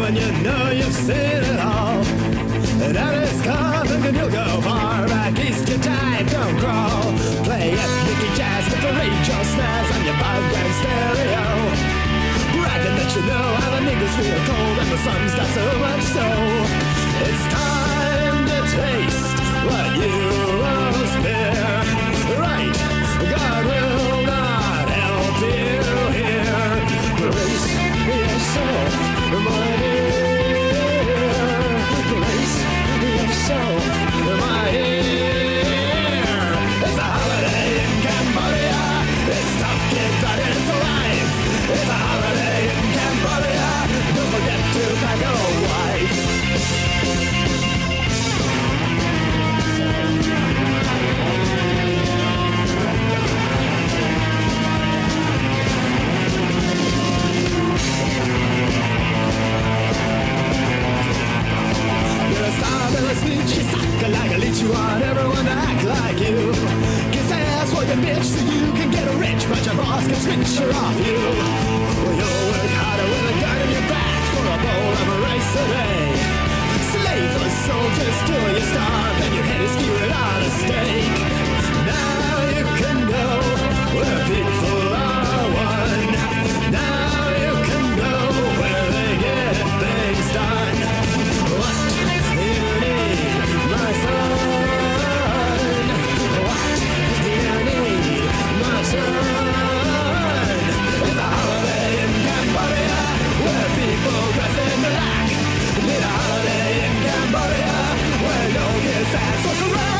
when you know you've seen it all. And Alice come thinking you'll go far. Back east you dive, don't crawl. Play ethnic jazz to parade your snares on your bug stereo. Bragging that you know how the niggas feel cold and the sun's got so much snow. It's time to taste what you most fear. Right, God will not help you here. Brace yourself, my dear. Brace yourself, my dear. It's a holiday in Cambodia. It's tough, kid, but it's alive. It's a holiday in Cambodia. Don't forget to pack a wife. You're a star, but a snitch. You suck like a leech. You want everyone to act like you. Kiss ass for your bitch so you can get rich, but your boss can switch her off you. Well, you'll work harder with a gun in your back for a bowl of rice a day. Slaves or soldiers till you starve, and your head is skewered on a stake. Now you can go where people are one. Now you can go where they get things done. What you need, my son? What you need, my son? It's a holiday in Cambodia where people dress in black. Need a holiday in Cambodia where no kids ass look around.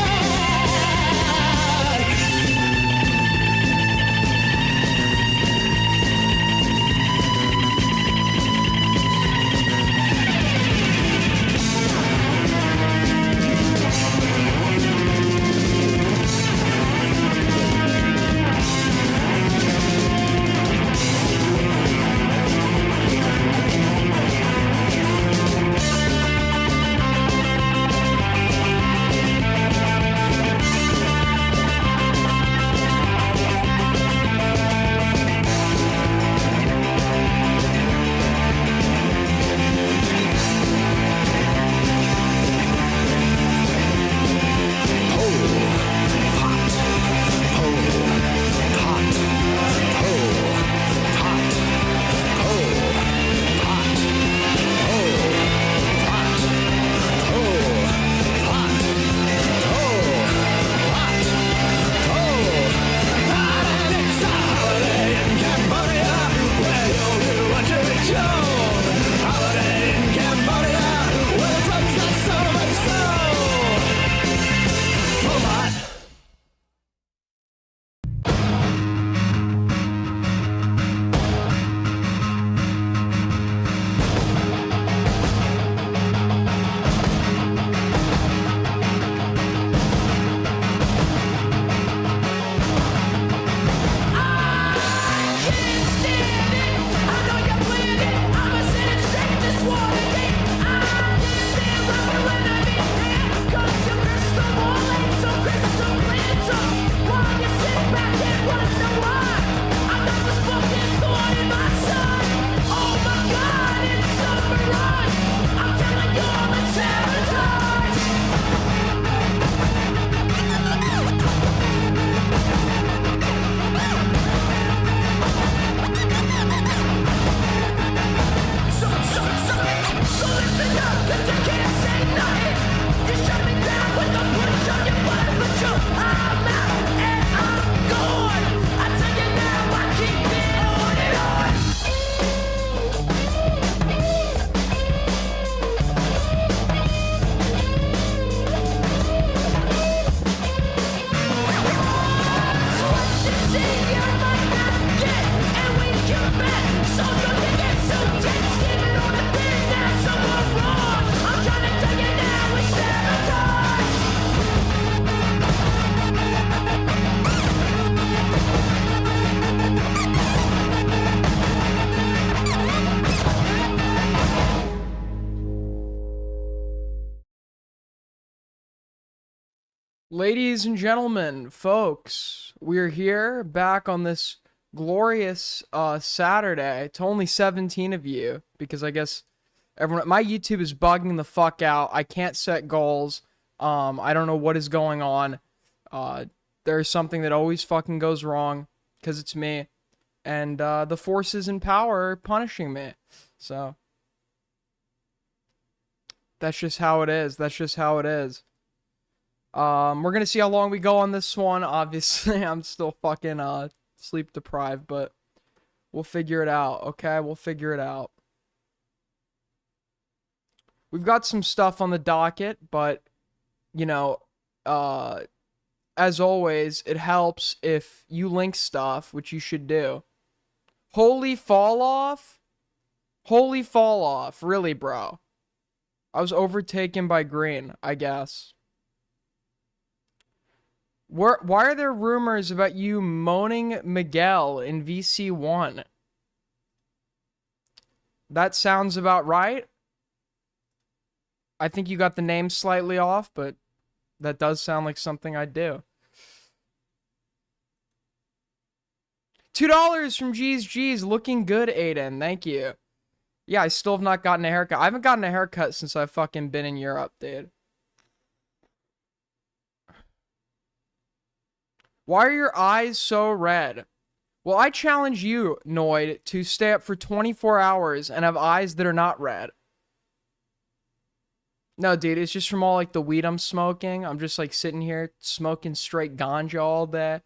Ladies and gentlemen, folks, we're here back on this glorious Saturday to only 17 of you, because I guess Everyone, my YouTube is bugging the fuck out. I can't set goals. I don't know what is going on. There's something that always fucking goes wrong because it's me, and the forces in power are punishing me. So that's just how it is. That's just how it is. We're gonna see how long we go on this one. Obviously, I'm still fucking sleep deprived, but we'll figure it out. Okay, we'll figure it out. We've got some stuff on the docket, but you know, as always, it helps if you link stuff, which you should do. Holy fall off? Holy fall off. Really, bro. I was overtaken by green, I guess. Why are there rumors about you moaning Miguel in VC1? That sounds about right. I think you got the name slightly off, but that does sound like something I'd do. $2 from G's. Looking good, Aiden. Thank you. Yeah, I still have not gotten a haircut. I haven't gotten a haircut since I've fucking been in Europe, dude. Why are your eyes so red? Well, I challenge you, Noid, to stay up for 24 hours and have eyes that are not red. No, dude, it's just from all, like, the weed I'm smoking. I'm just, like, sitting here smoking straight ganja all day.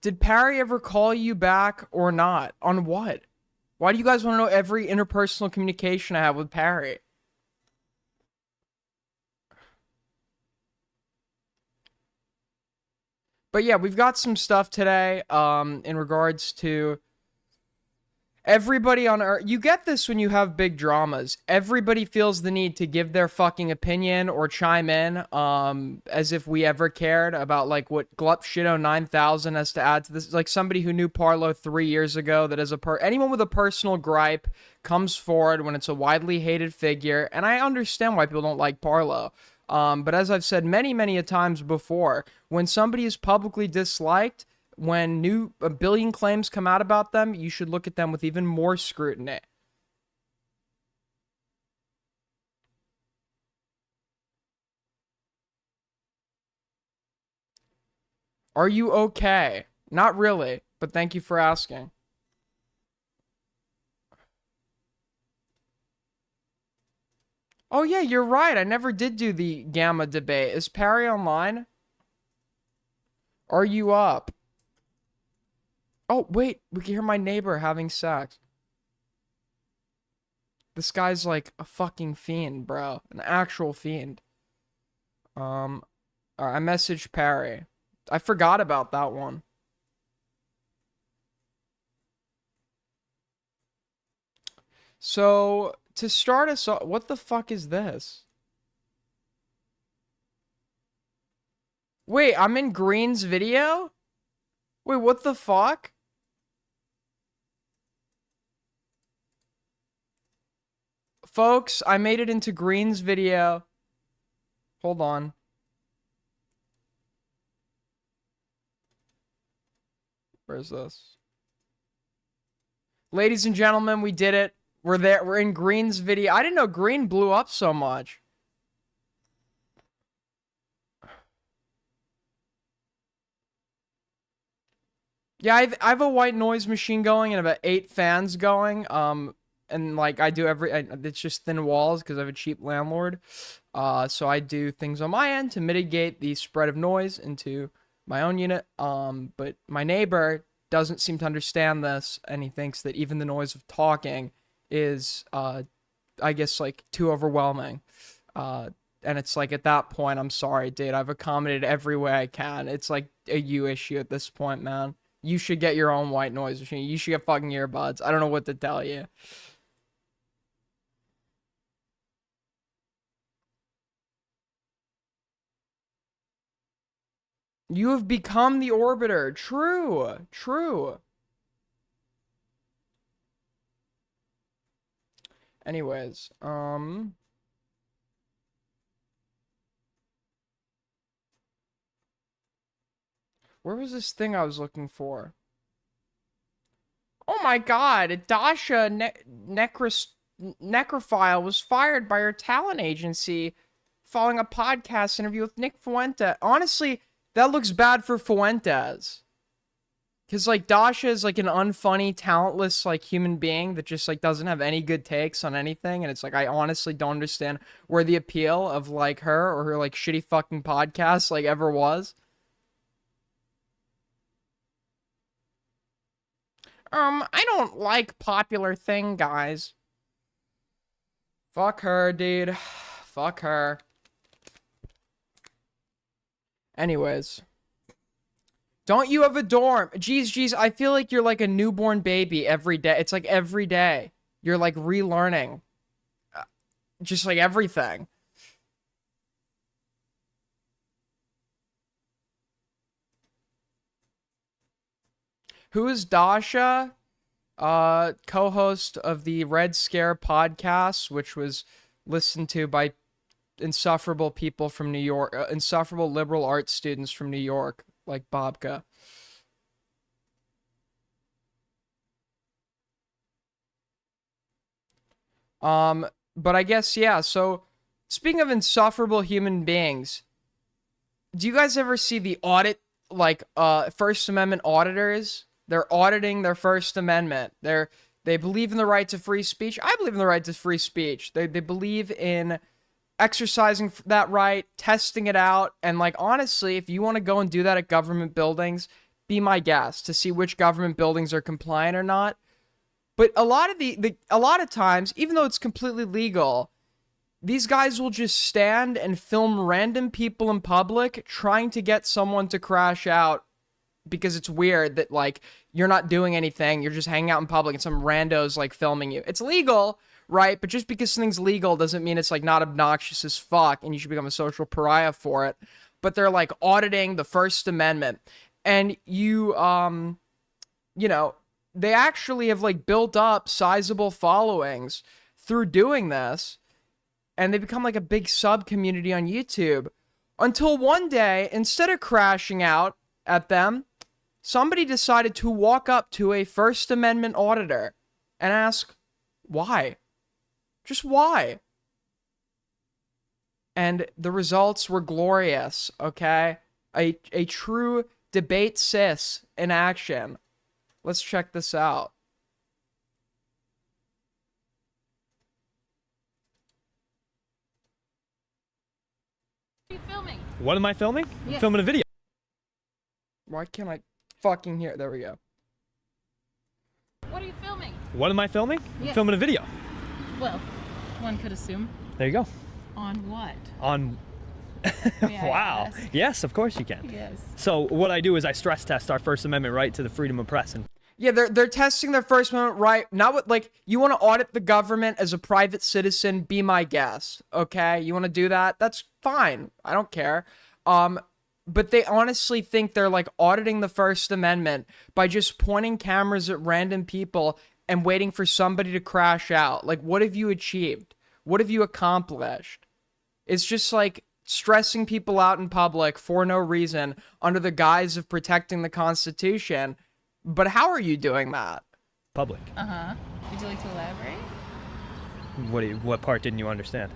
Did Parry ever call you back or not? On what? Why do you guys want to know every interpersonal communication I have with Parry? But yeah, we've got some stuff today in regards to everybody on Earth. You get this when you have big dramas. Everybody feels the need to give their fucking opinion or chime in as if we ever cared about like what Glup Shido 9000 has to add to this. Like somebody who knew Parlo 3 years ago that is anyone with a personal gripe comes forward when it's a widely hated figure. And I understand why people don't like Parlo. But as I've said many, many a times before, when somebody is publicly disliked, when a billion claims come out about them, you should look at them with even more scrutiny. Are you okay? Not really, but thank you for asking. Oh yeah, you're right. I never did do the Gamma debate. Is Parry online? Are you up? Oh, wait. We can hear my neighbor having sex. This guy's like a fucking fiend, bro. An actual fiend. Um, I messaged Parry. I forgot about that one. So, to start us off, what the fuck is this? Wait, I'm in Green's video? Wait, what the fuck? Folks, I made it into Green's video. Hold on. Where's this? Ladies and gentlemen, we did it. We're there. We're in Green's video. I didn't know Green blew up so much. Yeah, I've a white noise machine going and about 8 fans going. And like I do it's just thin walls because I have a cheap landlord. So I do things on my end to mitigate the spread of noise into my own unit. But my neighbor doesn't seem to understand this, and he thinks that even the noise of talking is, I guess, like too overwhelming. And it's like at that point, I'm sorry, dude. I've accommodated every way I can. It's like a you issue at this point, man. You should get your own white noise machine. You should get fucking earbuds. I don't know what to tell you. You have become the Orbiter. True. True. Anyways, where was this thing I was looking for? my god, Dasha Necrophile was fired by her talent agency following a podcast interview with Nick Fuente. Honestly, that looks bad for Fuentes. Because, like, Dasha is, like, an unfunny, talentless, like, human being that just, like, doesn't have any good takes on anything. And it's, like, I honestly don't understand where the appeal of, like, her or her, like, shitty fucking podcast, like, ever was. I don't like popular thing, guys. Fuck her, dude. Fuck her. Anyways. Don't you have a dorm? Jeez, I feel like you're like a newborn baby every day. It's like every day. You're like relearning. Just like everything. Who is Dasha? Co-host of the Red Scare podcast, which was listened to by insufferable people from New York, insufferable liberal arts students from New York, like Bobka. But I guess, yeah, so speaking of insufferable human beings, do you guys ever see the audit, like, First Amendment auditors? They're auditing their First Amendment. They believe in the right to free speech. I believe in the right to free speech. They believe in exercising that right, testing it out, and, like, honestly, if you want to go and do that at government buildings, be my guest to see which government buildings are compliant or not. But a lot of a lot of times, even though it's completely legal, these guys will just stand and film random people in public trying to get someone to crash out because it's weird that, like, you're not doing anything, you're just hanging out in public and some rando's, like, filming you. It's legal, right? But just because something's legal doesn't mean it's, like, not obnoxious as fuck and you should become a social pariah for it. But they're, like, auditing the First Amendment. And you know, they actually have, like, built up sizable followings through doing this. And they become, like, a big sub-community on YouTube. Until one day, instead of crashing out at them, somebody decided to walk up to a First Amendment auditor and ask, why? Just why? And the results were glorious, okay? A true debate cis in action. Let's check this out. What are you filming? What am I filming? Yes. I'm filming a video. Why can't I fucking hear? There we go. What are you filming? What am I filming? Yes. I'm filming a video. Well, one could assume. There you go. On what? On. May I Wow. ask? Yes, of course you can. Yes. So what I do is I stress test our First Amendment right to the freedom of press. And Yeah, they're testing their First Amendment right. Not what, like, you want to audit the government as a private citizen, be my guest, okay? You want to do that? That's fine. I don't care. But they honestly think they're, like, auditing the First Amendment by just pointing cameras at random people and waiting for somebody to crash out. Like, what have you achieved? What have you accomplished? It's just, like, stressing people out in public for no reason under the guise of protecting the Constitution. But how are you doing that? public. Uh-huh. Would you like to elaborate? What part didn't you understand?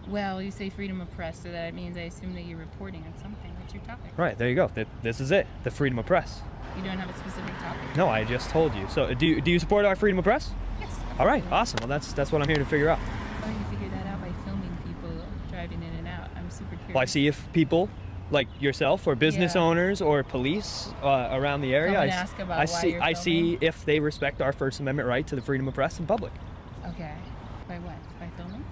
Well, you say freedom of press, so that means I assume that you're reporting on something. What's your topic? Right, there you go. This is it. The freedom of press. You don't have a specific topic? No, I just told you. So do you support our freedom of press? Yes. All right, awesome. Well, that's what I'm here to figure out. How do you figure that out? By filming people driving in and out? I'm super curious. Well, I see if people like yourself or business Yeah. owners or police around the area, Come and ask about why you're I see filming? if they respect our First Amendment right to the freedom of press in public. Okay. By what? By filming?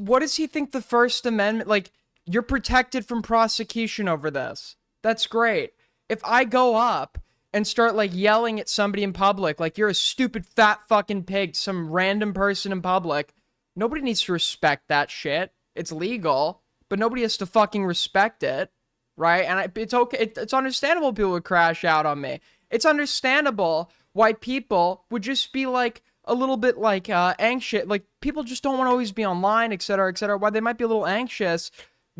What does he think the First Amendment, like, you're protected from prosecution over this. That's great. If I go up and start, like, yelling at somebody in public, like, you're a stupid fat fucking pig to some random person in public, nobody needs to respect that shit. It's legal, but nobody has to fucking respect it, right? And it's okay. It's understandable people would crash out on me. It's understandable why people would just be, like, a little bit, like, anxious. Like, people just don't want to always be online, etc., etc. Why they might be a little anxious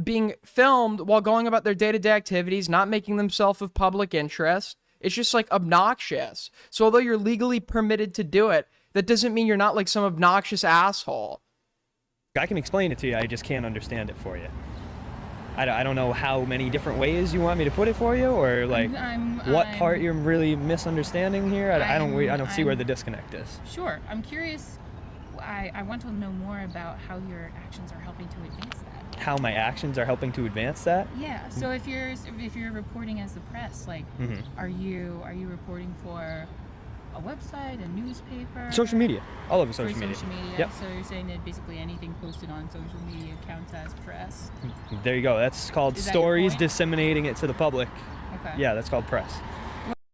being filmed while going about their day-to-day activities, not making themselves of public interest. It's just like obnoxious. So although you're legally permitted to do it, that doesn't mean you're not like some obnoxious asshole. I can explain it to you. I just can't understand it for you. I don't know how many different ways you want me to put it for you, or like what part you're really misunderstanding here. I don't see where the disconnect is. Sure, I'm curious. I want to know more about how your actions are helping to advance that. How my actions are helping to advance that? Yeah. So if you're reporting as the press, like, are you reporting for a website, a newspaper? Social media. All over social for media. Social media. Yep. So you're saying that basically anything posted on social media counts as press? There you go. That's called Is that your stories point? disseminating it to the public. Okay. Yeah, that's called press.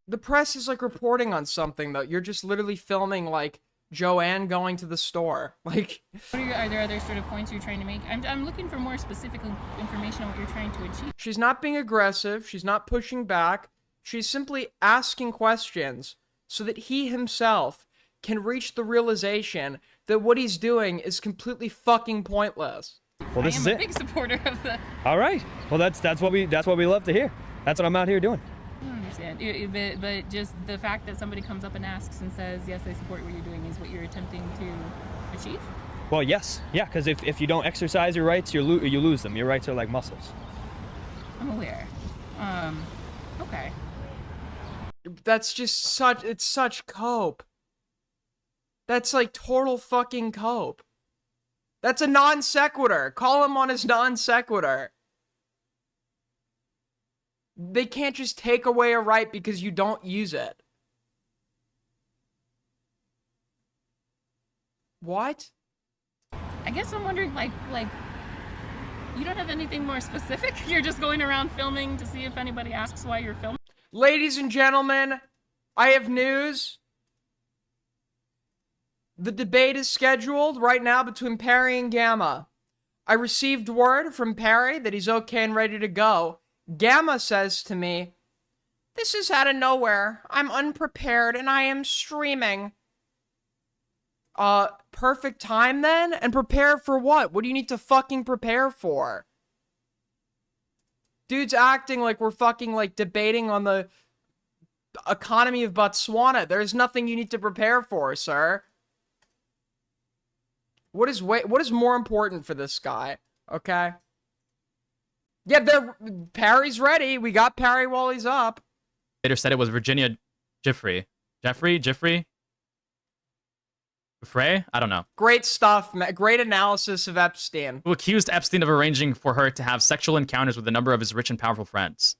The press is like reporting on something though. You're just literally filming like Joanne going to the store. Like, Are there other sort of points you're trying to make? I'm looking for more specific information on what you're trying to achieve. she's not being aggressive. She's not pushing back. She's simply asking questions so that he himself can reach the realization that what he's doing is completely fucking pointless. Well, this is I am it. a big supporter of the. All right. Well, that's what we love to hear. That's what I'm out here doing. I don't understand. But just the fact that somebody comes up and asks and says, yes, I support what you're doing, is what you're attempting to achieve? Well, yes. Yeah, because if you don't exercise your rights, you lose them. Your rights are like muscles. I'm aware. Okay. That's just such cope. That's like total fucking cope. That's a non sequitur. Call him on his non sequitur. They can't just take away a right because you don't use it. What? I guess I'm wondering, like, you don't have anything more specific? You're just going around filming to see if anybody asks why you're filming? Ladies and gentlemen, I have news. The debate is scheduled right now between Perry and Gamma. I received word from Perry that he's okay and ready to go. Gamma says to me, "This is out of nowhere. I'm unprepared and I am streaming." Perfect time then? And prepare for what? What do you need to fucking prepare for? Dude's acting like we're fucking like debating on the economy of Botswana. There's nothing you need to prepare for, sir. What is more important for this guy? Okay. Yeah, Parry's ready. We got Parry while he's up. Later said it was Virginia Giuffre. Giuffre? I don't know. Great stuff, great analysis of Epstein. Who accused Epstein of arranging for her to have sexual encounters with a number of his rich and powerful friends.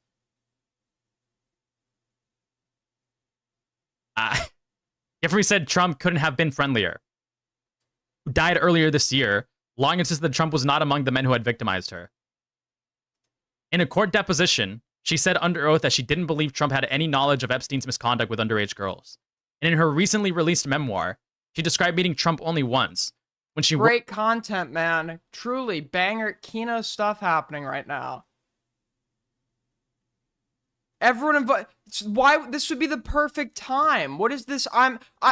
Giuffre said Trump couldn't have been friendlier. Who died earlier this year, Long insisted that Trump was not among the men who had victimized her. In a court deposition, she said under oath that she didn't believe Trump had any knowledge of Epstein's misconduct with underage girls. And in her recently released memoir, she described meeting Trump only once. When she Great content, man. Truly, banger Kino stuff happening right now. Everyone why this would be the perfect time. What is this?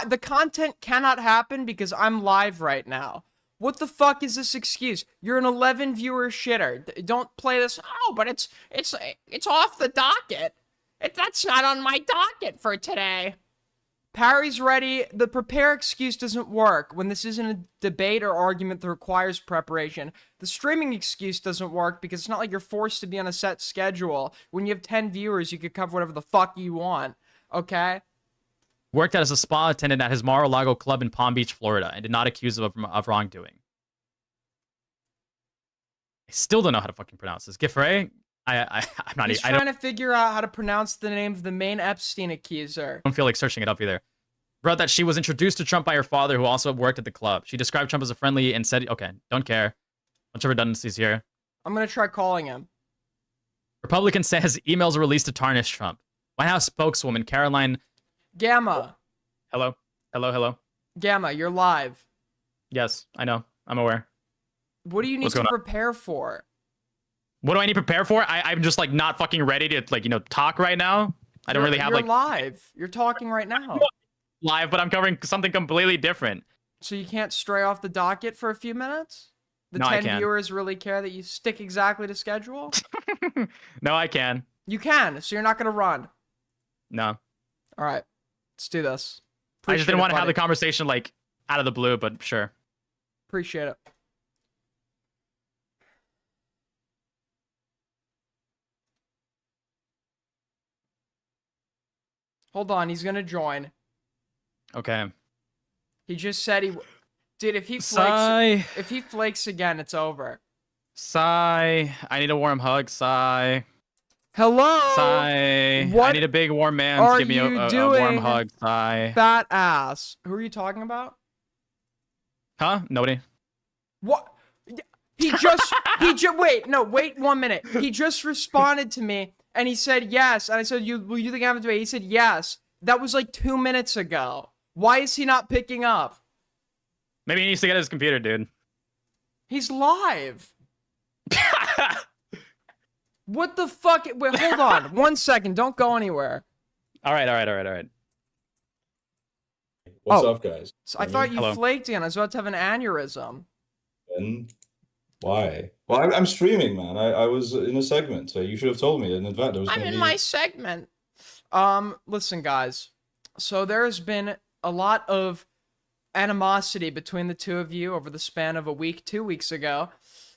The content cannot happen because I'm live right now. What the fuck is this excuse? You're an 11 viewer shitter. Don't play this. Oh, but it's off the docket. That's not on my docket for today. Parry's ready. The prepare excuse doesn't work when this isn't a debate or argument that requires preparation. The streaming excuse doesn't work because it's not like you're forced to be on a set schedule. When you have 10 viewers, you could cover whatever the fuck you want. Okay? worked as a spa attendant at his Mar-a-Lago club in Palm Beach, Florida, and did not accuse him of wrongdoing. I still don't know how to fucking pronounce this. Giffray? I'm not. He's trying to figure out how to pronounce the name of the main Epstein accuser. I don't feel like searching it up either. Wrote that she was introduced to Trump by her father, who also worked at the club. She described Trump as a friendly and said, okay, don't care. Bunch of redundancies here. I'm gonna try calling him. Republican says emails released to tarnish Trump. White House spokeswoman Caroline... Gamma. Hello? Hello? Gamma, you're live. Yes, I know. I'm aware. What do you need to prepare for? What do I need to prepare for? I'm just, like, not fucking ready to, like, talk right now. I don't really have, like... You're live. You're talking right now. Live, but I'm covering something completely different. So you can't stray off the docket for a few minutes? The no, 10 viewers really care that you stick exactly to schedule? No, I can. You can, so you're not going to run. No. All right, let's do this. I just didn't want to have the buddy. conversation like out of the blue, but sure. Appreciate it. Hold on, he's gonna join. Okay. He just said he. Dude, if he Sigh. flakes, if he flakes again, it's over. Sigh. I need a warm hug. Sigh. Hello. Sigh. What I need a big warm man are to give me you a warm doing, hug. Sigh. fat ass? Who are you talking about? Huh? Nobody. What? He just wait 1 minute. He just responded to me and he said yes. And I said, will you think I have to wait? He said yes. That was like 2 minutes ago. Why is he not picking up? Maybe he needs to get his computer, dude. He's live. What the fuck? Wait, hold on. 1 second. Don't go anywhere. All right. What's up, guys? So I thought you Hello. flaked again. I was about to have an aneurysm. And why? Well, I'm streaming, man. I was in a segment, so you should have told me in advance. There was I'm gonna in be... my segment. Listen, guys. So there's been a lot of animosity between the two of you over the span of a week, 2 weeks ago.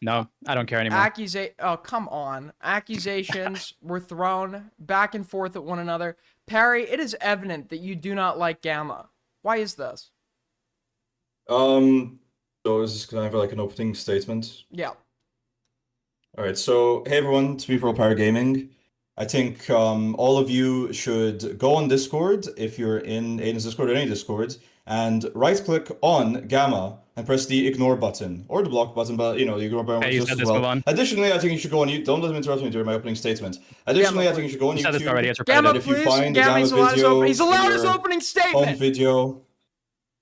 No, I don't care anymore. Oh, come on. Accusations were thrown back and forth at one another. Perry, it is evident that you do not like Gamma. Why is this? So is this kind of like an opening statement? Yeah. All right. So hey everyone, it's me, Pro Gaming. I think all of you should go on Discord if you're in Aiden's Discord or any Discord, and right-click on Gamma and press the ignore button or the block button. But you know, the ignore button Hey, you works said just as this, well. move on. Additionally, I think you should go on YouTube. Don't let him interrupt me during my opening statement. Additionally, I think you should go on You said this YouTube. already. It's Gamma, And if you please. find the Gamma, he's Gamma allowed his video opening. He's allowed in his your opening home statement. video.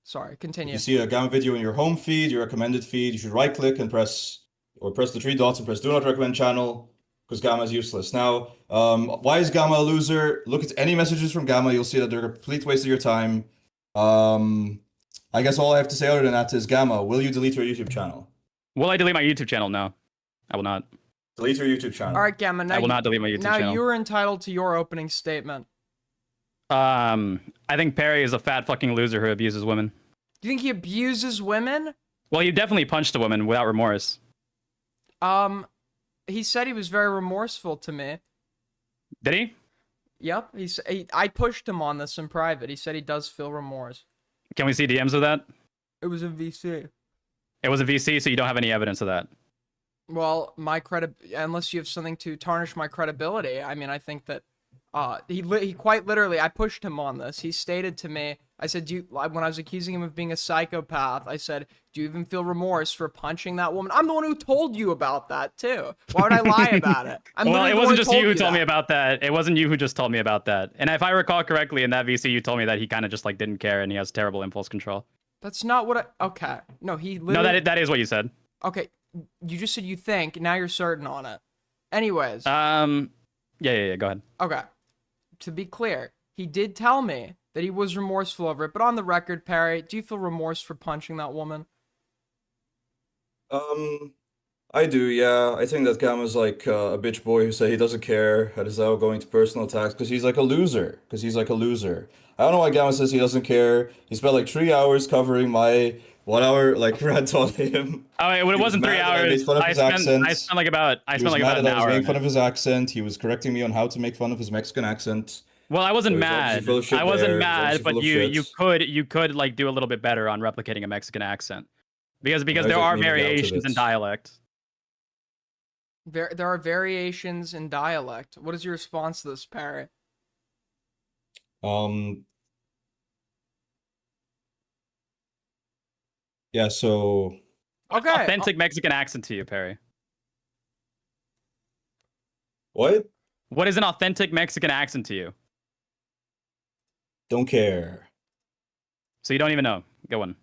Sorry, continue. If you see a Gamma video in your home feed, your recommended feed, you should right-click and press the three dots and press Do Not Recommend Channel, because Gamma is useless. Now, why is Gamma a loser? Look at any messages from Gamma, you'll see that they're a complete waste of your time. I guess all I have to say other than that is, Gamma, will you delete your YouTube channel? Will I delete my YouTube channel? No, I will not. Delete your YouTube channel. All right, Gamma. Now I will not delete my YouTube now channel. you are entitled to your opening statement. I think Perry is a fat fucking loser who abuses women. Do you think he abuses women? Well, he definitely punched a woman without remorse. He said he was very remorseful to me. Did he? Yep. I pushed him on this in private. He said he does feel remorse. Can we see DMs of that? It was a VC. It was a VC, so you don't have any evidence of that. Well, unless you have something to tarnish my credibility, I mean, I think that he quite literally, I pushed him on this. He stated to me, I said, when I was accusing him of being a psychopath, I said, do you even feel remorse for punching that woman? I'm the one who told you about that too. Why would I lie about it? Well, it wasn't just you who told me about that. It wasn't you who just told me about that. And if I recall correctly, in that VC, you told me that he kind of just like didn't care and he has terrible impulse control. That's not what okay. No, he literally... No, that is what you said. Okay, you just said you think, now you're certain on it. Anyways. Yeah, go ahead. Okay. To be clear, he did tell me that he was remorseful over it, but on the record, Perry, do you feel remorse for punching that woman? I do, yeah. I think that Gamma's like a bitch boy who said he doesn't care and is now going to personal attacks because he's like a loser. I don't know why Gamma says he doesn't care. He spent like 3 hours covering my 1 hour like rant on him. Oh, it wasn't 3 hours. I spent like about an I was hour. making fun of his accent. He was correcting me on how to make fun of his Mexican accent. Well, I wasn't mad. I wasn't mad, but you could like do a little bit better on replicating a Mexican accent. Because there are variations in dialect. There are variations in dialect. What is your response to this, Perry? Yeah, so... Okay. Authentic Mexican accent to you, Perry. What? What is an authentic Mexican accent to you? Don't care. So you don't even know. Go on.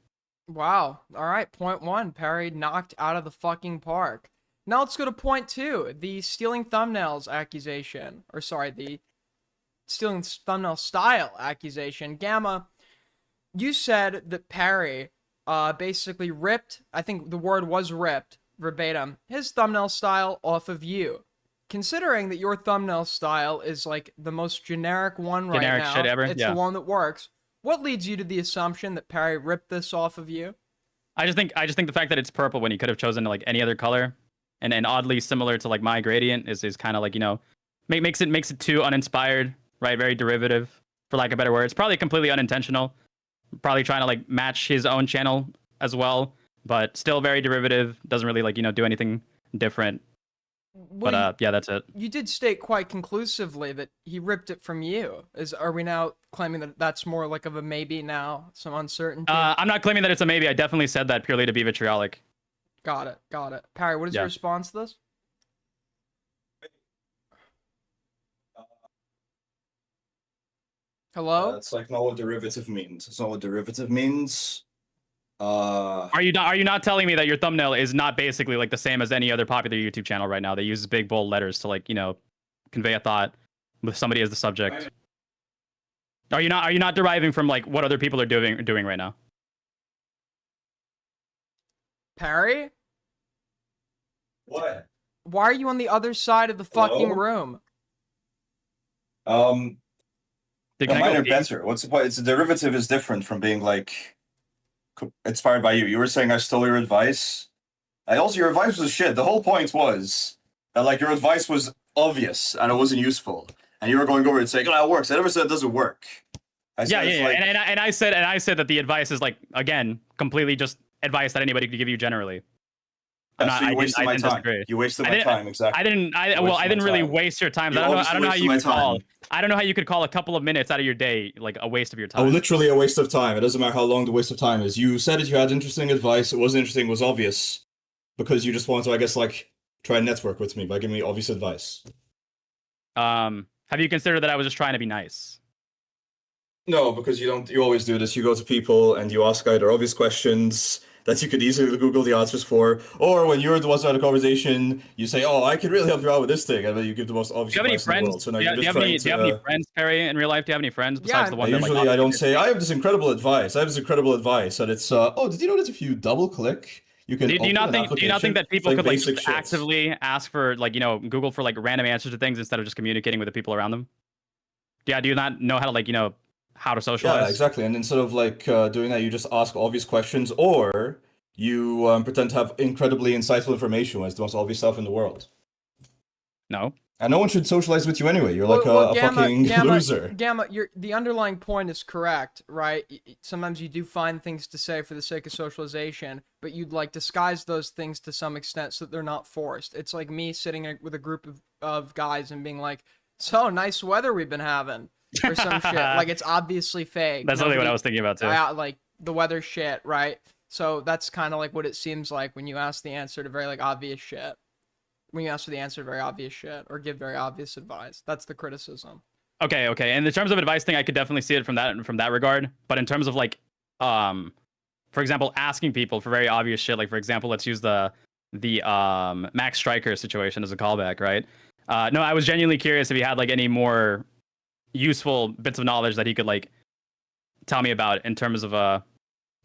Wow. All right. Point one. Perry knocked out of the fucking park. Now let's go to point two. The stealing thumbnails accusation. Or sorry, the stealing thumbnail style accusation. Gamma, you said that Perry basically ripped, I think the word was ripped, verbatim, his thumbnail style off of you. considering that your thumbnail style is like the most generic one right Generic now, shit ever, it's yeah. the one that works. What leads you to the assumption that Perry ripped this off of you? I just think the fact that it's purple when he could have chosen like any other color, and oddly similar to like my gradient is kind of like, you know, makes it too uninspired, right? Very derivative, for lack of better words. Probably completely unintentional. Probably trying to like match his own channel as well, but still very derivative. Doesn't really like, you know, do anything different. Well, But yeah, that's it. you did state quite conclusively that he ripped it from you. Are we now claiming that that's more like of a maybe now, some uncertainty? I'm not claiming that it's a maybe. I definitely said that purely to be vitriolic. Got it. Perry, what is your response to this? Hello? It's like not what derivative means. It's not what derivative means. Are you not telling me that your thumbnail is not basically like the same as any other popular YouTube channel right now that uses big bold letters to like, you know, convey a thought with somebody as the subject? Are you not deriving from like what other people are doing right now? Perry? What? Why are you on the other side of the fucking room? Mine are better. What's the point? It's a derivative is different from being like inspired by you. You were saying I stole your advice. Your advice was shit. The whole point was that like your advice was obvious and it wasn't useful, and you were going over it saying, "Oh, it works." I never said it doesn't work. Like, and I said that the advice is like, again, completely just advice that anybody could give you generally. You wasted my time. You wasted my time. Exactly. I didn't really waste your time. I don't know how you could call. I don't know how you could call a couple of minutes out of your day like a waste of your time. Oh, literally a waste of time. It doesn't matter how long the waste of time is. You said it. You had interesting advice. It wasn't interesting. It was obvious because you just wanted to, I guess, like try and network with me by giving me obvious advice. Have you considered that I was just trying to be nice? No, because you don't. You always do this. You go to people and you ask either obvious questions that you could easily Google the answers for, or when you're the one starting a conversation, you say, "Oh, I could really help you out with this thing," and then you give the most obvious. Do you have any advice in the world. friends? So now do you have any friends, Perry, in real life? Do you have any friends besides the one? Usually, that, like, I don't say I have this incredible advice. and it's oh, did you know that if you double click, you can. Do you not think that people could like just shit. actively ask for like, you know, Google for like random answers to things instead of just communicating with the people around them? Yeah. Do you not know how to like, you know, how to socialize? Yeah, exactly. And instead of like doing that, you just ask obvious questions, or you pretend to have incredibly insightful information when it's the most obvious stuff in the world. No. And no one should socialize with you anyway. You're like a fucking loser. Gamma, the underlying point is correct, right? Sometimes you do find things to say for the sake of socialization, but you'd like disguise those things to some extent so that they're not forced. It's like me sitting with a group of guys and being like, "So nice weather we've been having," or some shit. Like it's obviously fake. That's really what I was thinking about too. Like the weather shit, right? So that's kind of like what it seems like when you ask the answer to very like obvious shit. When you ask for the answer to very obvious shit or give very obvious advice. That's the criticism. Okay. And in terms of advice thing, I could definitely see it from that regard. But in terms of like, for example, asking people for very obvious shit, like for example, let's use the Max Striker situation as a callback, right? No, I was genuinely curious if he had like any more useful bits of knowledge that he could like tell me about in terms of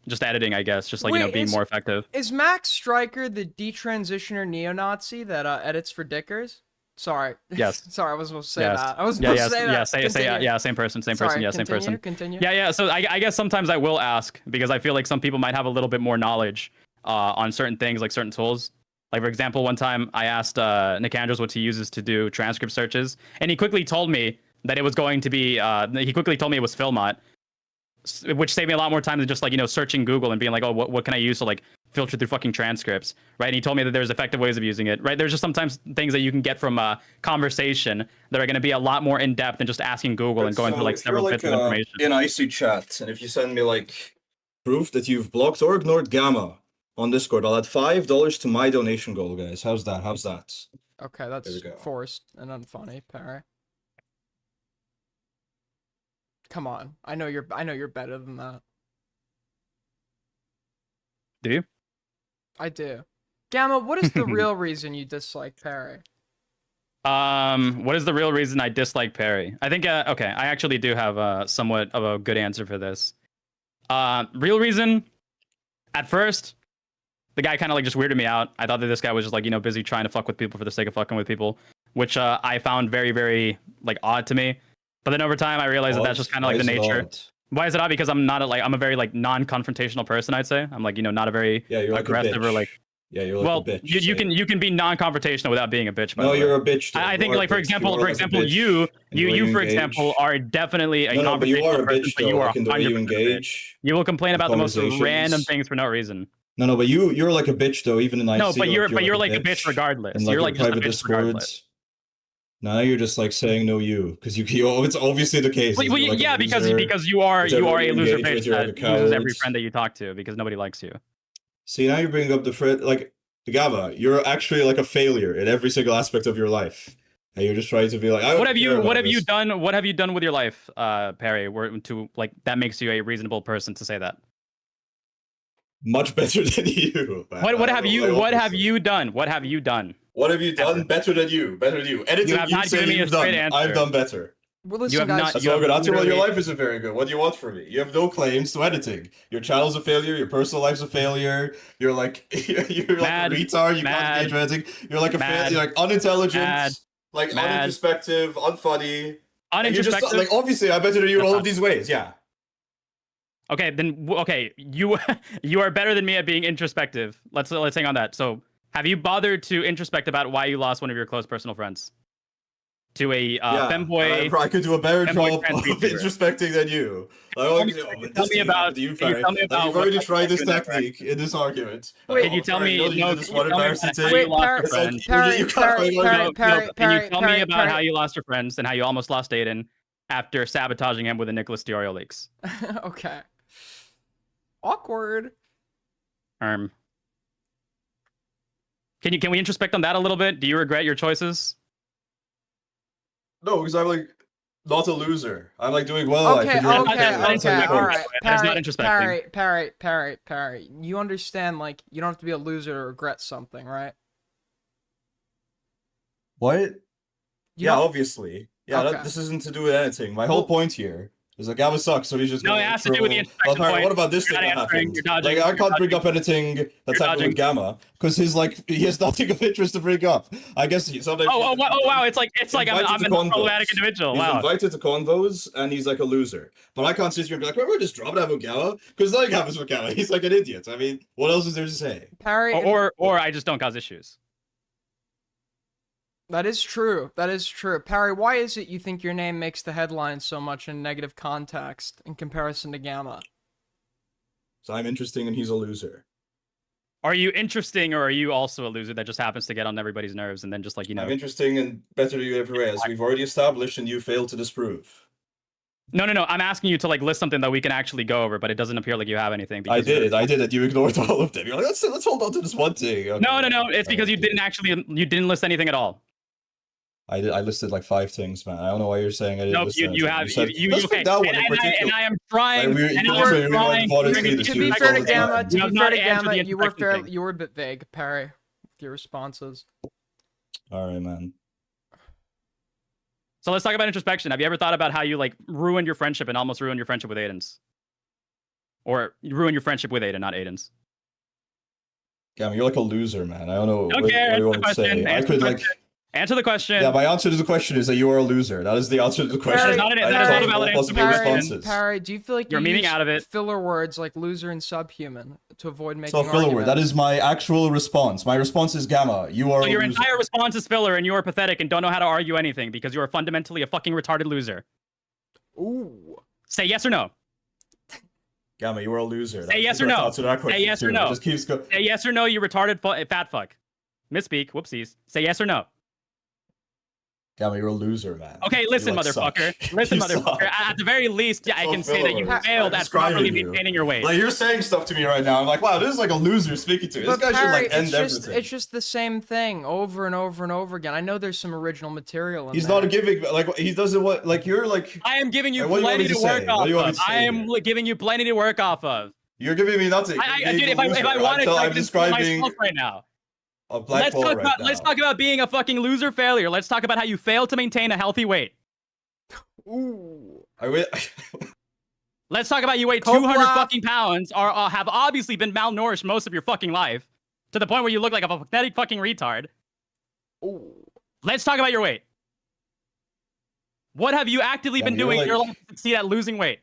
just editing, I guess, just like, you know, being more effective. Is Max Striker the detransitioner neo-Nazi that edits for Dickers? Sorry. Yes. Sorry, I was supposed to say that. I was supposed to say that. Yeah, same person. Yeah, same person. Continue. Yeah. So I guess sometimes I will ask because I feel like some people might have a little bit more knowledge on certain things, like certain tools. Like, for example, one time I asked Nick Andrews what he uses to do transcript searches, and he quickly told me that it was going to be, he quickly told me it was Philmont, which saved me a lot more time than just like, you know, searching Google and being like, oh, what can I use to like filter through fucking transcripts, right? And he told me that there's effective ways of using it, right? There's just sometimes things that you can get from a conversation that are going to be a lot more in depth than just asking Google and going through like several bits of information. In IC chat, and if you send me like proof that you've blocked or ignored Gamma on Discord, I'll add $5 to my donation goal, guys. How's that? Okay, that's forced and unfunny, Perry. Come on, I know you're better than that. Do you? I do. Gamma, what is the real reason you dislike Perry? What is the real reason I dislike Perry? I think okay, I actually do have somewhat of a good answer for this. Real reason, at first, the guy kind of like just weirded me out. I thought that this guy was just like, you know, busy trying to fuck with people for the sake of fucking with people. which I found very, very like odd to me. But then over time, I realized that that's just kind of like the nature. Why is it odd? Because I'm not I'm a very like non-confrontational person. I'd say I'm like not a very you're like aggressive or like. Yeah, you're like a bitch. You can be non-confrontational without being a bitch. No, you're a bitch. I think like for example, you for example are definitely a confrontational person, but you are 100%. You will complain about the most random things for no reason. No, but you're like a bitch though, even in IC. No, but you're like a bitch regardless. You're like just a bitch regardless. Now you're just like saying no because you it's obviously the case. Well, yeah, because you are a loser bitch that loses every friend that you talk to because nobody likes you. See, now you're bringing up the friend, like, Gamma, you're actually like a failure in every single aspect of your life. And you're just trying to be like, what have you done with your life, Perry, to like that makes you a reasonable person to say that? Much better than you. Man. What have you done? What have you done? What have you done better than you? Editing, you have not given me a straight answer. I've done better. Well, listen, guys. That's not good answer. Well, your life isn't very good. What do you want from me? You have no claims to editing. Your channel's a failure. Your personal life's a failure. You're like a retard. You can't engage with editing. You're like a failure. You're like unintelligent, like unintrospective, unfunny. Unintrospective. Like obviously, I'm better than you in all of these ways. Yeah. Okay, then you are better than me at being introspective. Let's hang on that. So, have you bothered to introspect about why you lost one of your close personal friends? To a femboy. I could do a better job of introspecting than you. Tell me about you, Perry. You've already tried this technique in this argument. Wait, can you tell me? Can you tell me about how you lost your friends and how you almost lost Aiden after sabotaging him with the Nicholas Diorio leaks? Okay. Awkward. Can we introspect on that a little bit? Do you regret your choices? No, because I'm like not a loser. I'm like doing well. Okay, all right. Perry. You understand, like, you don't have to be a loser to regret something, right? What? Obviously. Yeah, this isn't to do with anything. My whole point here is like Gamma sucks, so he's just. No, it has to do with the introspection point. What about this thing that happened? Like, I can't bring up anything that's happened with Gamma because he has nothing of interest to bring up. I guess sometimes. Oh wow! It's like I'm a problematic individual. He's invited to convos and he's like a loser. But I can't sit here and be like, we're just dropping that with Gamma because nothing happens with Gamma. He's like an idiot. I mean, what else is there to say? Perry, or I just don't cause issues. That is true. Perry, why is it you think your name makes the headlines so much in negative context in comparison to Gamma? So I'm interesting and he's a loser. Are you interesting or are you also a loser that just happens to get on everybody's nerves and then just like, I'm interesting and better than you every way, as we've already established and you failed to disprove. No. I'm asking you to like list something that we can actually go over, but it doesn't appear like you have anything. I did it. You ignored all of them. You're like, let's hold on to this one thing. Okay. No. It's because you didn't list anything at all. I listed like 5 things, man. I don't know why you're saying I didn't list anything. You have. And I am trying. To be fair to Gamma, you were a bit vague, Perry, with your responses. All right, man. So let's talk about introspection. Have you ever thought about how you like ruined your friendship and almost ruined your friendship with Aiden's? Or you ruined your friendship with Aiden, not Aiden's? Gamma, you're like a loser, man. I don't know what you want to say. I could like. Answer the question. Yeah, my answer to the question is that you are a loser. That is the answer to the question. That's not a valid answer. Parry, do you feel like you're memeing out of it? Filler words like loser and subhuman to avoid making arguments? Filler word. That is my actual response. My response is Gamma. You are. So your entire response is filler, and you are pathetic and don't know how to argue anything because you are fundamentally a fucking retarded loser. Ooh. Say yes or no. Gamma, you are a loser. Say yes or no. Say yes or no. Say yes or no. You retarded fat fuck. Misspeak. Whoopsies. Say yes or no. Gamma, you're a loser, man. Okay, listen, motherfucker. Listen, motherfucker. At the very least, I can say that you failed at properly maintaining your weight. Like, you're saying stuff to me right now. I'm like, wow, this is like a loser speaking to me. This guy should like end everything. It's just the same thing over and over and over again. I know there's some original material in He's not giving, like, he doesn't want, like, you're like. I am giving you plenty to work off of. I am giving you plenty to work off of. You're giving me nothing. Dude, if I wanted, I could describing myself right now. Let's talk about being a fucking loser failure. Let's talk about how you failed to maintain a healthy weight. Ooh. Let's talk about you weigh 200 fucking pounds or have obviously been malnourished most of your fucking life to the point where you look like a pathetic fucking retard. Ooh. Let's talk about your weight. What have you actively been doing in your life to succeed at losing weight?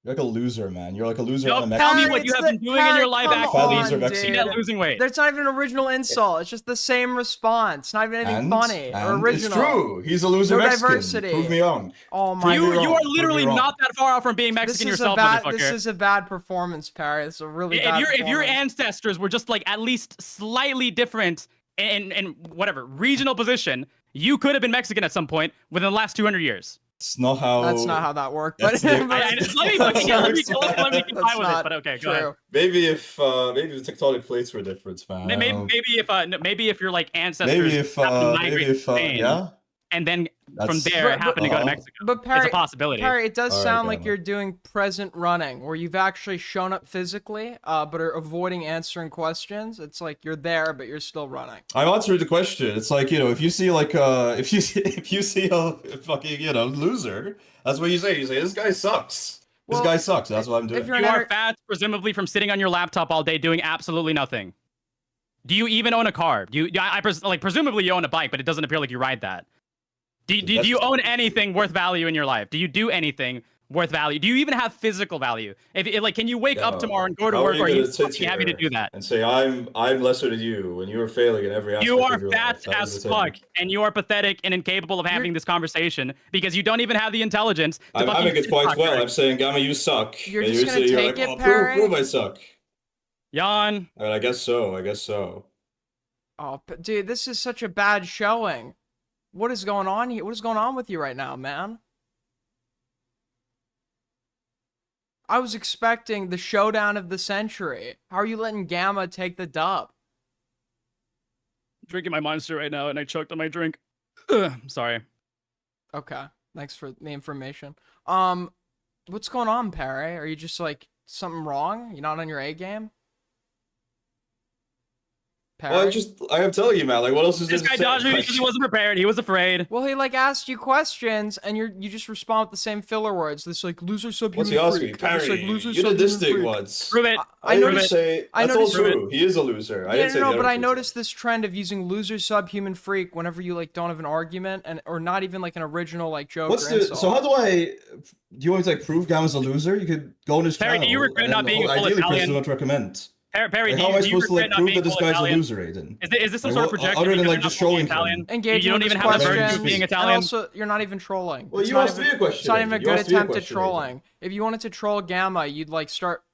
You're like a loser, man. You're like a loser on a Tell me Mexican. what you have been doing in your life actively to succeed at dude. losing weight. There's not even an original insult. It's just the same response. Not even anything funny or original. It's true. He's a loser No Mexican. diversity. Prove me wrong. Oh my You god. are literally not that far off from being Mexican yourself, motherfucker. This is a bad performance, Parry. It's a really bad performance. If your ancestors were just like at least slightly different in whatever regional position, you could have been Mexican at some point within the last 200 years. It's not how. That's not how that worked. But let me comply with it. But okay, go ahead. Maybe if the tectonic plates were different, man. Maybe if your like ancestors happened to migrate yeah. And then from there happen to go to Mexico. But Parry, it's a possibility. Parry, it does sound like you're doing present running, where you've actually shown up physically, but are avoiding answering questions. It's like you're there, but you're still running. I've answered the question. It's like, if you see like if you see a fucking loser, that's what you say. You say this guy sucks. This guy sucks. That's what I'm doing. You are fat, presumably from sitting on your laptop all day doing absolutely nothing. Do you even own a car? Presumably you own a bike, but it doesn't appear like you ride that. Do you own anything worth value in your life? Do you do anything worth value? Do you even have physical value? If can you wake up tomorrow and go to work, or are you fucking happy to do that? And say I'm lesser than you when you are failing in every aspect you are of your fat life. as fuck, and you are pathetic and incapable of having this conversation because you don't even have the intelligence to I'm having it quite well. I'm saying, Gamma, you suck. You're just gonna take it, Parry? Prove I suck. Jan. I mean, I guess so. Oh, dude, this is such a bad showing. What is going on here? What is going on with you right now, man? I was expecting the showdown of the century. How are you letting Gamma take the dub? I'm drinking my Monster right now, and I choked on my drink. Sorry. Okay, thanks for the information. What's going on, Parry? Are you just like something wrong? You're not on your A game? Well, I'm telling you, man. Like, what else is this guy dodged me because he wasn't prepared. He was afraid. Well, he like asked you questions, and you just respond with the same filler words. This like loser subhuman. What's he asking? Parry, you did this thing once. Prove it. I noticed. That's all true. He is a loser. I didn't say no, but I noticed this trend of using loser subhuman freak whenever you like don't have an argument or not even like an original like joke. So how do you want me to like prove Gamma's a loser? You could go on his channel. Parry, do you regret not being full Ideally, Italian? press do not recommend. Perry, how am I supposed to like prove that this guy's Italian? a loser, Aiden? Is this some sort of projection? Other than like just showing Italian? Engaging you don't even have the burden of being Italian. And also, you're not even trolling. Well, you asked me a question. It's not even a good attempt at trolling. If you wanted to troll Gamma, you'd like start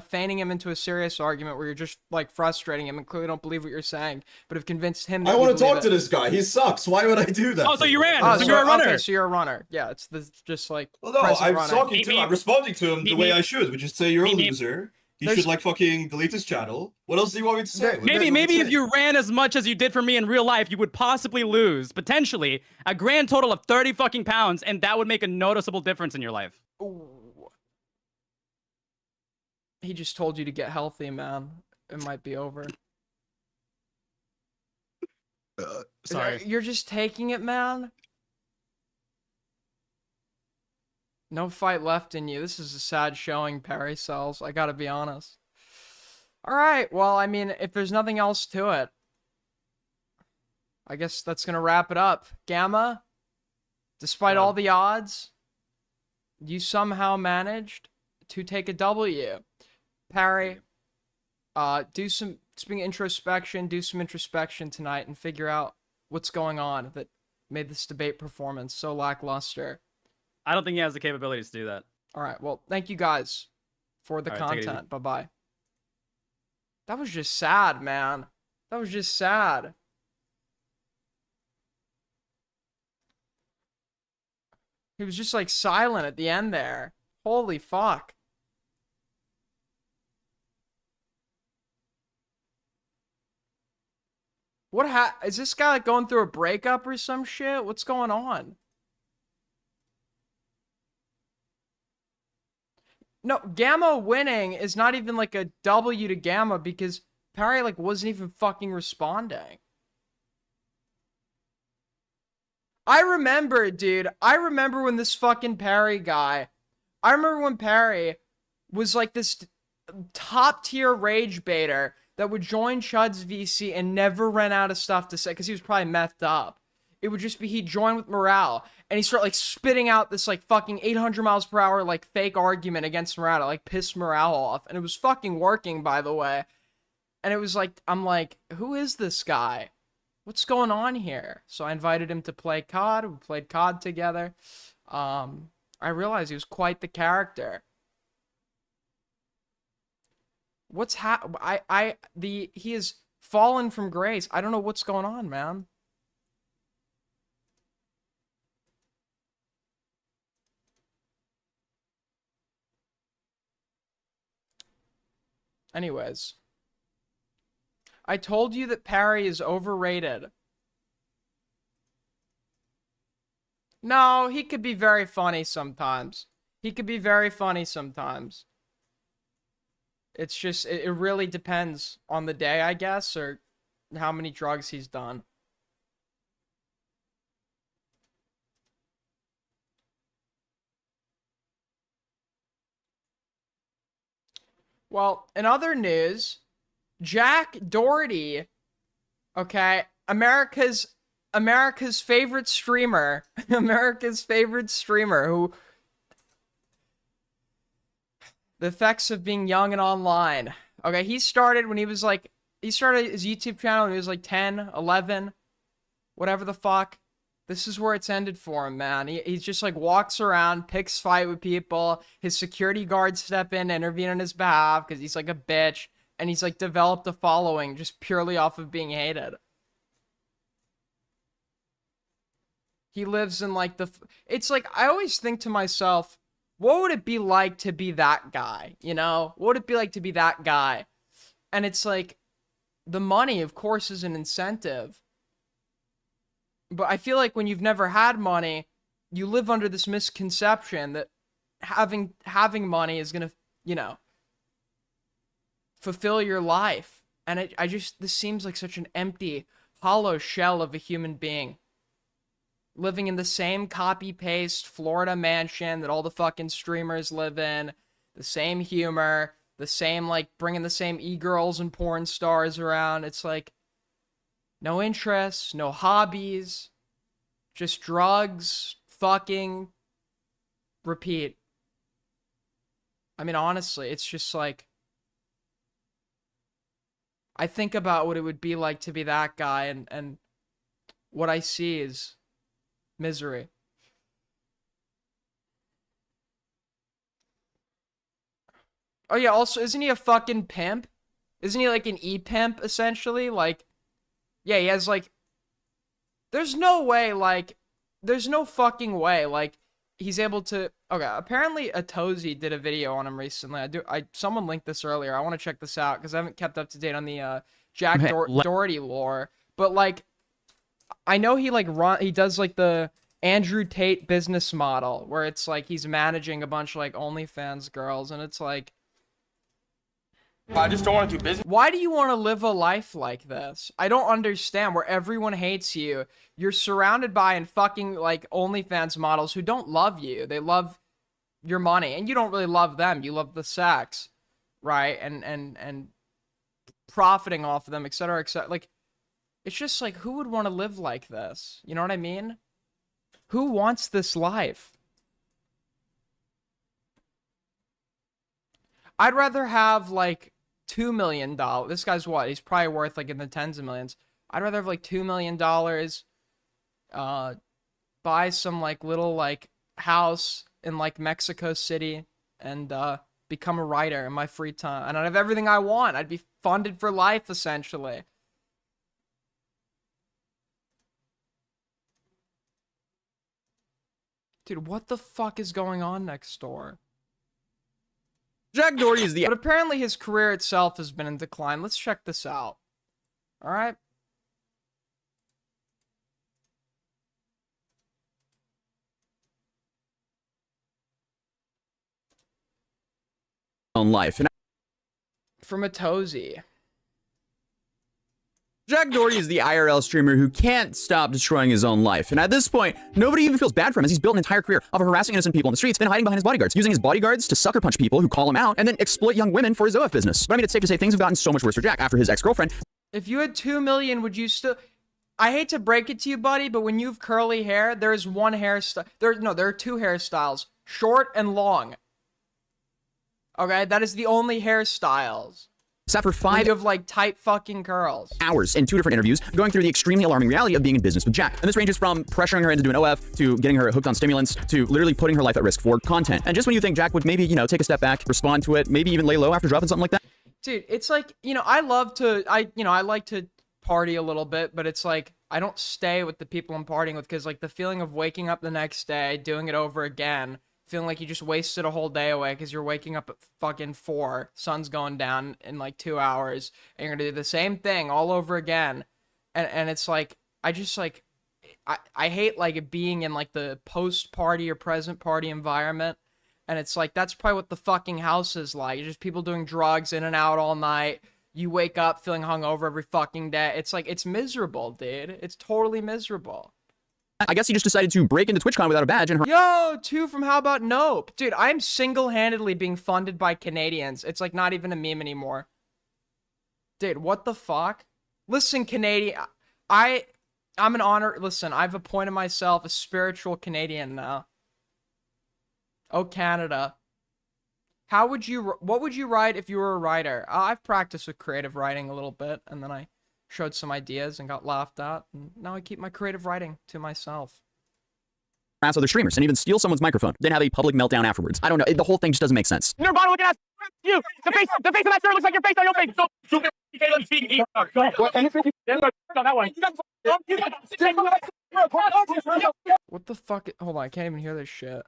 feigning him into a serious argument where you're just like frustrating him and clearly don't believe what you're saying, but have convinced him that I want to talk to this guy. He sucks. Why would I do that? Oh, so you ran. So you're a runner. Okay, so you're a runner. Yeah, it's just like. Well, no, I'm talking to him. I'm responding to him the way I should, which is say you're a loser. He should like fucking delete his channel. What else do you want me to say? Maybe if you ran as much as you did for me in real life, you would possibly lose, potentially, a grand total of 30 fucking pounds, and that would make a noticeable difference in your life. Ooh. He just told you to get healthy, man. It might be over. Sorry. You're just taking it, man? No fight left in you. This is a sad showing, Parry Cells. I gotta be honest. Alright, well, I mean, if there's nothing else to it, I guess that's gonna wrap it up. Gamma, despite all the odds, you somehow managed to take a W. Parry, do some introspection tonight and figure out what's going on that made this debate performance so lackluster. I don't think he has the capabilities to do that. All right. Well, thank you guys for the content. Bye-bye. That was just sad, man. That was just sad. He was just like silent at the end there. Holy fuck. Is this guy like going through a breakup or some shit? What's going on? No, Gamma winning is not even like a W to Gamma because Parry like wasn't even fucking responding. I remember, dude. I remember when this fucking Parry guy. I remember when Parry was like this top tier rage baiter that would join Chud's VC and never ran out of stuff to say because he was probably methed up. it would just be he'd join with morale and he'd start like spitting out this like fucking 800 miles per hour like fake argument against morale to like piss morale off. And it was fucking working, by the way. And it was like, I'm like, who is this guy? What's going on here? So I invited him to play COD. We played COD together. I realized he was quite the character. What's he is fallen from grace. I don't know what's going on, man. Anyways, I told you that Parry is overrated. No, he could be very funny sometimes. He could be very funny sometimes. It's just, it really depends on the day, I guess, or how many drugs he's done. Well, in other news, Jack Doherty, okay, America's favorite streamer, who the effects of being young and online. Okay, he started his YouTube channel when he was like 10, 11, whatever the fuck. This is where it's ended for him, man. He just like walks around, picks fight with people. His security guards step in, intervene on his behalf because he's like a bitch. And he's like developed a following just purely off of being hated. He lives in like it's like, I always think to myself, what would it be like to be that guy? You know, what would it be like to be that guy? And it's like, the money, of course, is an incentive. But I feel like when you've never had money, you live under this misconception that having money is gonna, you know, fulfill your life. And this seems like such an empty, hollow shell of a human being. Living in the same copy-paste Florida mansion that all the fucking streamers live in. The same humor. The same, like, bringing the same e-girls and porn stars around. It's like, no interests, no hobbies. Just drugs, fucking, repeat. I mean, honestly, it's just like, I think about what it would be like to be that guy, and what I see is misery. Oh yeah, also, isn't he a fucking pimp? Isn't he like an e-pimp, essentially? Like, yeah, he has like, there's no way, like, there's no fucking way, like, he's able to, okay, apparently Atozy did a video on him recently. Someone linked this earlier. I want to check this out, because I haven't kept up to date on the, Jack Doherty lore. But, like, I know he, like, he does, like, the Andrew Tate business model, where it's, like, he's managing a bunch of, like, OnlyFans girls, and it's, like, I just don't want to do business. why do you want to live a life like this? I don't understand, where everyone hates you. You're surrounded by and fucking, like, OnlyFans models who don't love you. They love your money, and you don't really love them. You love the sex, right? And profiting off of them, etc., etc. Like, it's just like, who would want to live like this? You know what I mean? Who wants this life? I'd rather have, like, $2 million. This guy's what? He's probably worth, like, in the tens of millions. I'd rather have, like, $2 million, buy some, like, little, like, house in, like, Mexico City, and, become a writer in my free time. And I'd have everything I want. I'd be funded for life, essentially. Dude, what the fuck is going on next door? Jack Doherty is the But apparently his career itself has been in decline. Let's check this out. All right. own life. And From Atozy. Jack Doherty is the IRL streamer who can't stop destroying his own life. And at this point, nobody even feels bad for him, as he's built an entire career of harassing innocent people in the streets, then hiding behind his bodyguards, using his bodyguards to sucker punch people who call him out, and then exploit young women for his OF business. But I mean, it's safe to say things have gotten so much worse for Jack after his ex-girlfriend. If you had 2 million, would you still... I hate to break it to you, buddy, but when you have curly hair, there's one hairstyle. There are two hairstyles, short and long. Okay, that is the only hairstyles. Sat for When 5 you have like tight fucking curls. hours in 2 different interviews, going through the extremely alarming reality of being in business with Jack. And this ranges from pressuring her into doing OF, to getting her hooked on stimulants, to literally putting her life at risk for content. And just when you think Jack would maybe, you know, take a step back, respond to it, maybe even lay low after dropping something like that. Dude, it's like, you know, I like to party a little bit, but it's like, I don't stay with the people I'm partying with, because like the feeling of waking up the next day, doing it over again, feeling like you just wasted a whole day away because you're waking up at fucking 4, sun's going down in like 2 hours, and you're gonna do the same thing all over again. And it's like, I just like, I hate like being in like the post party or present party environment. And it's like, that's probably what the fucking house is like. It's just people doing drugs in and out all night. You wake up feeling hungover every fucking day. It's like, it's miserable, dude. It's totally miserable. I guess he just decided to break into TwitchCon without a badge and Yo, 2 from How About Nope. Dude, I'm single-handedly being funded by Canadians. It's like not even a meme anymore. Dude, what the fuck? Listen, Canadian, I'm an honor. Listen, I've appointed myself a spiritual Canadian now. Oh, Canada. What would you write if you were a writer? I've practiced with creative writing a little bit, and then I showed some ideas and got laughed at, and now I keep my creative writing to myself. harass other streamers and even steal someone's microphone, then have a public meltdown afterwards. I don't know. The whole thing just doesn't make sense. Nirvana looking ass. You. The face of that shirt looks like your face on your face. So stupid. Caleb speaking. Go ahead. What? Anything? On that one. What the fuck? Hold on, I can't even hear this shit.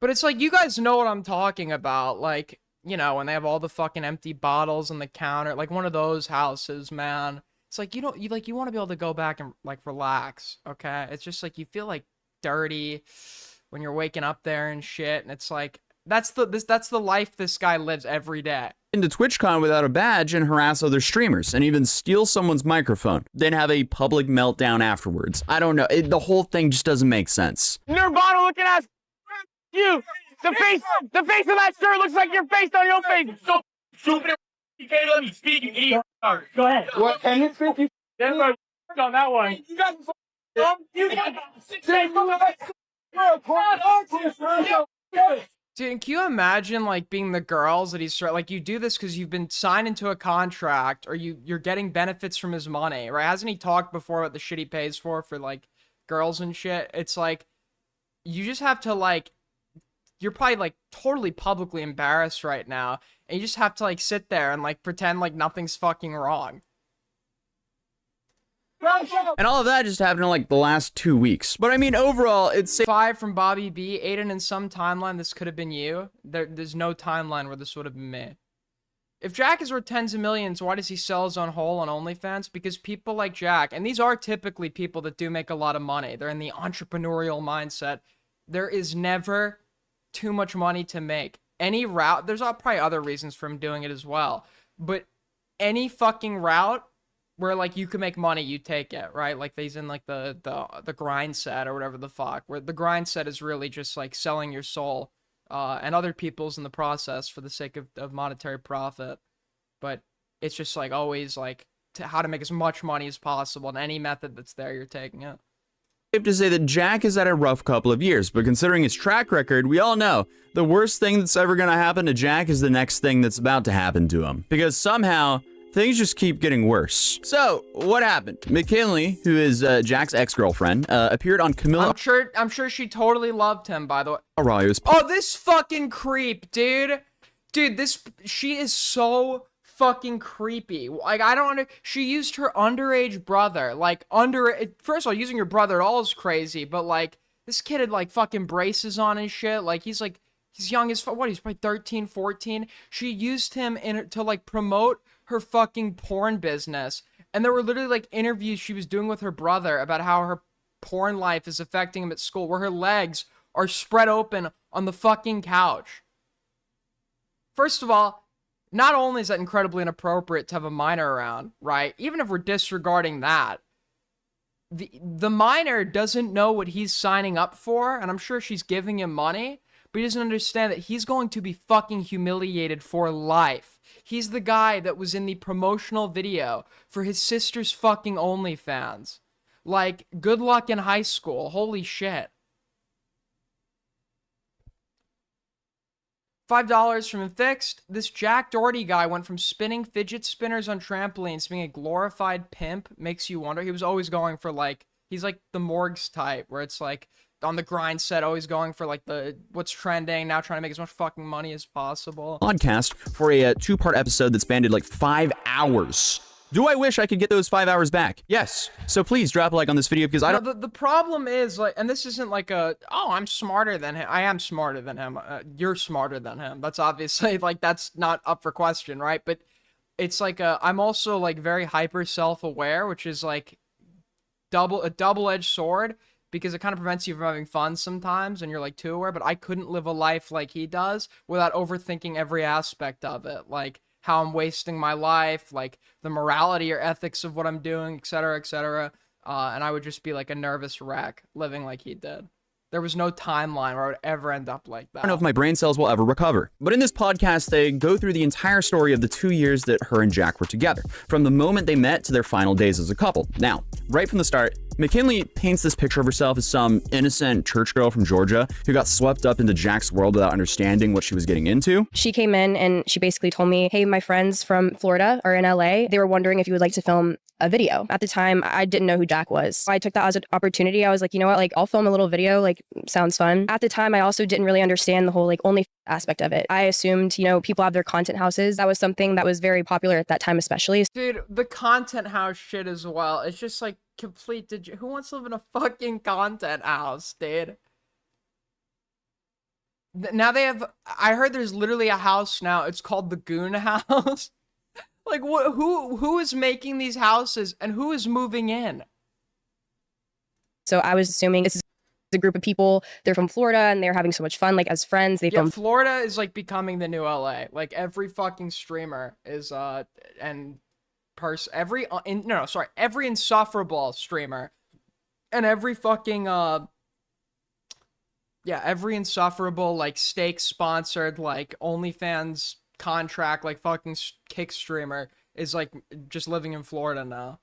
But it's like, you guys know what I'm talking about. Like, you know, when they have all the fucking empty bottles on the counter, like one of those houses, man. It's like, you want to be able to go back and like relax, okay? It's just like, you feel like dirty when you're waking up there and shit, and it's like, that's the life this guy lives every day. Into TwitchCon without a badge and harass other streamers and even steal someone's microphone, then have a public meltdown afterwards. I don't know. The whole thing just doesn't make sense. Nirvana looking ass. You. The face of that shirt looks like your face on your face. So stupid. Caleb speaking. Go ahead. What? Can you speak? Then on that one. You got Dude, can you imagine like being the girls that he's like, you do this because you've been signed into a contract, or you're getting benefits from his money, right? Hasn't he talked before about the shit he pays for like girls and shit? It's like, you just have to like, you're probably like totally publicly embarrassed right now, and you just have to like sit there and like pretend like nothing's fucking wrong. And all of that just happened in like the last 2 weeks. But I mean, overall, it's 5 from Bobby B. Aiden, in some timeline, this could have been you. There's no timeline where this would have been me. If Jack is worth tens of millions, why does he sell his own hole on OnlyFans? Because people like Jack, and these are typically people that do make a lot of money. They're in the entrepreneurial mindset. There is never too much money to make. Any route, there's probably other reasons for him doing it as well. But any fucking route where like you can make money, you take it, right? Like he's in like the grind set or whatever the fuck, where the grind set is really just like selling your soul and other people's in the process for the sake of monetary profit. But it's just like always like how to make as much money as possible, and any method that's there, you're taking it. safe to say that Jack has had a rough couple of years, but considering his track record, we all know the worst thing that's ever going to happen to Jack is the next thing that's about to happen to him. Because somehow, things just keep getting worse. So, what happened? McKinley, who is Jack's ex-girlfriend, appeared on Camilla I'm sure she totally loved him, by the way. Arroyo's Oh, this fucking creep, dude. Dude, she is so fucking creepy. Like, I don't she used her underage brother, like, first of all, using your brother at all is crazy, but, like, this kid had, like, fucking braces on and shit. Like, he's young as fuck. What, he's probably 13, 14? She used him to, like, promote her fucking porn business, and there were literally like interviews she was doing with her brother about how her porn life is affecting him at school, where her legs are spread open on the fucking couch. First of all, not only is that incredibly inappropriate to have a minor around, right? Even if we're disregarding that, the minor doesn't know what he's signing up for, and I'm sure she's giving him money, but he doesn't understand that he's going to be fucking humiliated for life. He's the guy that was in the promotional video for his sister's fucking OnlyFans. Like, good luck in high school. Holy shit. $5 from Fixed. This Jack Doherty guy went from spinning fidget spinners on trampolines to being a glorified pimp. Makes you wonder. He was always going for, like, he's like the Morgs type, where it's like on the grind set, always going for like the what's trending, now trying to make as much fucking money as possible. Podcast for a 2-part episode that spanned like 5 hours. Do I wish I could get those 5 hours back? Yes. So please drop a like on this video because I don't. The problem is, like, and this isn't like a, oh, I'm smarter than him. I am smarter than him. You're smarter than him. That's obviously, like, that's not up for question, right? But it's like I'm also like very hyper self-aware, which is like a double-edged sword, because it kind of prevents you from having fun sometimes and you're like too aware. But I couldn't live a life like he does without overthinking every aspect of it, like how I'm wasting my life, like the morality or ethics of what I'm doing, etc., etc. And I would just be like a nervous wreck living like he did. There was no timeline where I would ever end up like that. I don't know if my brain cells will ever recover. But in this podcast, they go through the entire story of the 2 years that her and Jack were together, from the moment they met to their final days as a couple. Now, right from the start, McKinley paints this picture of herself as some innocent church girl from Georgia who got swept up into Jack's world without understanding what she was getting into. She came in and she basically told me, hey, my friends from Florida are in LA. They were wondering if you would like to film a video. At the time, I didn't know who Jack was. I took that as an opportunity. I was like, you know what, like, I'll film a little video, like, sounds fun. At the time, I also didn't really understand the whole, like, only aspect of it. I assumed, you know, people have their content houses. That was something that was very popular at that time, especially. Dude, the content house shit as well. It's just like complete who wants to live in a fucking content house, dude? Now they have, I heard there's literally a house now. It's called the Goon House. Like, what? Who is making these houses and who is moving in? So I was assuming this is a group of people. They're from Florida and they're having so much fun, like, as friends. Yeah, Florida is like becoming the new LA. Like, every fucking streamer is every insufferable streamer and every fucking every insufferable, like, steak sponsored, like, OnlyFans contract, like, fucking kick streamer is like just living in Florida now.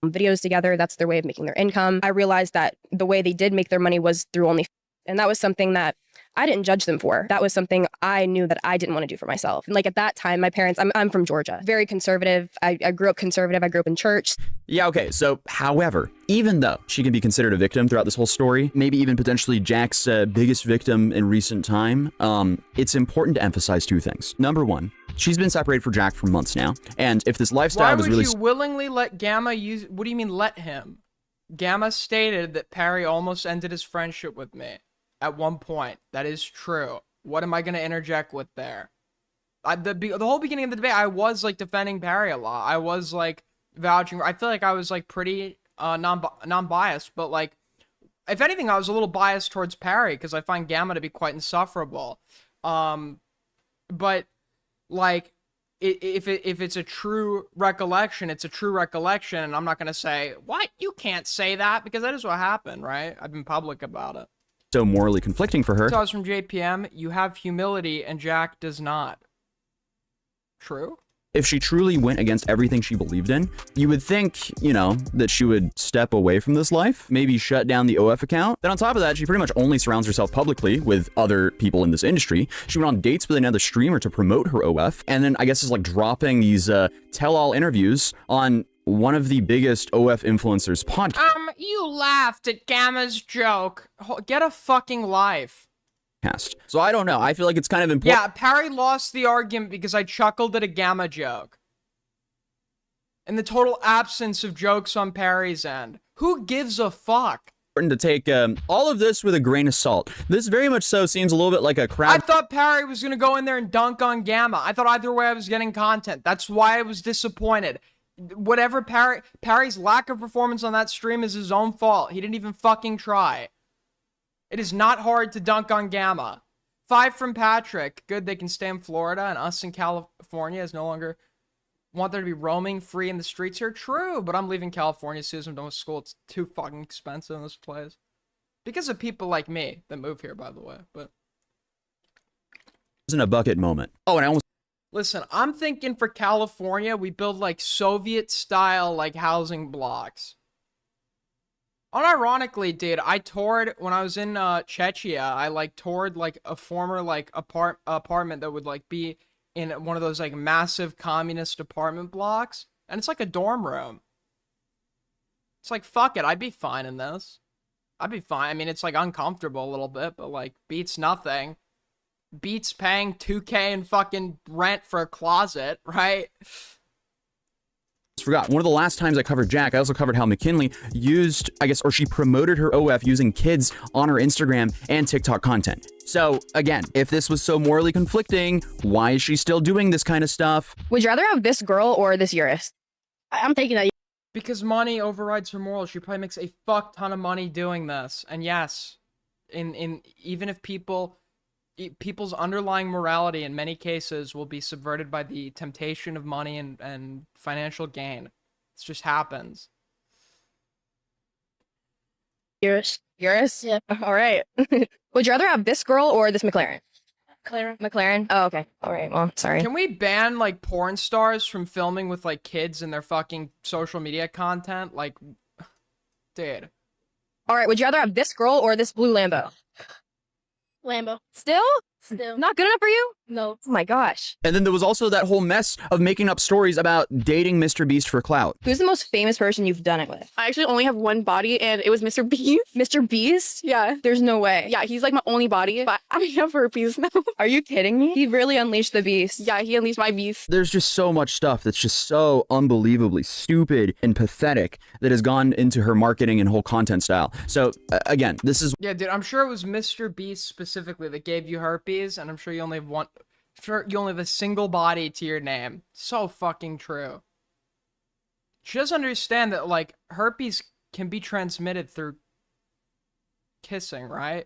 Videos together, that's their way of making their income. I realized that the way they did make their money was through OnlyFans, and that was something that I didn't judge them for. That was something I knew that I didn't want to do for myself. And like, at that time, my parents, I'm from Georgia, very conservative. I grew up conservative. I grew up in church. Yeah, okay. So, however, even though she can be considered a victim throughout this whole story, maybe even potentially Jack's biggest victim in recent time, it's important to emphasize 2 things. Number 1, she's been separated from Jack for months now. And if this lifestyle was really... Why would you willingly let Gamma use... What do you mean, let him? Gamma stated that Perry almost ended his friendship with me. At one point. That is true. What am I going to interject with there? The whole beginning of the debate, I was, like, defending Perry a lot. I was, like, vouching. I feel like I was, like, pretty non-biased. But, like, if anything, I was a little biased towards Perry because I find Gamma to be quite insufferable. But, like, if it's a true recollection, it's a true recollection. And I'm not going to say, what? You can't say that, because that is what happened, right? I've been public about it. So morally conflicting for her. So I was from JPM. You have humility, and Jack does not. True? If she truly went against everything she believed in, you would think, you know, that she would step away from this life, maybe shut down the OF account. Then on top of that, she pretty much only surrounds herself publicly with other people in this industry. She went on dates with another streamer to promote her OF, and then I guess is like dropping these tell-all interviews on one of the biggest OF influencers podcast. You laughed at Gamma's joke. Get a fucking life. So I don't know. I feel like it's kind of important. Yeah, Perry lost the argument because I chuckled at a Gamma joke. In the total absence of jokes on Perry's end. Who gives a fuck? To take all of this with a grain of salt. This very much so seems a little bit like a crowd. I thought Perry was going to go in there and dunk on Gamma. I thought either way I was getting content. That's why I was disappointed. Whatever Perry's lack of performance on that stream is his own fault. He didn't even fucking try. It is not hard to dunk on Gamma. 5 from Patrick. Good, they can stay in Florida, and us in California is no longer want there to be roaming free in the streets here. True, but I'm leaving California as soon as I'm done with school. It's too fucking expensive in this place. Because of people like me that move here, by the way. But in a bucket moment. Oh, and I almost Listen, I'm thinking for California, we build like Soviet style like housing blocks. Unironically, dude, I toured when I was in Czechia. I like toured like a former like apartment that would like be in one of those like massive communist apartment blocks, and it's like a dorm room. It's like, fuck it, I'd be fine in this. I'd be fine. I mean, it's like uncomfortable a little bit, but like beats nothing. Beats paying 2K in fucking rent for a closet, right? forgot. One of the last times I covered Jack, I also covered how McKinley used, I guess, or she promoted her OF using kids on her Instagram and TikTok content. So again, if this was so morally conflicting, why is she still doing this kind of stuff? Would you rather have this girl or this Eurus? I'm taking that. Because money overrides her morals. She probably makes a fuck ton of money doing this. And yes, in even if people's underlying morality in many cases will be subverted by the temptation of money and financial gain. It just happens. Eurus? Yeah. All right. Would you rather have this girl or this McLaren? McLaren? Oh, okay. All right. Well, sorry. Can we ban, like, porn stars from filming with, like, kids in their fucking social media content? Like, dude. All right. Would you rather have this girl or this blue Lambo? Lambo. Still? Still. Not good enough for you? No. Oh my gosh. And then there was also that whole mess of making up stories about dating Mr. Beast for clout. Who's the most famous person you've done it with? I actually only have one body, and it was Mr. Beast. Mr. Beast? Yeah. There's no way. Yeah, he's like my only body, but I have herpes now. Are you kidding me? He really unleashed the beast. Yeah, he unleashed my beast. There's just so much stuff that's just so unbelievably stupid and pathetic that has gone into her marketing and whole content style. So again, this is... Yeah, dude, I'm sure it was Mr. Beast specifically that gave you herpes, and I'm sure you only have one... Sure, you only have a single body to your name. So fucking true. She doesn't understand that, like, herpes can be transmitted through kissing, right?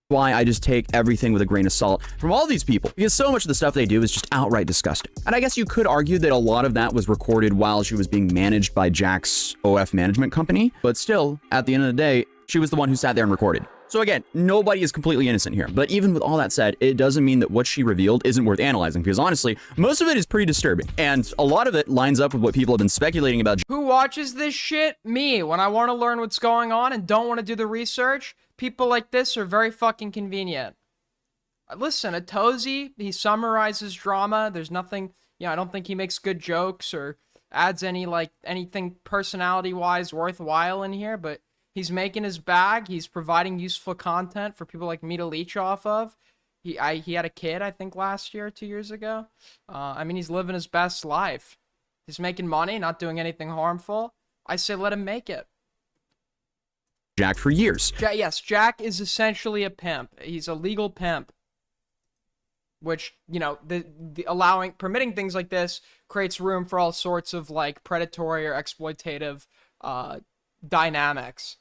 why I just take everything with a grain of salt from all these people, because so much of the stuff they do is just outright disgusting. And I guess you could argue that a lot of that was recorded while she was being managed by Jack's OF management company, but still, at the end of the day, she was the one who sat there and recorded. So again, nobody is completely innocent here, but even with all that said, it doesn't mean that what she revealed isn't worth analyzing, because honestly, most of it is pretty disturbing, and a lot of it lines up with what people have been speculating about. Who watches this shit? Me. When I want to learn what's going on and don't want to do the research, people like this are very fucking convenient. Listen, Atozy, he summarizes drama. There's nothing, I don't think he makes good jokes or adds anything personality-wise worthwhile in here, but he's making his bag. He's providing useful content for people like me to leech off of. He had a kid, I think, last year, 2 years ago. I mean, he's living his best life. He's making money, not doing anything harmful. I say let him make it. Jack for years. Yes, Jack is essentially a pimp. He's a legal pimp. Which, permitting things like this creates room for all sorts of, predatory or exploitative dynamics.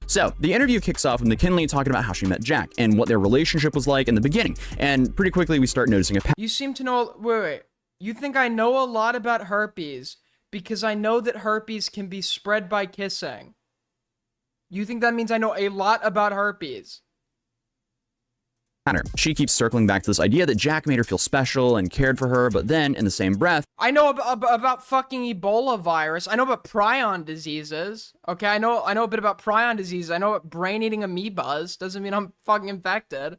So, the interview kicks off with McKinley talking about how she met Jack and what their relationship was like in the beginning. And pretty quickly, we start noticing a pattern. You seem to know... Wait. You think I know a lot about herpes because I know that herpes can be spread by kissing. You think that means I know a lot about herpes? She keeps circling back to this idea that Jack made her feel special and cared for her, but then, in the same breath... I know about fucking Ebola virus. I know about prion diseases. Okay, I know a bit about prion diseases. I know about brain-eating amoebas. Doesn't mean I'm fucking infected.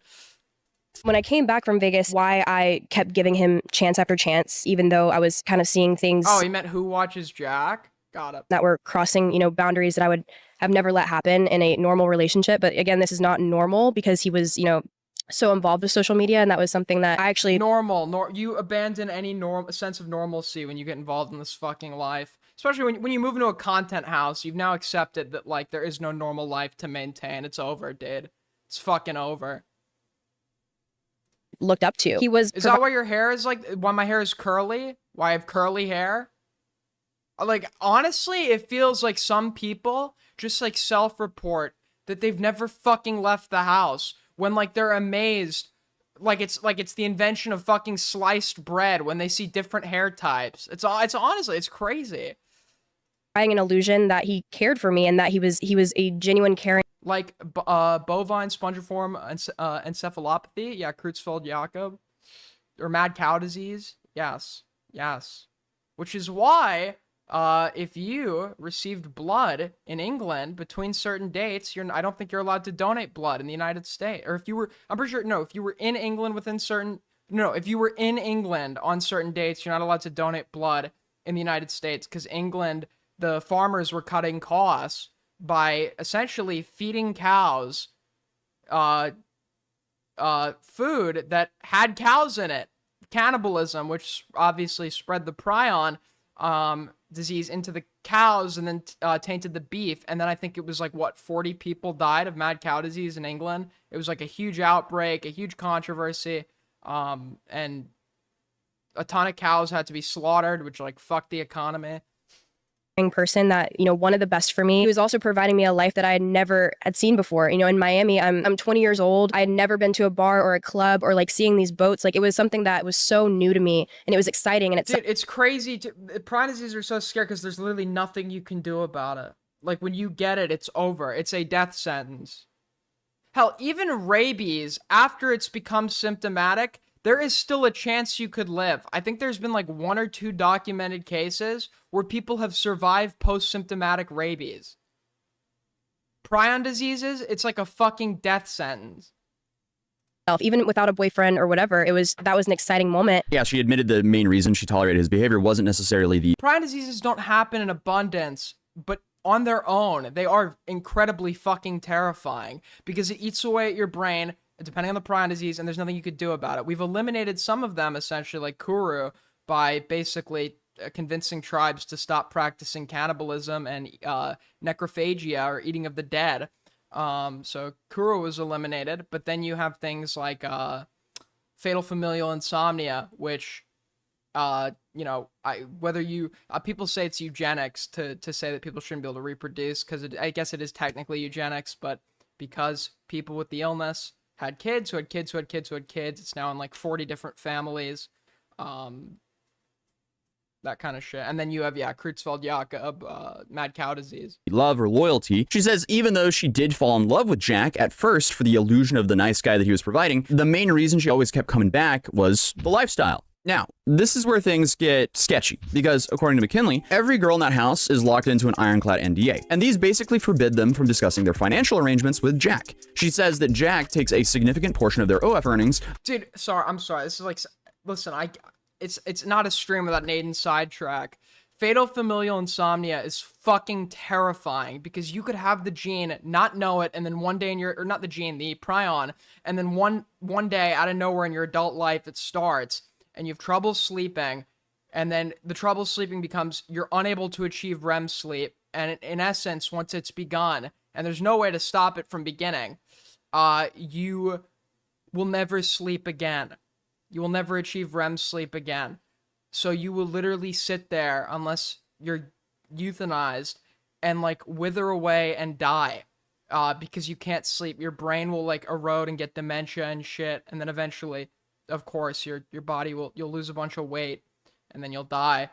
When I came back from Vegas, why I kept giving him chance after chance, even though I was kind of seeing things... Oh, he meant who watches Jack? Got it. That were crossing, boundaries that I would have never let happen in a normal relationship. But again, this is not normal because he was, so involved with social media, and that was something that I actually... You abandon any sense of normalcy when you get involved in this fucking life. Especially when you move into a content house, you've now accepted that, there is no normal life to maintain. It's over, dude. It's fucking over. Looked up to. He was... Is that why your hair is why my hair is curly? Why I have curly hair? Honestly, it feels like some people just, self-report that they've never fucking left the house when, they're amazed, it's the invention of fucking sliced bread when they see different hair types. It's honestly, it's crazy. An illusion that he cared for me and that he was a genuine caring... like bovine spongiform encephalopathy. Yeah, Creutzfeldt-Jakob. Or mad cow disease. Yes. Yes. Which is why, if you received blood in England between certain dates, I don't think you're allowed to donate blood in the United States. Or if you were, I'm pretty sure, no, if you were in England within certain, no, if you were in England on certain dates, you're not allowed to donate blood in the United States, because England, the farmers were cutting costs by essentially feeding cows food that had cows in it. Cannibalism, which obviously spread the prion disease into the cows, and then tainted the beef. And then I think it was like, what, 40 people died of mad cow disease in England. It was like a huge outbreak, a huge controversy, and a ton of cows had to be slaughtered, which like fucked the economy. Person that, wanted the best for me. He was also providing me a life that I never had seen before. In Miami, I'm 20 years old. I had never been to a bar or a club or like seeing these boats. Like, it was something that was so new to me, and it was exciting. And it's crazy. Prion disease are so scary because there's literally nothing you can do about it. Like, when you get it, it's over. It's a death sentence. Hell, even rabies, after it's become symptomatic, there is still a chance you could live. I think there's been like 1 or 2 documented cases where people have survived post-symptomatic rabies. Prion diseases, it's like a fucking death sentence. Even without a boyfriend or whatever, that was an exciting moment. Yeah, she admitted the main reason she tolerated his behavior wasn't necessarily the... Prion diseases don't happen in abundance, but on their own, they are incredibly fucking terrifying because it eats away at your brain, depending on the prion disease, and there's nothing you could do about it. We've eliminated some of them, essentially, like Kuru, by basically convincing tribes to stop practicing cannibalism and necrophagia, or eating of the dead. So Kuru was eliminated, but then you have things like fatal familial insomnia, which, people say it's eugenics to say that people shouldn't be able to reproduce, because I guess it is technically eugenics, but because people with the illness had kids who had kids who had kids who had kids. It's now in like 40 different families. That kind of shit. And then you have, Creutzfeldt-Jakob, mad cow disease. Love or loyalty. She says even though she did fall in love with Jack at first for the illusion of the nice guy that he was providing, the main reason she always kept coming back was the lifestyle. Now, this is where things get sketchy, because according to McKinley, every girl in that house is locked into an ironclad NDA, and these basically forbid them from discussing their financial arrangements with Jack. She says that Jack takes a significant portion of their OF earnings. Dude, I'm sorry. This is like, listen, it's not a stream without Naden sidetrack. Fatal familial insomnia is fucking terrifying, because you could have the gene, not know it, and then one day or not the gene, the prion, and then one day out of nowhere in your adult life it starts, and you have trouble sleeping, and then the trouble sleeping becomes you're unable to achieve REM sleep, and in essence, once it's begun, and there's no way to stop it from beginning, you will never sleep again. You will never achieve REM sleep again. So you will literally sit there, unless you're euthanized, and like wither away and die, because you can't sleep. Your brain will like erode and get dementia and shit, and then eventually, of course, your body you'll lose a bunch of weight, and then you'll die.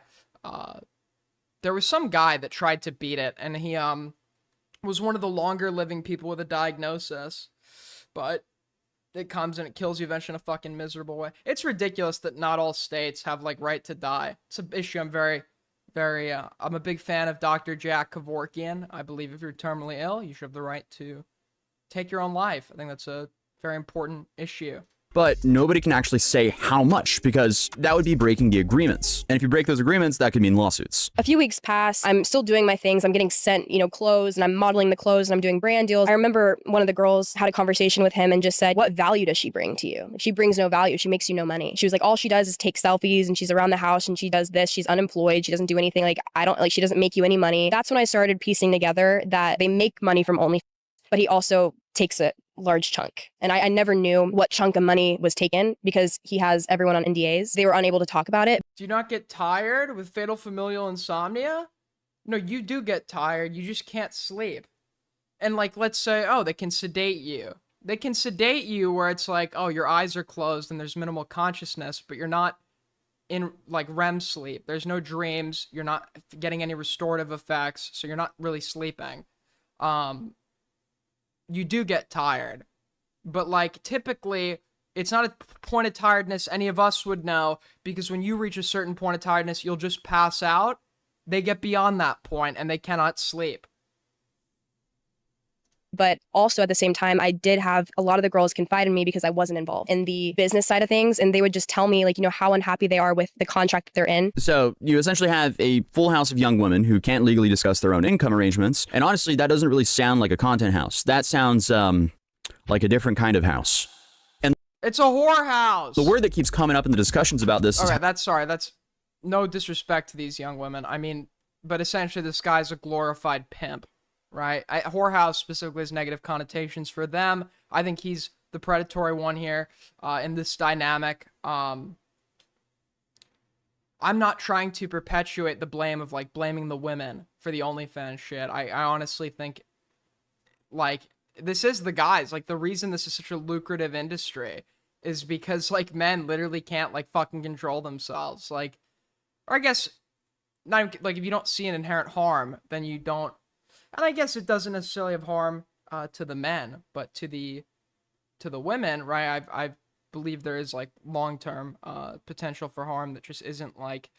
There was some guy that tried to beat it, and he was one of the longer living people with a diagnosis, but it comes and it kills you eventually in a fucking miserable way. It's ridiculous that not all states have like right to die. It's an issue I'm I'm a big fan of Dr. Jack Kevorkian. I believe if you're terminally ill, you should have the right to take your own life. I think that's a very important issue. But nobody can actually say how much, because that would be breaking the agreements. And if you break those agreements, that could mean lawsuits. A few weeks pass. I'm still doing my things. I'm getting sent, clothes, and I'm modeling the clothes, and I'm doing brand deals. I remember one of the girls had a conversation with him and just said, "What value does she bring to you?" She brings no value. She makes you no money. She was like, all she does is take selfies, and she's around the house, and she does this. She's unemployed. She doesn't do anything. She doesn't make you any money. That's when I started piecing together that they make money from only, but he also takes a large chunk. And I never knew what chunk of money was taken, because he has everyone on NDAs. They were unable to talk about it. Do you not get tired with fatal familial insomnia? No, you do get tired. You just can't sleep. And like, let's say, they can sedate you. They can sedate you where it's like, your eyes are closed and there's minimal consciousness, but you're not in like REM sleep. There's no dreams. You're not getting any restorative effects. So you're not really sleeping. you do get tired. But, like, typically, it's not a point of tiredness any of us would know, because when you reach a certain point of tiredness, you'll just pass out. They get beyond that point, and they cannot sleep. But also at the same time, I did have a lot of the girls confide in me because I wasn't involved in the business side of things. And they would just tell me, like, you know, how unhappy they are with the contract that they're in. So you essentially have a full house of young women who can't legally discuss their own income arrangements. And honestly, that doesn't really sound like a content house. That sounds like a different kind of house. And it's a whorehouse. The word that keeps coming up in the discussions about this Okay, that's no disrespect to these young women. I mean, but essentially this guy's a glorified pimp. Right? Whorehouse specifically has negative connotations for them. I think he's the predatory one here in this dynamic. I'm not trying to perpetuate the blame of, like, blaming the women for the OnlyFans shit. I honestly think, like, this is the guys. Like, the reason this is such a lucrative industry is because, like, men literally can't, like, fucking control themselves. Like, or I guess, not even, like, if you don't see an inherent harm, then you don't. And I guess it doesn't necessarily have harm to the men, but to the women, right? I believe there is, like, long-term potential for harm that just isn't, like,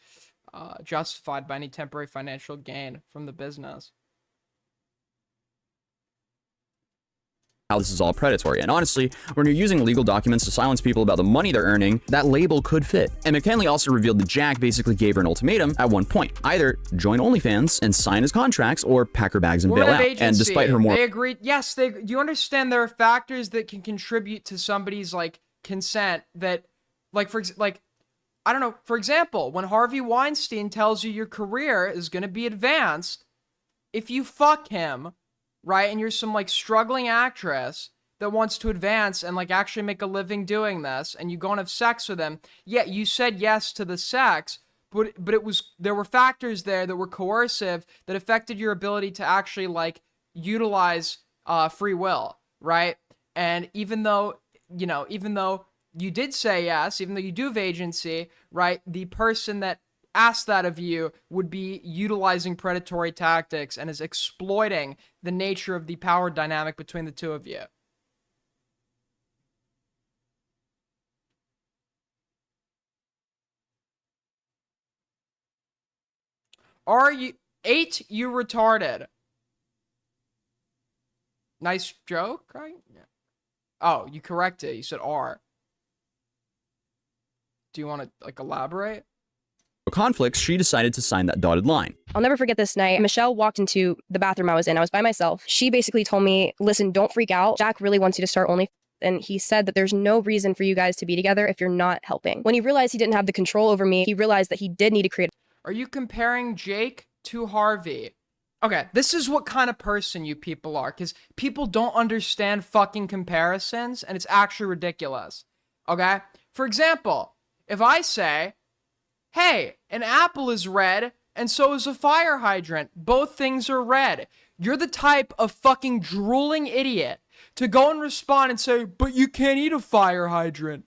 justified by any temporary financial gain from the business. How this is all predatory. And honestly, when you're using legal documents to silence people about the money they're earning, that label could fit. And McKinley also revealed that Jack basically gave her an ultimatum at one point. Either join OnlyFans and sign his contracts, or pack her bags and bail out. And despite her They agreed. Yes, do you understand there are factors that can contribute to somebody's, like, consent that, like, I don't know, for example, when Harvey Weinstein tells you your career is going to be advanced, if you fuck him, right, and you're some, like, struggling actress that wants to advance and, like, actually make a living doing this, and you go and have sex with him, yeah, you said yes to the sex, but there were factors there that were coercive that affected your ability to actually, like, utilize free will, right? And even though you did say yes, even though you do have agency, right, the person that asked that of you would be utilizing predatory tactics and is exploiting the nature of the power dynamic between the two of you. Are you 8? You retarded. Nice joke, right? Yeah. Oh, you corrected. You said R. Do you want to, like, elaborate? conflicts, she decided to sign that dotted line. I'll never forget this night. Michelle walked into the bathroom I was in. I was by myself. She basically told me, listen, don't freak out. Jack really wants you to start OnlyFans. And he said that there's no reason for you guys to be together if you're not helping. When he realized he didn't have the control over me, he realized that he did need to create. Are you comparing Jake to Harvey? Okay, this is what kind of person you people are, because people don't understand fucking comparisons, and it's actually ridiculous. Okay? For example, if I say, hey, an apple is red, and so is a fire hydrant. Both things are red. You're the type of fucking drooling idiot to go and respond and say, but you can't eat a fire hydrant.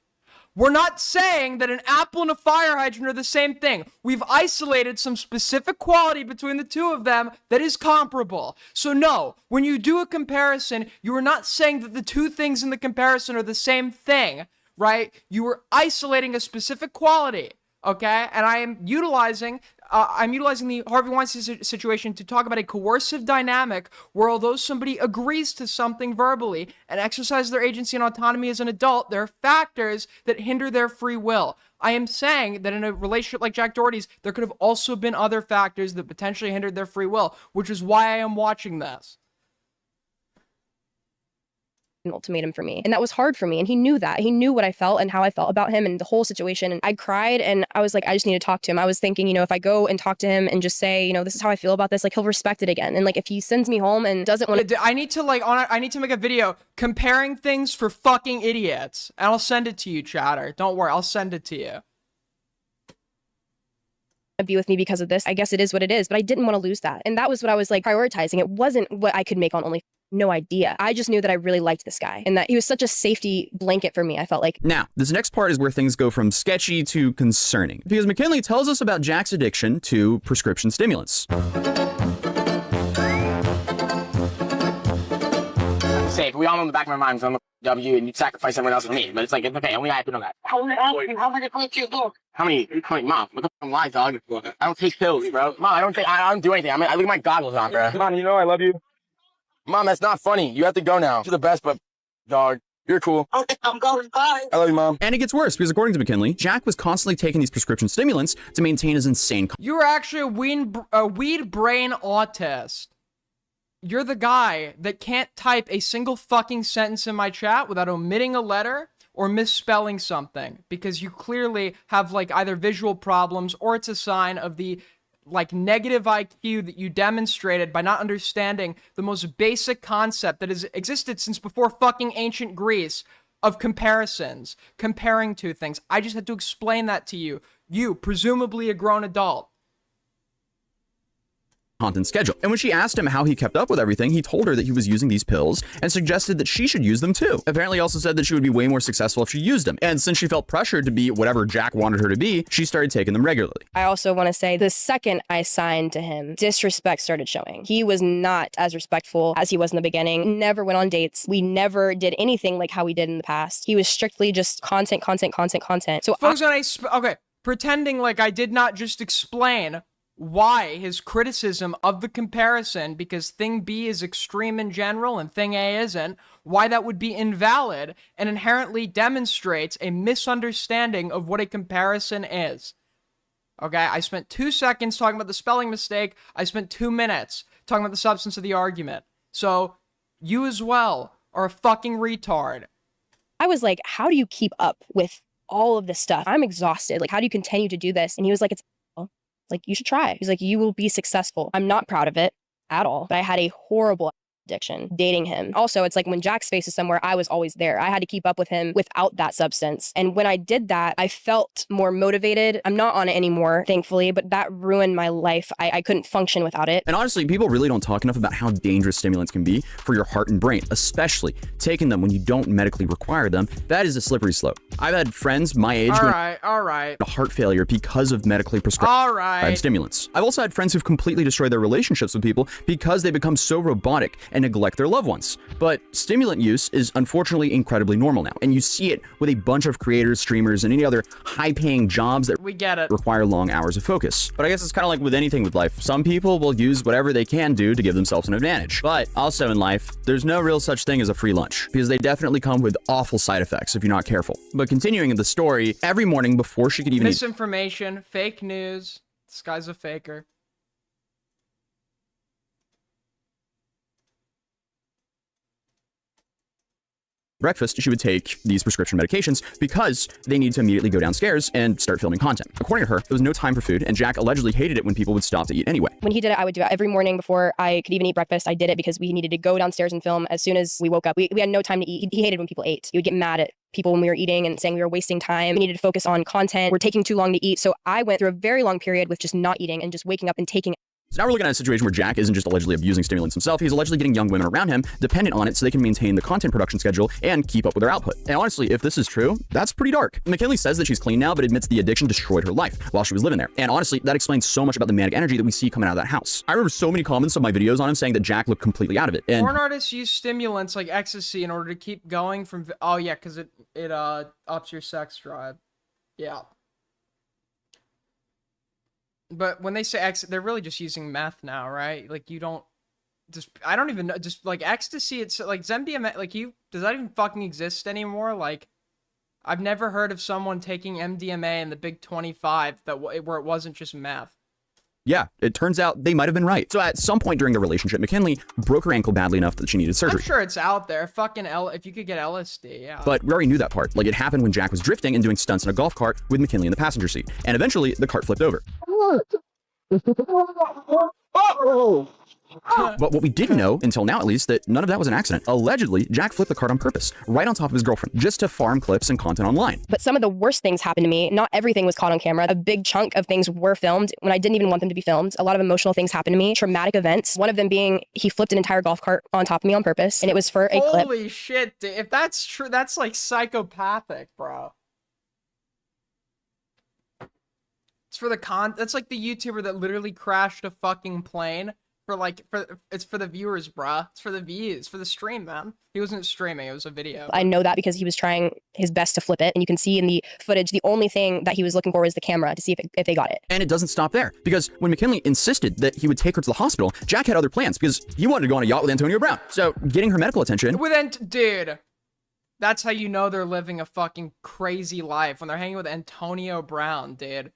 We're not saying that an apple and a fire hydrant are the same thing. We've isolated some specific quality between the two of them that is comparable. So no, when you do a comparison, you are not saying that the two things in the comparison are the same thing, right? You are isolating a specific quality, okay? And I am utilizing the Harvey Weinstein situation to talk about a coercive dynamic where although somebody agrees to something verbally and exercises their agency and autonomy as an adult, there are factors that hinder their free will. I am saying that in a relationship like Jack Doherty's, there could have also been other factors that potentially hindered their free will, which is why I am watching this. An ultimatum for me, and that was hard for me, and he knew that. He knew what I felt and how I felt about him and the whole situation, and I cried, and I was like, I just need to talk to him. I was thinking, if I go and talk to him and just say, this is how I feel about this, like, he'll respect it again. And like, if he sends me home and doesn't want to, I need to make a video comparing things for fucking idiots, and I'll send it to you, chatter. Don't worry, I'll send it to you. Be with me because of this. I guess it is what it is, but I didn't want to lose that. And that was what I was like prioritizing. It wasn't what I could make on OnlyFans. No idea. I just knew that I really liked this guy and that he was such a safety blanket for me. I felt like. Now, this next part is where things go from sketchy to concerning, because McKinley tells us about Jack's addiction to prescription stimulants. safe. We all know in the back of my mind, I'm a W, and you'd sacrifice everyone else for me. But it's like, it's okay. Only I have to know that. How many points you do? How many? Mom, what the fucking lie, dog? I don't take pills, bro. Mom, I don't do anything. I leave my goggles on, bro. Mom, you know I love you. Mom, that's not funny. You have to go now. You're the best, but dog, you're cool. Okay, I'm going. Bye. I love you, Mom. And it gets worse because according to McKinley, Jack was constantly taking these prescription stimulants to maintain his insane. You were actually a weed brain autist. You're the guy that can't type a single fucking sentence in my chat without omitting a letter or misspelling something, because you clearly have like either visual problems or it's a sign of the like negative IQ that you demonstrated by not understanding the most basic concept that has existed since before fucking ancient Greece of comparisons, comparing two things. I just had to explain that to you. You, presumably a grown adult. Content schedule. And when she asked him how he kept up with everything, he told her that he was using these pills and suggested that she should use them too. Apparently he also said that she would be way more successful if she used them. And since she felt pressured to be whatever Jack wanted her to be, she started taking them regularly. I also want to say the second I signed to him, disrespect started showing. He was not as respectful as he was in the beginning, never went on dates. We never did anything like how we did in the past. He was strictly just content. So okay, pretending like I did not just explain why his criticism of the comparison, because thing B is extreme in general and thing A isn't, why that would be invalid and inherently demonstrates a misunderstanding of what a comparison is. Okay, I spent 2 seconds talking about the spelling mistake. I spent 2 minutes talking about the substance of the argument. So, you as well are a fucking retard. I was like, how do you keep up with all of this stuff? I'm exhausted. Like, how do you continue to do this? And he was like, like, you should try. He's like, you will be successful. I'm not proud of it at all, but I had a horrible addiction dating him. Also, it's like when Jack's face is somewhere, I was always there. I had to keep up with him without that substance. And when I did that, I felt more motivated. I'm not on it anymore, thankfully, but that ruined my life. I couldn't function without it. And honestly, people really don't talk enough about how dangerous stimulants can be for your heart and brain, especially taking them when you don't medically require them. That is a slippery slope. I've had friends my age all right. a heart failure because of medically prescribed stimulants. I've also had friends who've completely destroyed their relationships with people because they become so robotic and neglect their loved ones. But stimulant use is unfortunately incredibly normal now, and you see it with a bunch of creators, streamers, and any other high-paying jobs that we get it require long hours of focus. But I guess it's kind of like with anything with life. Some people will use whatever they can do to give themselves an advantage. But also in life, there's no real such thing as a free lunch, because they definitely come with awful side effects if you're not careful. But continuing the story, every morning before she could even misinformation, fake news, this guy's a faker. breakfast, she would take these prescription medications because they need to immediately go downstairs and start filming content. According to her, there was no time for food, and Jack allegedly hated it when people would stop to eat anyway. When he did it, I would do it every morning before I could even eat breakfast. I did it because we needed to go downstairs and film as soon as we woke up. We had no time to eat. He hated when people ate. He would get mad at people when we were eating and saying we were wasting time. We needed to focus on content. We're taking too long to eat. So I went through a very long period with just not eating and just waking up and taking. So now we're looking at a situation where Jack isn't just allegedly abusing stimulants himself, he's allegedly getting young women around him dependent on it so they can maintain the content production schedule and keep up with their output. And honestly, if this is true, that's pretty dark. McKinley says that she's clean now, but admits the addiction destroyed her life while she was living there. And honestly, that explains so much about the manic energy that we see coming out of that house. I remember so many comments on my videos on him saying that Jack looked completely out of it. And porn artists use stimulants like ecstasy in order to keep going from, oh yeah, because it ups your sex drive. Yeah. But when they say they're really just using meth now, right? Like, you don't just, I don't even know, just like ecstasy, it's like MDMA, like does that even fucking exist anymore? Like, I've never heard of someone taking MDMA in the big 25 where it wasn't just meth. Yeah, it turns out they might have been right. So at some point during the relationship, McKinley broke her ankle badly enough that she needed surgery. I'm sure it's out there. Fucking if you could get LSD, yeah. But we already knew that part. Like, it happened when Jack was drifting and doing stunts in a golf cart with McKinley in the passenger seat. And eventually, the cart flipped over. But what we didn't know, until now at least, that none of that was an accident. Allegedly, Jack flipped the cart on purpose, right on top of his girlfriend, just to farm clips and content online. But some of the worst things happened to me. Not everything was caught on camera. A big chunk of things were filmed when I didn't even want them to be filmed. A lot of emotional things happened to me. Traumatic events. One of them being he flipped an entire golf cart on top of me on purpose, and it was for a clip. Holy shit, dude. If that's true, that's like psychopathic, bro. It's for the that's like the YouTuber that literally crashed a fucking plane It's for the viewers, bruh. It's for the views, for the stream, man. He wasn't streaming, it was a video. I know that because he was trying his best to flip it. And you can see in the footage, the only thing that he was looking for was the camera to see if they got it. And it doesn't stop there, because when McKinley insisted that he would take her to the hospital, Jack had other plans because he wanted to go on a yacht with Antonio Brown. So getting her medical attention... Dude, that's how you know they're living a fucking crazy life, when they're hanging with Antonio Brown, dude.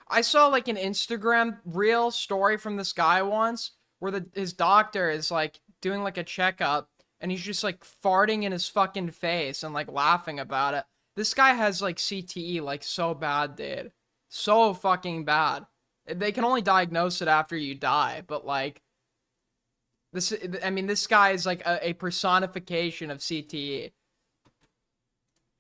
I saw like an Instagram reel story from this guy once where his doctor is like doing like a checkup and he's just like farting in his fucking face and like laughing about it. This guy has like CTE like so bad, dude. So fucking bad. They can only diagnose it after you die, but like this guy is like a personification of CTE.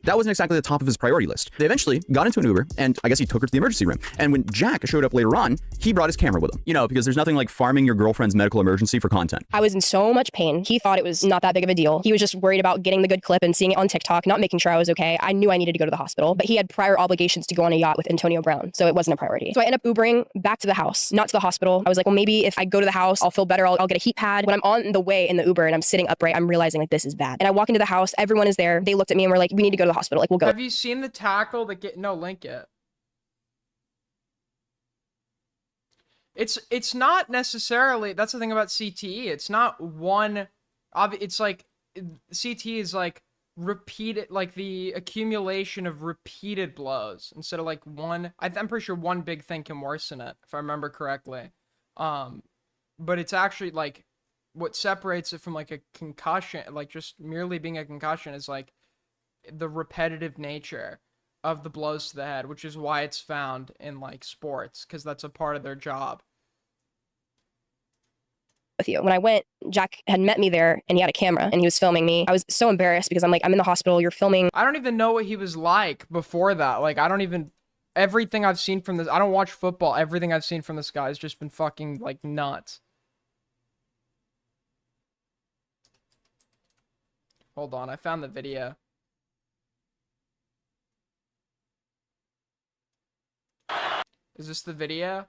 That wasn't exactly the top of his priority list. They eventually got into an Uber, and I guess he took her to the emergency room. And when Jack showed up later on, he brought his camera with him. You know, because there's nothing like farming your girlfriend's medical emergency for content. I was in so much pain. He thought it was not that big of a deal. He was just worried about getting the good clip and seeing it on TikTok, not making sure I was okay. I knew I needed to go to the hospital, but he had prior obligations to go on a yacht with Antonio Brown, so it wasn't a priority. So I ended up Ubering back to the house, not to the hospital. I was like, well, maybe if I go to the house, I'll feel better. I'll get a heat pad. When I'm on the way in the Uber and I'm sitting upright, I'm realizing like this is bad. And I walk into the house, everyone is there. They looked at me and were like, we need to go to the hospital. Like, we'll go. Have you seen the tackle that link it? It's not necessarily, that's the thing about CTE. It's not one, it's like, CTE is like repeated, like the accumulation of repeated blows instead of like one. I'm pretty sure one big thing can worsen it, if I remember correctly. But it's actually like, what separates it from like a concussion, like just merely being a concussion, is like the repetitive nature of the blows to the head, which is why it's found in like sports, because that's a part of their job. With you. When I went, Jack had met me there and he had a camera and he was filming me. I was so embarrassed because I'm like, I'm in the hospital, you're filming. I don't even know what he was like before that. Like, everything I've seen from this, I don't watch football. Everything I've seen from this guy has just been fucking like nuts. Hold on, I found the video. Is this the video?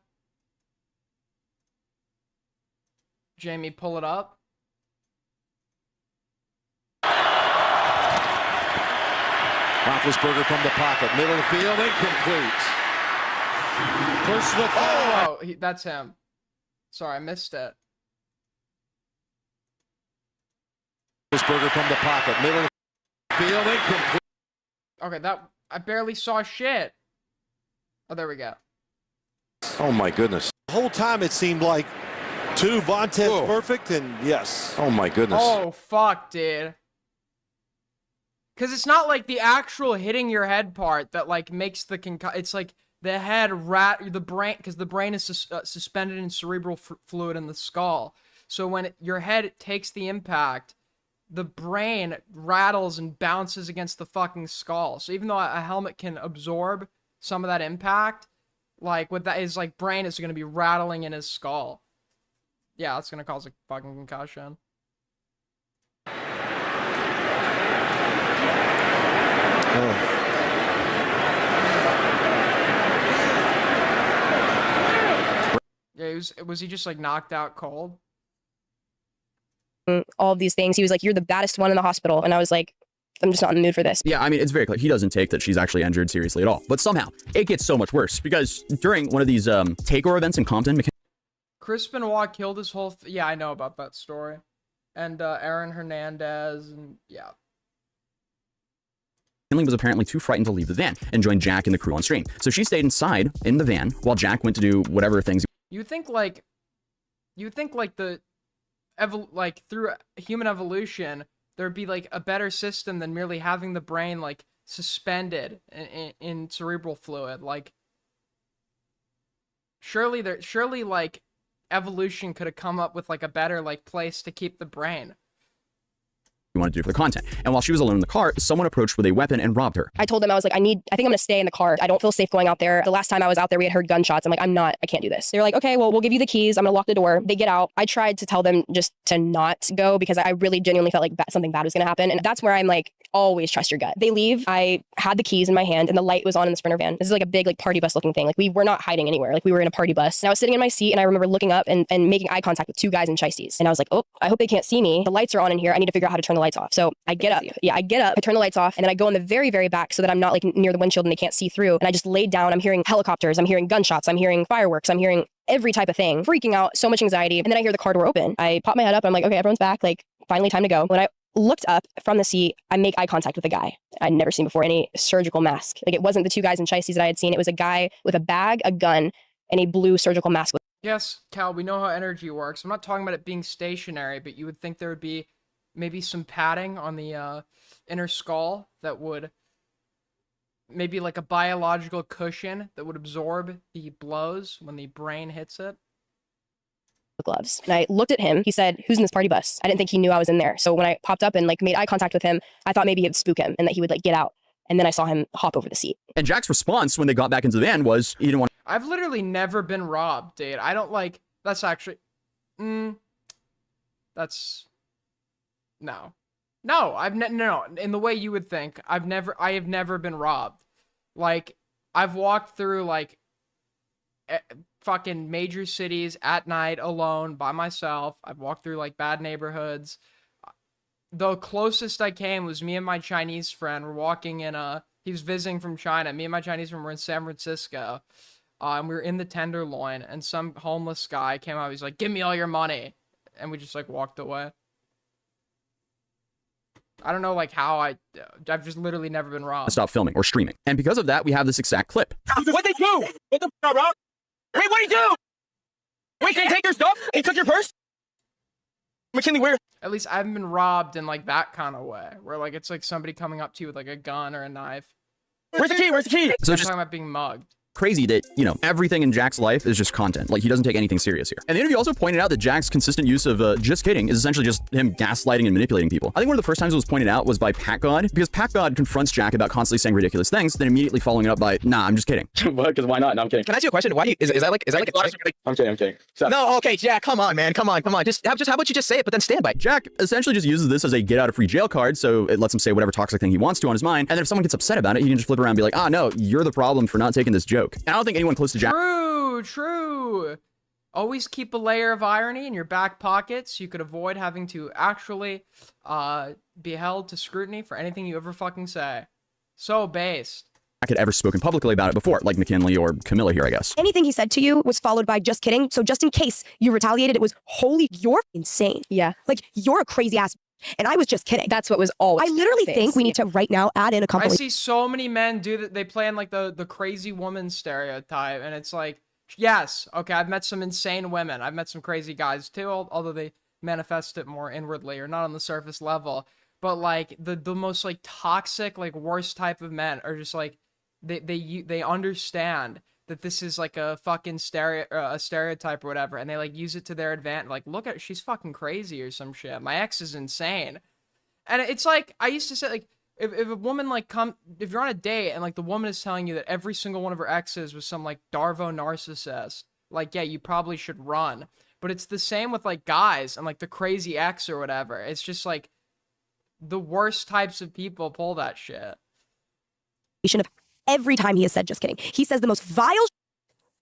Jamie, pull it up. Roethlisberger from the pocket, middle of the field, incomplete. Personal foul. Oh, that's him. Sorry, I missed it. Roethlisberger from the pocket, middle of the field, incomplete. Okay, I barely saw shit. Oh, there we go. Oh my goodness. The whole time it seemed like Vontaze perfect, and yes. Oh my goodness. Oh, fuck, dude. Because it's not like the actual hitting your head part that like makes the it's like the head the brain, because the brain is suspended in cerebral fluid in the skull. So when your head takes the impact, the brain rattles and bounces against the fucking skull. So even though a helmet can absorb some of that impact, like what that is, like brain is going to be rattling in his skull. Yeah, that's going to cause a fucking concussion. Yeah, was he just like knocked out cold? All of these things. He was like, you're the baddest one in the hospital. And I was like, I'm just not in the mood for this. Yeah, I mean, it's very clear. He doesn't take that she's actually injured seriously at all. But somehow, it gets so much worse because during one of these takeover events in Compton, Chris Benoit killed his whole... Yeah, I know about that story. And Aaron Hernandez, and yeah. McKinley was apparently too frightened to leave the van and join Jack and the crew on stream. So she stayed inside in the van while Jack went to do whatever things. You think like the... like through human evolution, there'd be like a better system than merely having the brain like suspended in cerebral fluid. Like surely like evolution could have come up with like a better like place to keep the brain. wanted to do for the content. And while she was alone in the car, someone approached with a weapon and robbed her. I told them, I was like, I think I'm gonna stay in the car. I don't feel safe going out there. The last time I was out there, we had heard gunshots. I'm like, I can't do this. They're like, okay, well, we'll give you the keys. I'm gonna lock the door. They get out. I tried to tell them just to not go because I really genuinely felt like something bad was gonna happen. And that's where I'm like, always trust your gut. They leave. I had the keys in my hand and the light was on in the Sprinter van. This is like a big like party bus looking thing. Like we were not hiding anywhere. Like we were in a party bus. And I was sitting in my seat and I remember looking up and making eye contact with two guys in shiesties. And I was like, oh, I hope they can't see me. The lights are on in here. I need to figure out how to turn the lights off. So I get up. Yeah, I get up. I turn the lights off and then I go in the very, very back so that I'm not like near the windshield and they can't see through. And I just laid down. I'm hearing helicopters. I'm hearing gunshots. I'm hearing fireworks. I'm hearing every type of thing. Freaking out. So much anxiety. And then I hear the car door open. I pop my head up. I'm like, okay, everyone's back. Like finally time to go. When I looked up from the seat, I make eye contact with a guy I'd never seen before, any surgical mask. Like it wasn't the two guys in shiesties that I had seen. It was a guy with a bag, a gun, and a blue surgical mask. Yes, Cal, we know how energy works. I'm not talking about it being stationary, but you would think there would be maybe some padding on the inner skull that would, maybe like a biological cushion that would absorb the blows when the brain hits it. Gloves. And I looked at him. He said, who's in this party bus? I didn't think he knew I was in there. So when I popped up and like made eye contact with him, I thought maybe it would spook him and that he would like get out. And then I saw him hop over the seat. And Jack's response when they got back into the van was he didn't want. I've literally never been robbed, dude. I don't like, that's actually, that's, no. No, no, in the way you would think, I have never been robbed. Like, I've walked through like fucking major cities at night alone by myself. I've walked through like bad neighborhoods. The closest I came was me and my Chinese friend were walking in he was visiting from China. Me and my Chinese friend were in San Francisco. And we were in the Tenderloin and some homeless guy came out. He's like, give me all your money. And we just like walked away. I don't know like how I've just literally never been robbed. Stop filming or streaming. And because of that, we have this exact clip. What'd they do? What the f***, Rob? Wait, what'd he do? Wait, can he take your stuff? He took your purse? McKinley, where? At least I haven't been robbed in like that kind of way. Where like it's like somebody coming up to you with like a gun or a knife. Where's the key? Where's the key? So I'm talking about being mugged. Crazy that, you know, everything in Jack's life is just content. Like, he doesn't take anything serious here. And the interview also pointed out that Jack's consistent use of just kidding is essentially just him gaslighting and manipulating people. I think one of the first times it was pointed out was by Pat God, because Pat God confronts Jack about constantly saying ridiculous things, then immediately following it up by, nah, I'm just kidding. What? Because why not? No, I'm kidding. Can I ask you a question? Why do you, is that like I'm kidding. So, no, okay, Jack, come on, man, come on. Just how about you just say it, but then stand by it. Jack essentially just uses this as a get out of free jail card, so it lets him say whatever toxic thing he wants to on his mind, and then if someone gets upset about it, he can just flip around and be like, ah, no, you're the problem for not taking this joke. And I don't think anyone close to Jack. True. Always keep a layer of irony in your back pocket so you could avoid having to actually be held to scrutiny for anything you ever fucking say. So based. Jack had ever spoken publicly about it before, like McKinley or Camilla here, I guess. Anything he said to you was followed by just kidding. So just in case you retaliated, it was holy, you're insane. Yeah. Like, you're a crazy ass. And I was just kidding. That's what was always. I literally think we need to right now add in a couple. I see so many men do that. They play in like the crazy woman stereotype, and it's like, yes, okay, I've met some insane women. I've met some crazy guys too, although they manifest it more inwardly or not on the surface level. But like the most like toxic, like worst type of men are just like they understand that this is like a fucking stereotype or whatever, and they like use it to their advantage. Like, look at, she's fucking crazy or some shit. My ex is insane. And it's like, I used to say, like, if a woman like if you're on a date and like the woman is telling you that every single one of her exes was some like Darvo narcissist, like, yeah, you probably should run. But it's the same with like guys and like the crazy ex or whatever. It's just like the worst types of people pull that shit. Every time he has said just kidding, he says the most vile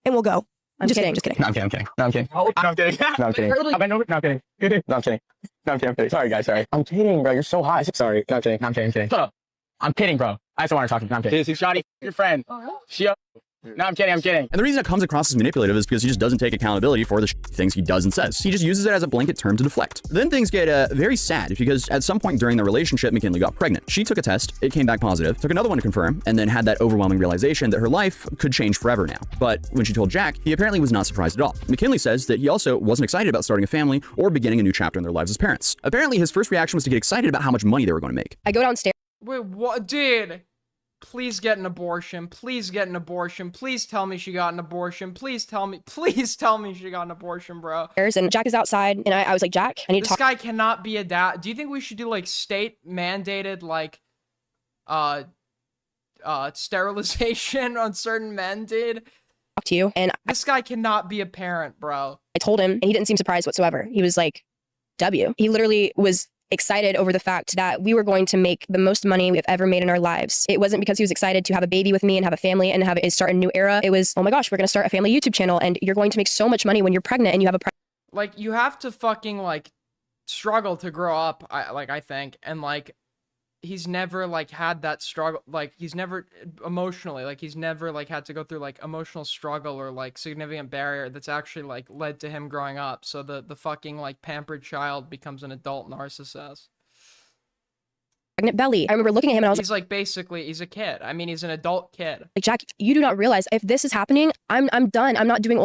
and we'll go. I'm just kidding. kidding. No, I'm kidding. No, I'm kidding. No, I'm kidding. No, I'm kidding. No, I'm kidding. No, I'm kidding. No, I'm kidding. Sorry, guys. Sorry. I'm kidding, bro. You're so hot. Sorry. No, I'm kidding. No, I'm kidding. I'm kidding. Shut up. I'm kidding, bro. I just don't want to talk to you. No, I'm kidding. Shotty, your friend. Shut. No, I'm kidding. I'm kidding. And the reason it comes across as manipulative is because he just doesn't take accountability for the things he does and says. He just uses it as a blanket term to deflect. Then things get very sad because at some point during the relationship, McKinley got pregnant. She took a test, it came back positive, took another one to confirm, and then had that overwhelming realization that her life could change forever now. But when she told Jack, he apparently was not surprised at all. McKinley says that he also wasn't excited about starting a family or beginning a new chapter in their lives as parents. Apparently, his first reaction was to get excited about how much money they were going to make. I go downstairs. Wait, what, dude? Please get an abortion. Please get an abortion. Please tell me she got an abortion. Please tell me she got an abortion, bro. And Jack is outside, and I was like, Jack, I need to talk. This guy cannot be a dad. Do you think we should do like state mandated like sterilization on certain men, dude? To you, and this guy cannot be a parent, bro. I told him, and he didn't seem surprised whatsoever. He was like, W. He literally was excited over the fact that we were going to make the most money we've ever made in our lives. It wasn't because he was excited to have a baby with me and have a family and start a new era. It was, oh my gosh, we're going to start a family YouTube channel, and you're going to make so much money when you're pregnant and you have a like, you have to fucking like struggle to grow up, I think, and like he's never like had that struggle, like he's never emotionally, like he's never like had to go through like emotional struggle or like significant barrier that's actually like led to him growing up. So the fucking like pampered child becomes an adult narcissist. Pregnant belly. I remember looking at him and I was like, basically, he's a kid. I mean, he's an adult kid. Like, Jack, you do not realize if this is happening, I'm done. I'm not doing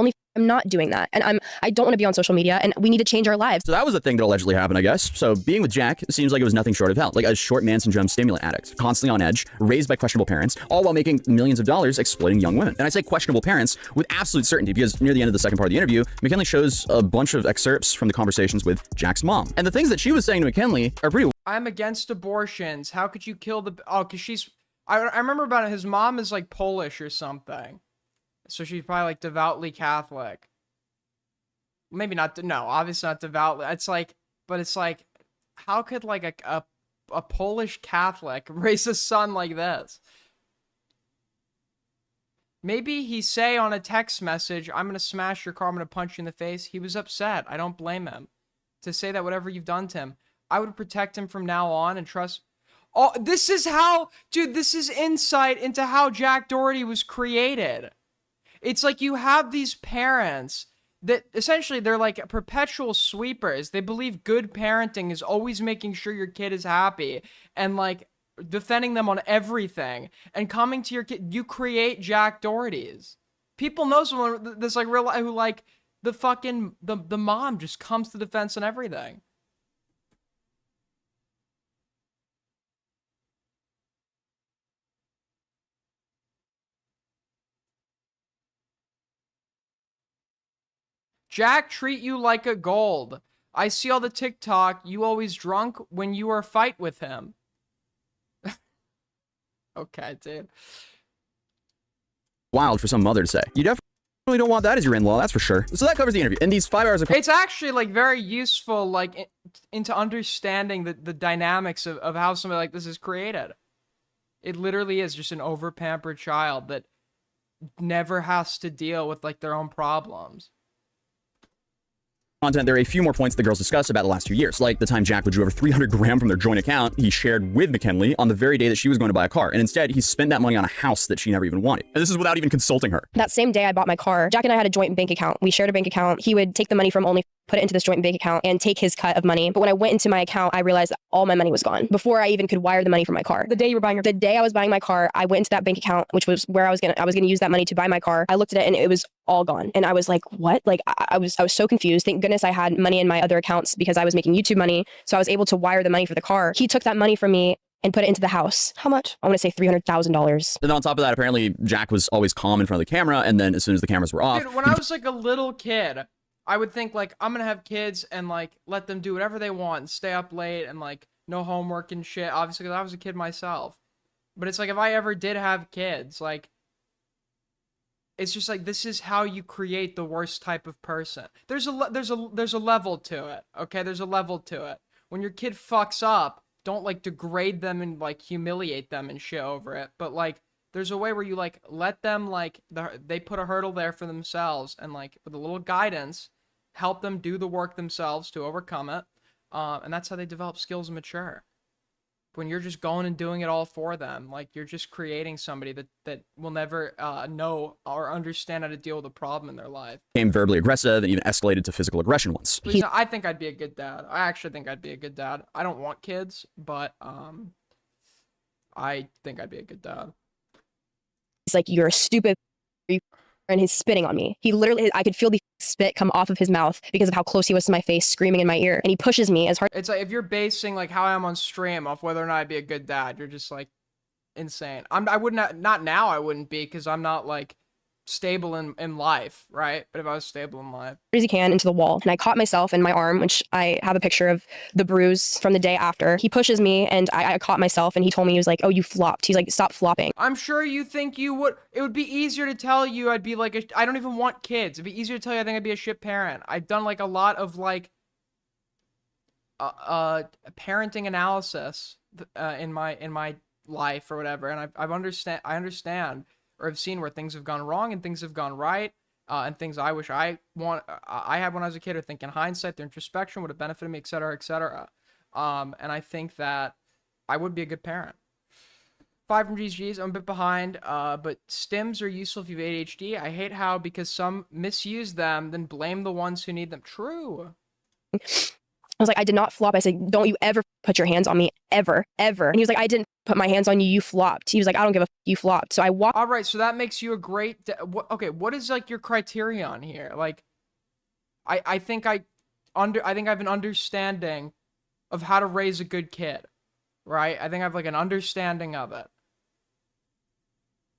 that. And I don't want to be on social media, and we need to change our lives. So that was the thing that allegedly happened, I guess. So being with Jack seems like it was nothing short of hell. Like a short man syndrome stimulant addict, constantly on edge, raised by questionable parents, all while making millions of dollars exploiting young women. And I say questionable parents with absolute certainty because near the end of the second part of the interview, McKinley shows a bunch of excerpts from the conversations with Jack's mom. And the things that she was saying to McKinley are pretty. I'm against abortions. How could you kill the... Oh, because she's... I remember about it. His mom is like Polish or something. So she's probably like devoutly Catholic. Maybe not... No, obviously not devoutly. It's like... But it's like... How could like a Polish Catholic raise a son like this? Maybe he say on a text message, I'm going to smash your car, I'm going to punch you in the face. He was upset. I don't blame him. To say that whatever you've done to him, I would protect him from now on and trust. Oh, this is how, dude, this is insight into how Jack Doherty was created. It's like you have these parents that essentially they're like perpetual sweepers. They believe good parenting is always making sure your kid is happy and like defending them on everything and coming to your kid. You create Jack Dohertys. People know someone that's like real who like the fucking, the mom just comes to defense on everything. Jack treat you like a gold. I see all the TikTok. You always drunk when you are fight with him. Okay, dude. Wild for some mother to say. You definitely don't want that as your in-law, that's for sure. So that covers the interview. In these 5 hours of... It's actually like very useful like into understanding the dynamics of how somebody like this is created. It literally is just an over-pampered child that never has to deal with like their own problems. Content, there are a few more points the girls discuss about the last 2 years, like the time Jack withdrew over 300 grand from their joint account he shared with McKinley on the very day that she was going to buy a car, and instead he spent that money on a house that she never even wanted. And this is without even consulting her. That same day I bought my car, Jack and I had a joint bank account. We shared a bank account. He would take the money from only put it into this joint bank account and take his cut of money. But when I went into my account, I realized that all my money was gone before I even could wire the money for my car. The day I was buying my car, I went into that bank account, which was where I was gonna use that money to buy my car. I looked at it and it was all gone. And I was like, what? Like I was so confused. Thank goodness I had money in my other accounts because I was making YouTube money. So I was able to wire the money for the car. He took that money from me and put it into the house. How much? I want to say $300,000. And then on top of that, apparently Jack was always calm in front of the camera, and then as soon as the cameras were off... Dude, when I was like a little kid, I would think like, I'm gonna have kids and like let them do whatever they want and stay up late and like no homework and shit, obviously because I was a kid myself. But it's like, if I ever did have kids, like, it's just like, this is how you create the worst type of person. There's a level to it, okay? There's a level to it. When your kid fucks up, don't like degrade them and like humiliate them and shit over it. But like, there's a way where you like let them like, they put a hurdle there for themselves and like with a little guidance, help them do the work themselves to overcome it. And that's how they develop skills and mature. When you're just going and doing it all for them, like you're just creating somebody that will never know or understand how to deal with a problem in their life. Became verbally aggressive and even escalated to physical aggression once. Listen, I think I'd be a good dad. I actually think I'd be a good dad. I don't want kids, but I think I'd be a good dad. He's like, you're a stupid, and he's spitting on me. He literally, I could feel the spit come off of his mouth because of how close he was to my face, screaming in my ear. And he pushes me as hard. It's like, if you're basing like how I am on stream off whether or not I'd be a good dad, you're just like, insane. I wouldn't, not now I wouldn't be, because I'm not like stable in life, right? But if I was stable in life. As he can into the wall, and I caught myself in my arm, which I have a picture of the bruise from the day after. He pushes me, and I caught myself, and he told me, he was like, "Oh, you flopped." He's like, "Stop flopping." I'm sure you think you would. It would be easier to tell you I'd be like I don't even want kids. It'd be easier to tell you I think I'd be a shit parent. I've done like a lot of like parenting analysis in my life or whatever, and I understand or have seen where things have gone wrong and things have gone right, and things I wish I had when I was a kid, or think in hindsight the introspection would have benefited me, etc., etc. And I think that I would be a good parent. 500 GGs, I'm a bit behind, but stims are useful if you have ADHD. I hate how, because some misuse them, then blame the ones who need them. True. I was like, "I did not flop." I said, "Don't you ever put your hands on me, ever, ever." And he was like, "I didn't put my hands on you, you flopped." He was like, "I don't give a you flopped." So I walked. All right, so that makes you a great, okay, what is like your criterion here? Like, I think I have an understanding of how to raise a good kid, right? I think I have like an understanding of it.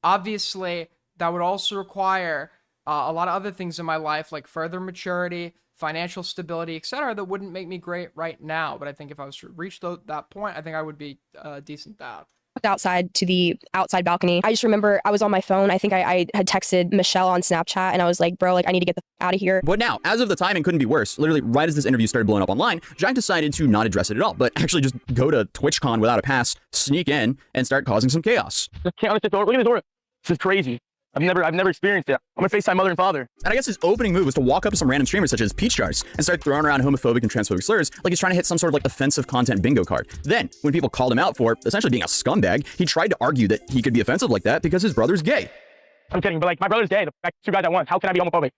Obviously, that would also require a lot of other things in my life, like further maturity, financial stability, etc., that wouldn't make me great right now. But I think if I was to reach that point, I think I would be a decent dad. Outside to the outside balcony. I just remember I was on my phone. I think I had texted Michelle on Snapchat, and I was like, "Bro, like I need to get the out of here." But now, as of the timing couldn't be worse, literally right as this interview started blowing up online, Jack decided to not address it at all, but actually just go to TwitchCon without a pass, sneak in, and start causing some chaos. Can't let the door. Look at the door. This is crazy. I've never experienced it. I'm gonna FaceTime mother and father. And I guess his opening move was to walk up to some random streamers such as Peach Jars and start throwing around homophobic and transphobic slurs like he's trying to hit some sort of like offensive content bingo card. Then, when people called him out for essentially being a scumbag, he tried to argue that he could be offensive like that because his brother's gay. I'm kidding, but like my brother's gay. The fact two guys at once. How can I be homophobic?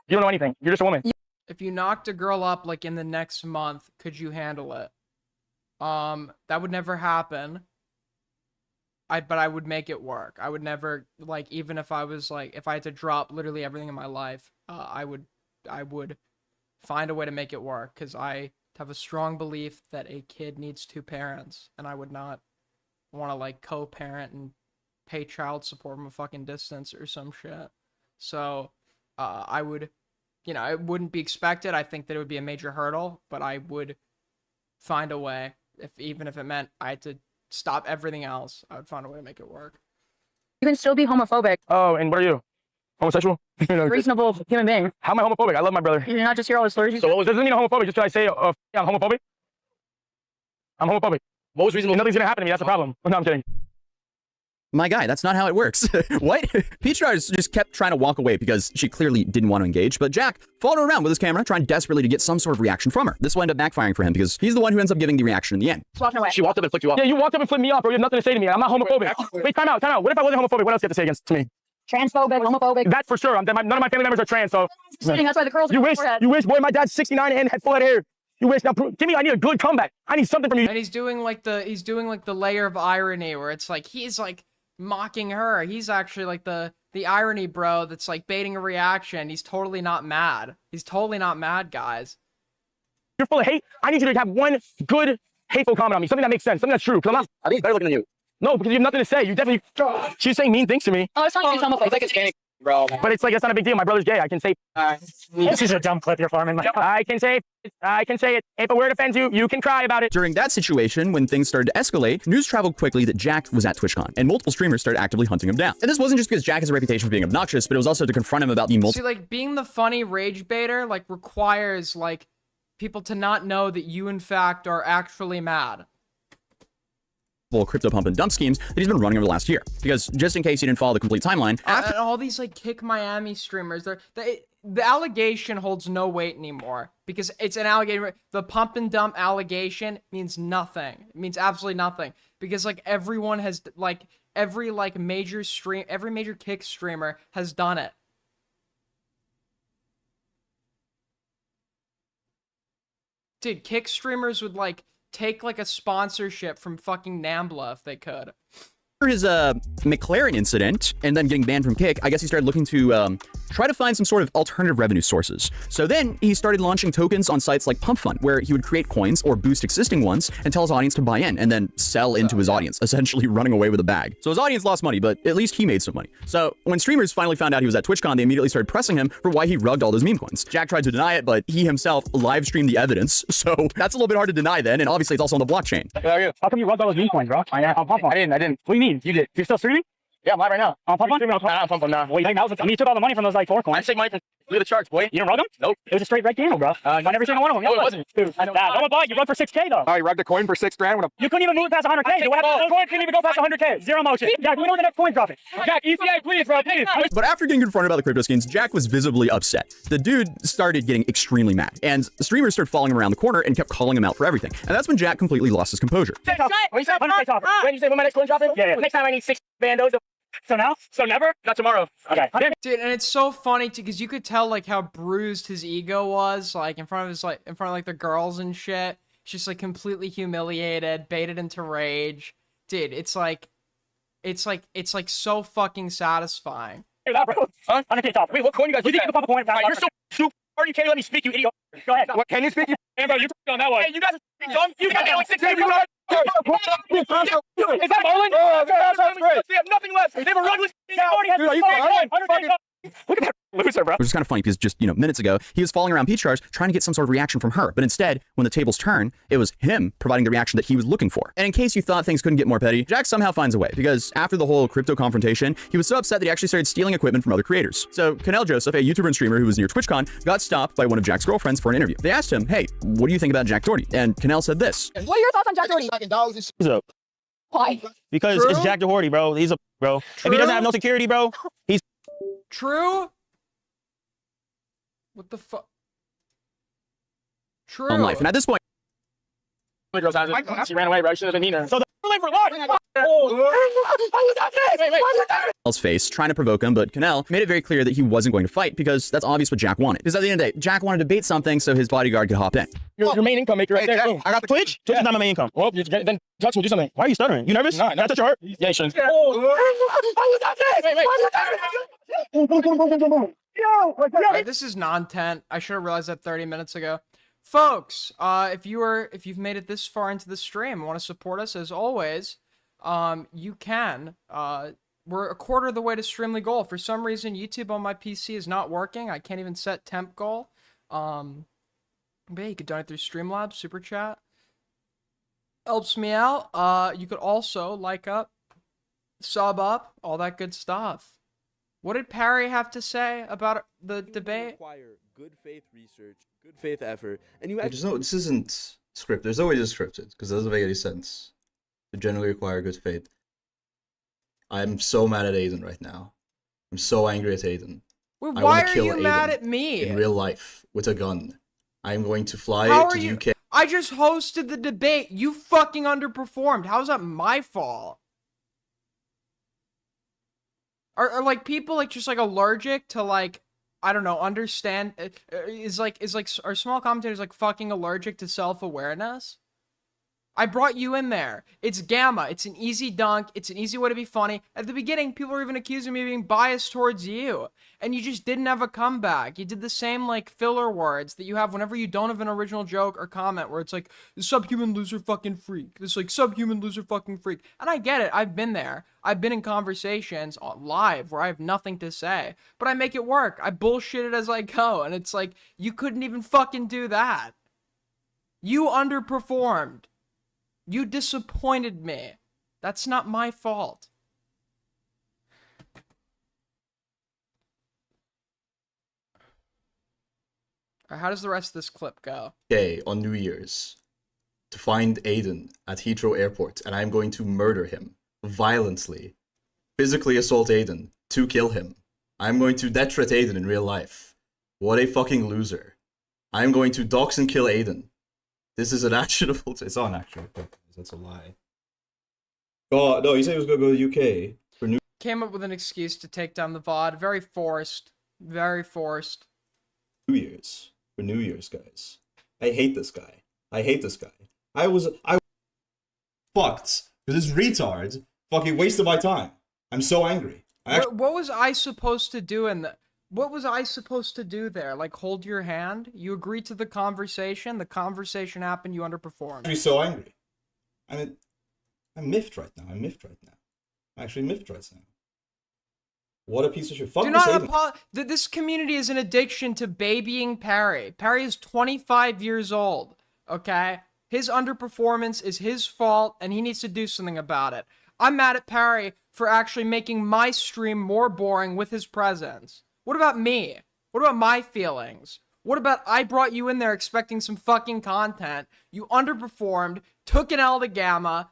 You don't know anything. You're just a woman. If you knocked a girl up like in the next month, could you handle it? That would never happen. But I would make it work. I would never, like, even if I was like, if I had to drop literally everything in my life, I would find a way to make it work, because I have a strong belief that a kid needs two parents, and I would not want to like co-parent and pay child support from a fucking distance or some shit. So I would, you know, it wouldn't be expected. I think that it would be a major hurdle, but I would find a way, even if it meant I had to stop everything else, I would find a way to make it work. You can still be homophobic. Oh, and what are you? Homosexual? Reasonable human being. How am I homophobic? I love my brother. You're not just hear all the slurs. So what doesn't mean I'm homophobic just because I say yeah, I'm homophobic? I'm homophobic. What was reasonable? Nothing's gonna happen to me. That's the problem. No, I'm kidding. My guy, that's not how it works. What? Peach Jars just kept trying to walk away because she clearly didn't want to engage, but Jack followed her around with his camera, trying desperately to get some sort of reaction from her. This will end up backfiring for him because he's the one who ends up giving the reaction in the end. Walking away. She walked up and flicked you off. Yeah, you walked up and flicked me off, bro. You have nothing to say to me. I'm not homophobic. Wait, time out. What if I wasn't homophobic? What else do you have to say against me? Transphobic, homophobic. That's for sure. None of my family members are trans, so. That's why the curls are on the You wish, boy, my dad's 69 and had full head hair. You wish. Now, Timmy, I need a good comeback. I need something from you. And he's doing like the layer of irony where it's like, he's like mocking her. He's actually like the irony bro that's like baiting a reaction. He's totally not mad. He's totally not mad, guys. You're full of hate. I need you to have one good hateful comment on me. Something that makes sense. Something that's true. Because I'm not. I think he's better looking than you. No, because you have nothing to say. You definitely. She's saying mean things to me. Oh, it's not homophobic. I think it's gay, bro. But it's like, that's not a big deal. My brother's gay. I can say. This is a dumb clip you're farming. I can say it. If a word offends you, you can cry about it. During that situation, when things started to escalate, news traveled quickly that Jack was at TwitchCon, and multiple streamers started actively hunting him down. And this wasn't just because Jack has a reputation for being obnoxious, but it was also to confront him about the See, like, being the funny rage baiter, like, requires, like, people to not know that you, in fact, are actually mad. Crypto pump and dump schemes that he's been running over the last year. Because just in case you didn't follow the complete timeline, and all these like Kick Miami streamers, the allegation holds no weight anymore because it's an allegation. The pump and dump allegation means nothing. It means absolutely nothing because like everyone has like every major Kick streamer has done it. Dude, Kick streamers would like take like a sponsorship from fucking Nambla if they could. After his McLaren incident and then getting banned from Kick, I guess he started looking to try to find some sort of alternative revenue sources. So then he started launching tokens on sites like Pump Fund, where he would create coins or boost existing ones and tell his audience to buy in and then sell into his audience, essentially running away with a bag. So his audience lost money, but at least he made some money. So when streamers finally found out he was at TwitchCon, they immediately started pressing him for why he rugged all those meme coins. Jack tried to deny it, but he himself live streamed the evidence, so that's a little bit hard to deny then, and obviously it's also on the blockchain. How are you? How come you rugged all those meme coins, bro? I didn't. What do you mean? You did. You're still streaming? Yeah, I'm live right now. On Pump Fund? I'm on Pump Fund now. Well, you took all the money from those like 4 coins. I take money from the charts, boy. You didn't rug them? Nope. It was a straight rectangle, bro. On every single one of them. No, it wasn't. Dude, I know. No, but you rugged for 6K though. Oh, you rugged a coin for 6 grand? You couldn't even move past 100K. What happened? Those coins couldn't even go past 100K. Zero motion. Jack, we know when the next coin's dropping. Jack, ECA, please, bro, please. But after getting confronted about the crypto skins, Jack was visibly upset. The dude started getting extremely mad, and the streamers started following him around the corner and kept calling him out for everything. And that's when Jack completely lost his composure. When you say when my next coin dropping? Yeah. Next time I need 6 bandos. So now? So never? Not tomorrow. Okay. Dude, and it's so funny too, because you could tell like how bruised his ego was, like in front of the girls and shit. He's just like completely humiliated, baited into rage. Dude, it's like so fucking satisfying. Hear that, bro? Huh? 100K top. Wait, what coin you guys? You think you can pop a coin? You're so stupid. You can't let me speak, you idiot. Go ahead. What? Can you speak? Man, bro, you're on that one. Hey, you guys are dumb. You got like 6 Is that Marlon? They have nothing left. They have a rugless. Look at that loser, bro. Which is kind of funny because just, minutes ago, he was following around Peach Stars trying to get some sort of reaction from her. But instead, when the tables turn, it was him providing the reaction that he was looking for. And in case you thought things couldn't get more petty, Jack somehow finds a way, because after the whole crypto confrontation, he was so upset that he actually started stealing equipment from other creators. So Canel Joseph, a YouTuber and streamer who was near TwitchCon, got stopped by one of Jack's girlfriends for an interview. They asked him, hey, what do you think about Jack Doherty? And Canel said this. What are your thoughts on Jack Doherty? He's up. Why? Because True? It's Jack Doherty, bro. He's a bro. True? If he doesn't have no security, bro, he's True? What the fuck? True. On life. And at this point, She ran away, bro. She should have been meaner. So for Canel's face, trying to provoke him, but Canel made it very clear that he wasn't going to fight because that's obvious what Jack wanted. Because at the end of the day, Jack wanted to bait something so his bodyguard could hop in. Your main income maker right there. Jack, I got the Twitch. Twitch is not my main income. Well, then touch me, do something. Why are you stuttering? You nervous? No, Can I touch your heart? Yeah, you shouldn't. Right, this is non-tent. I should have realized that 30 minutes ago. Folks, if you've made it this far into the stream and want to support us as always, you can. We're a quarter of the way to Streamly goal. For some reason, YouTube on my PC is not working. I can't even set temp goal. But yeah, you could donate through Streamlabs, Super Chat. Helps me out. You could also like up, sub up, all that good stuff. What did Parry have to say about the debate? Require good faith research, good faith effort, and you There's no, this isn't scripted. There's no way to script it, because it doesn't make any sense. To generally require good faith. I'm so mad at Aiden right now. I'm so angry at Aiden. Wait, I why wanna are kill you Aiden mad at me? in real life with a gun. I'm going to fly How to are you? UK. I just hosted the debate. You fucking underperformed. How's that my fault? Are like people like just like allergic to like, I don't know, understand? Are small commentators like fucking allergic to self-awareness? I brought you in there. It's Gamma. It's an easy dunk. It's an easy way to be funny. At the beginning, people were even accusing me of being biased towards you. And you just didn't have a comeback. You did the same, like, filler words that you have whenever you don't have an original joke or comment where it's like, subhuman loser fucking freak. This, like, subhuman loser fucking freak. And I get it. I've been there. I've been in conversations live where I have nothing to say. But I make it work. I bullshit it as I go. And it's like, you couldn't even fucking do that. You underperformed. You disappointed me. That's not my fault. Alright, how does the rest of this clip go? Okay, on New Year's, to find Aiden at Heathrow Airport, and I'm going to murder him violently, physically assault Aiden to kill him. I'm going to death threat Aiden in real life. What a fucking loser. I'm going to dox and kill Aiden. This is an actionable. It's not an actionable purpose. That's a lie. Oh no, he said he was gonna go to the UK for New. Came up with an excuse to take down the VOD. Very forced. Very forced. New Year's. For New Year's, guys. I hate this guy. I hate this guy. I fucked because this retard fucking wasted my time. I'm so angry. What was I supposed to do in the? What was I supposed to do there? Like, hold your hand? You agreed to the conversation happened, you underperformed. You're so angry. I mean, I'm miffed right now. I'm actually miffed right now. What a piece of shit. Fuck Do this not Aiden. This community is an addiction to babying Perry. Perry is 25 years old, okay? His underperformance is his fault, and he needs to do something about it. I'm mad at Perry for actually making my stream more boring with his presence. What about me? What about my feelings? What about I brought you in there expecting some fucking content, you underperformed, took an L to Gamma,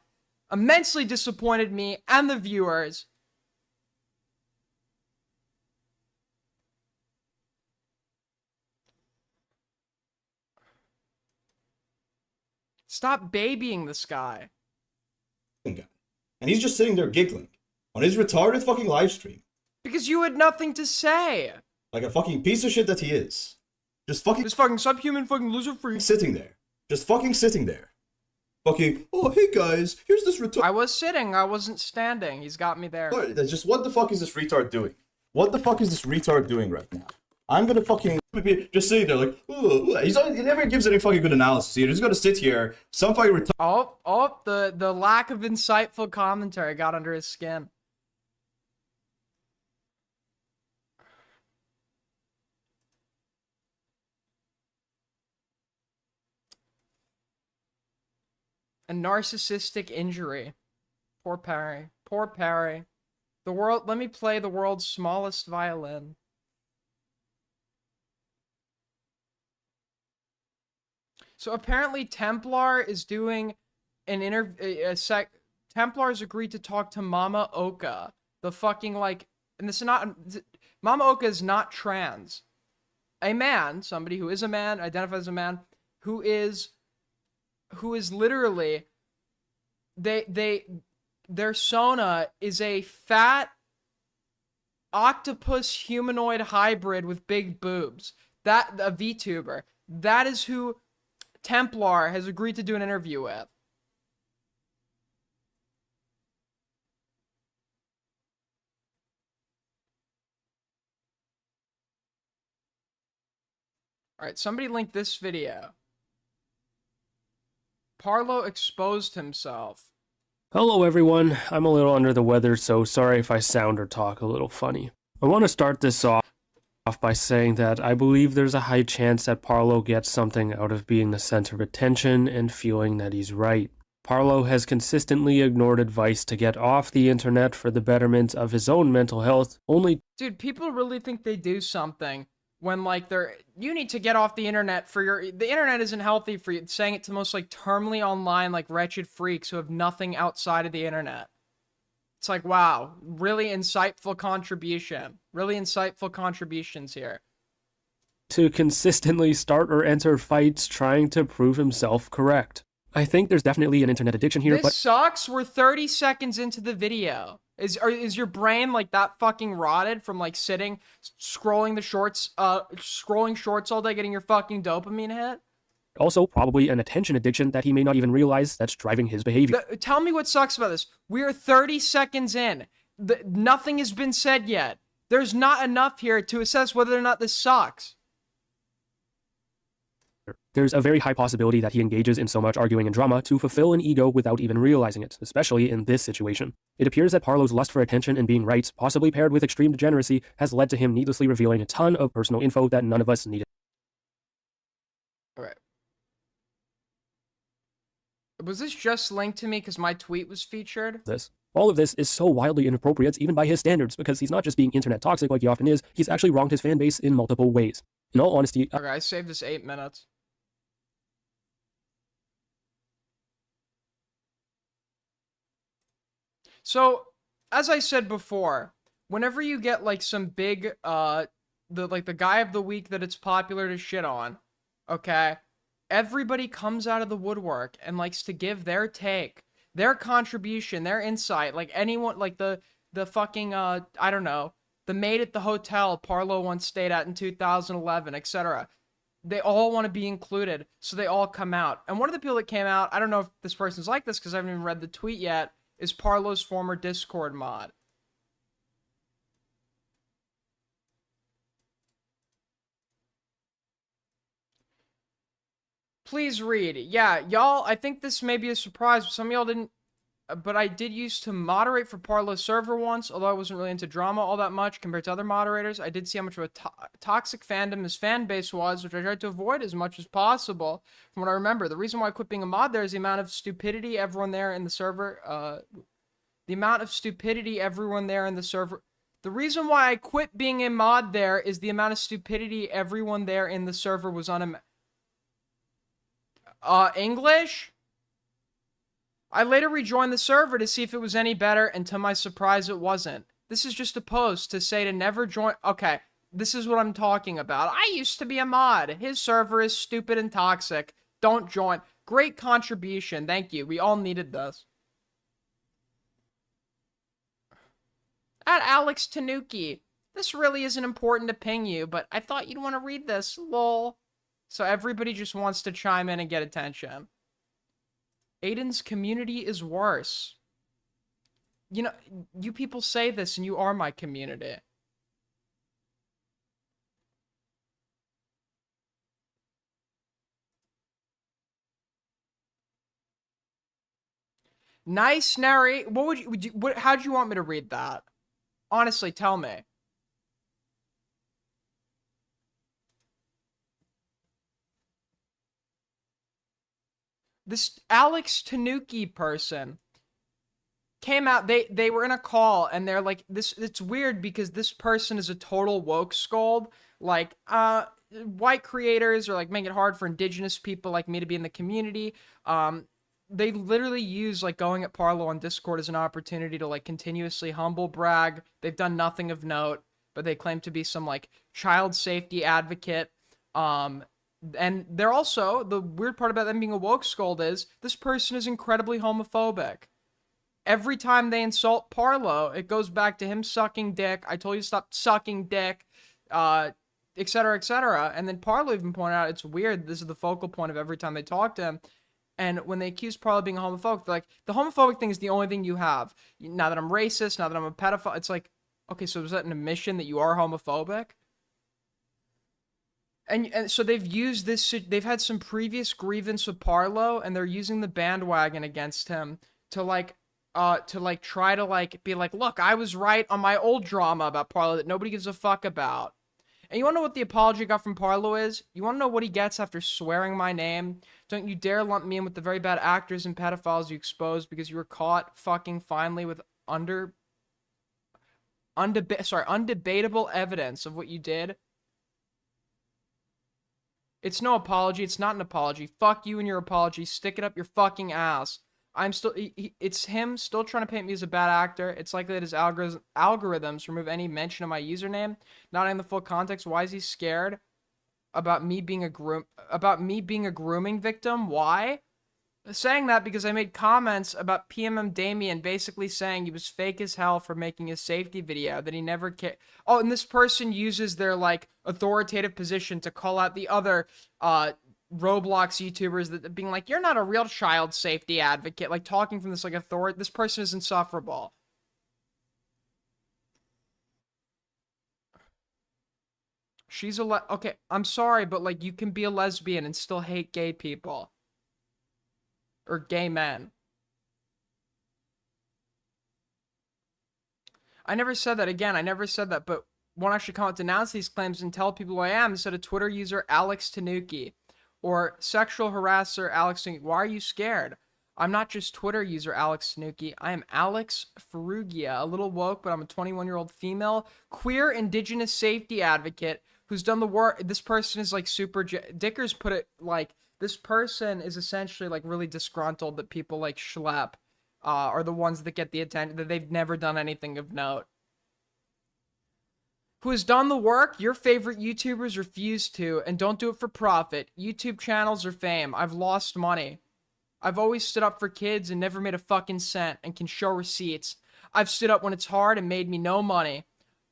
immensely disappointed me and the viewers. Stop babying this guy. And he's just sitting there giggling on his retarded fucking live stream. Because you had nothing to say. Like a fucking piece of shit that he is. Just fucking subhuman fucking loser freak. Sitting there. Just fucking sitting there. Fucking, oh hey guys, here's this retard. I was sitting, I wasn't standing. He's got me there. That's just, what the fuck is this retard doing? What the fuck is this retard doing right now? I'm gonna fucking just sitting there like, ooh. He never gives any fucking good analysis. He's just gonna sit here, some fucking retard. The lack of insightful commentary got under his skin. A narcissistic injury. Poor Perry. Poor Perry. Let me play the world's smallest violin. So apparently Templar is doing an Templar's agreed to talk to Mama Oka. The fucking, like, and this is not, Mama Oka is not trans. A man, somebody who is a man, identifies as a man, who is literally, their Sona is a fat octopus humanoid hybrid with big boobs. A VTuber. That is who Templar has agreed to do an interview with. Alright, somebody link this video. Parlo exposed himself. Hello everyone, I'm a little under the weather, so sorry if I sound or talk a little funny. I want to start this off by saying that I believe there's a high chance that Parlo gets something out of being the center of attention and feeling that he's right. Parlo has consistently ignored advice to get off the internet for the betterment of his own mental health, Dude, people really think they do something when, like, you need to get off the internet the internet isn't healthy for you. Saying it to most, like, terminally online, like, wretched freaks who have nothing outside of the internet. It's like, wow, really insightful contribution. Really insightful contributions here. to consistently start or enter fights trying to prove himself correct. I think there's definitely an internet addiction here, This sucks. We're 30 seconds into the video. Is your brain like that fucking rotted from like sitting, scrolling shorts all day, getting your fucking dopamine hit? Also, probably an attention addiction that he may not even realize that's driving his behavior. Tell me what sucks about this. We are 30 seconds in. Nothing has been said yet. There's not enough here to assess whether or not this sucks. There's a very high possibility that he engages in so much arguing and drama to fulfill an ego without even realizing it, especially in this situation. It appears that Parlo's lust for attention and being right, possibly paired with extreme degeneracy, has led to him needlessly revealing a ton of personal info that none of us needed. Alright. Was this just linked to me because my tweet was featured? All of this is so wildly inappropriate, even by his standards, because he's not just being internet toxic like he often is, he's actually wronged his fan base in multiple ways. In all honesty... Okay, I saved this 8 minutes. So, as I said before, whenever you get like some big, the guy of the week that it's popular to shit on, okay, everybody comes out of the woodwork and likes to give their take, their contribution, their insight, like anyone, like the fucking, I don't know, the maid at the hotel Parlo once stayed at in 2011, etc. They all want to be included, so they all come out. And one of the people that came out, I don't know if this person's like this because I haven't even read the tweet yet, is Parlo's former Discord mod. Please read. Yeah, y'all, I think this may be a surprise. Some of y'all didn't, but I did used to moderate for Parlo server once, although I wasn't really into drama all that much compared to other moderators. I did see how much of a toxic fandom his fan base was, which I tried to avoid as much as possible from what I remember. The reason why I quit being a mod there is the amount of stupidity everyone there in the server, the amount of stupidity everyone there in the server. The reason why I quit being a mod there is the amount of stupidity everyone there in the server was English? I later rejoined the server to see if it was any better, and to my surprise, it wasn't. This is just a post to say to never join. Okay, this is what I'm talking about. I used to be a mod. His server is stupid and toxic. Don't join. Great contribution. Thank you. We all needed this. At Alex Tanuki. This really isn't important to ping you, but I thought you'd want to read this. Lol. So everybody just wants to chime in and get attention. Aiden's community is worse. You know, you people say this and you are my community. Nice narrate. What would you how'd you want me to read that? Honestly, tell me. This Alex Tanuki person came out, they were in a call and they're like, it's weird because this person is a total woke scold. Like, white creators are like making it hard for indigenous people like me to be in the community. They literally use like going at Parlo on Discord as an opportunity to like continuously humble brag. They've done nothing of note, but they claim to be some like child safety advocate. And they're also, the weird part about them being a woke scold is, this person is incredibly homophobic. Every time they insult Parlo, it goes back to him sucking dick. I told you to stop sucking dick, etc., etc. And then Parlo even pointed out, it's weird, this is the focal point of every time they talk to him. And when they accuse Parlo of being homophobic, they're like, the homophobic thing is the only thing you have. Now that I'm racist, now that I'm a pedophile, it's like, okay, so is that an admission that you are homophobic? And so they've used this, they've had some previous grievance with Parlo, and they're using the bandwagon against him to try to be like, look, I was right on my old drama about Parlo that nobody gives a fuck about. And you wanna know what the apology got from Parlo is? You wanna know what he gets after swearing my name? Don't you dare lump me in with the very bad actors and pedophiles you exposed because you were caught fucking finally with undebatable evidence of what you did. It's no apology. It's not an apology. Fuck you and your apology. Stick it up your fucking ass. It's him still trying to paint me as a bad actor. It's likely that his algorithms remove any mention of my username. Not in the full context. Why is he scared about me being a grooming victim? Why? Saying that because I made comments about PMM Damien basically saying he was fake as hell for making a safety video, that he never cared. Oh, and this person uses their, like, authoritative position to call out the other, Roblox YouTubers that being like, you're not a real child safety advocate, like, talking from this, like, authority. This person is insufferable. She's okay, I'm sorry, but, like, you can be a lesbian and still hate gay people. Or gay men. I never said that. Again, I never said that, but won't actually come out to denounce these claims and tell people who I am instead of Twitter user Alex Tanuki or sexual harasser Alex Tanuki. Why are you scared? I'm not just Twitter user Alex Tanuki. I am Alex Ferrugia, a little woke, but I'm a 21-year-old female, queer, indigenous safety advocate who's done the work. This person is like super... Dickers put it like... This person is essentially like really disgruntled that people like Schlep are the ones that get the attention, that they've never done anything of note. Who has done the work your favorite YouTubers refuse to and don't do it for profit. YouTube channels or fame. I've lost money. I've always stood up for kids and never made a fucking cent and can show receipts. I've stood up when it's hard and made me no money.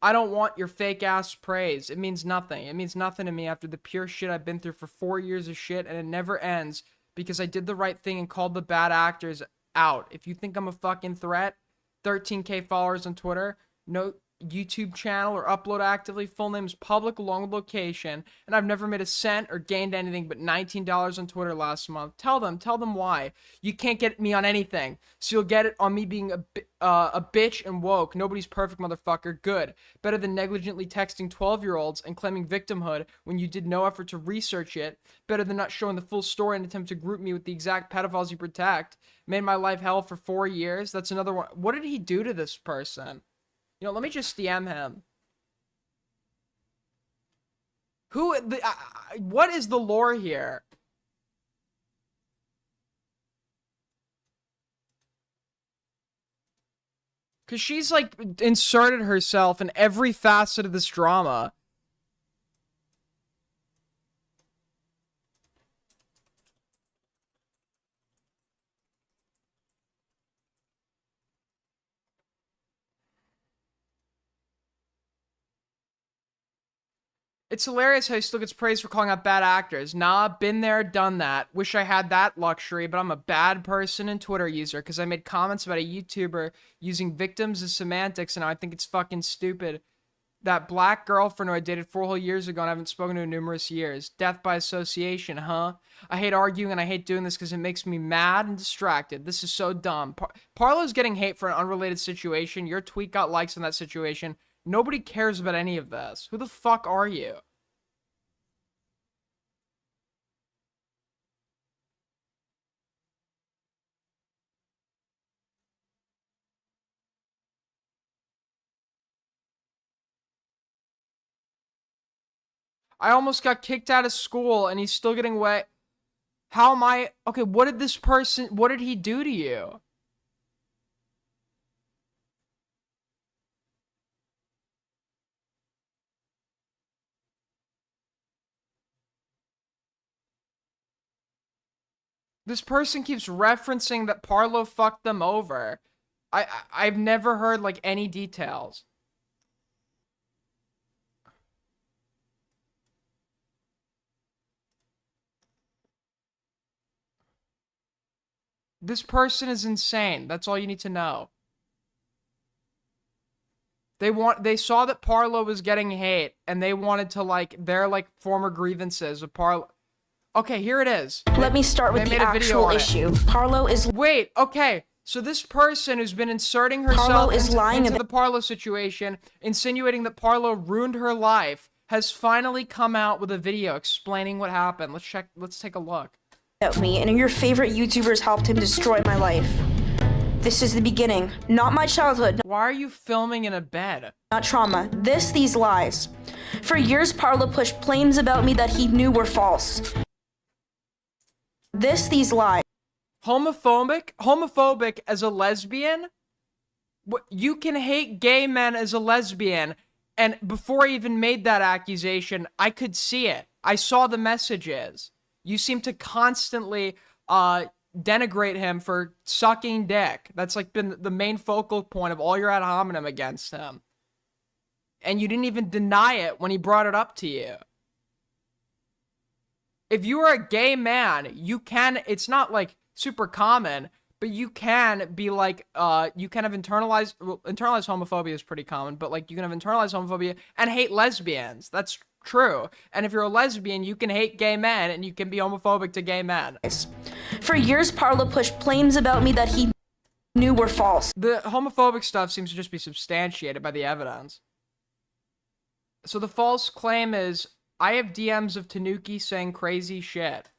I don't want your fake ass praise. It means nothing. It means nothing to me after the pure shit I've been through for 4 years of shit, and it never ends because I did the right thing and called the bad actors out. If you think I'm a fucking threat, 13K followers on Twitter, no, YouTube channel or upload actively. Full name is public along with location. And I've never made a cent or gained anything but $19 on Twitter last month. Tell them why. You can't get me on anything. So you'll get it on me being a bitch and woke. Nobody's perfect, motherfucker. Good. Better than negligently texting 12-year-olds and claiming victimhood when you did no effort to research it. Better than not showing the full story and attempt to group me with the exact pedophiles you protect. Made my life hell for 4 years. That's another one. What did he do to this person? You know, let me just DM him. What is the lore here? Because she's, like, inserted herself in every facet of this drama. It's hilarious how he still gets praised for calling out bad actors. Nah, been there, done that. Wish I had that luxury, but I'm a bad person and Twitter user because I made comments about a YouTuber using victims as semantics, and I think it's fucking stupid. That black girlfriend who I dated 4 whole years ago and I haven't spoken to in numerous years. Death by association, huh? I hate arguing and I hate doing this because it makes me mad and distracted. This is so dumb. Parlo's getting hate for an unrelated situation. Your tweet got likes in that situation. Nobody cares about any of this. Who the fuck are you? I almost got kicked out of school and he's still getting away. How am I? Okay, what did he do to you? This person keeps referencing that Parlo fucked them over. I've never heard, like, any details. This person is insane. That's all you need to know. They saw that Parlo was getting hate, and they wanted to, like, their, like, former grievances with Parlo. Okay, here it is. Let me start with the actual issue. Parlo is... Wait, okay. So this person who's been inserting herself into the Parlo situation, insinuating that Parlo ruined her life, has finally come out with a video explaining what happened. Let's take a look. Me, and your favorite YouTubers helped him destroy my life. This is the beginning, not my childhood. Why are you filming in a bed? Not trauma. These lies. For years, Parlo pushed claims about me that he knew were false. These lies. Homophobic as a lesbian? You can hate gay men as a lesbian, and before I even made that accusation, I could see it. I saw the messages. You seem to constantly denigrate him for sucking dick. That's like been the main focal point of all your ad hominem against him. And you didn't even deny it when he brought it up to you. If you are a gay man, you can, it's not like super common, but you can be like, you can have internalized homophobia is pretty common, but like you can have internalized homophobia and hate lesbians. That's true. And if you're a lesbian, you can hate gay men and you can be homophobic to gay men. For years, Parlo pushed claims about me that he knew were false. The homophobic stuff seems to just be substantiated by the evidence. So the false claim is, I have DMs of Tanuki saying crazy shit.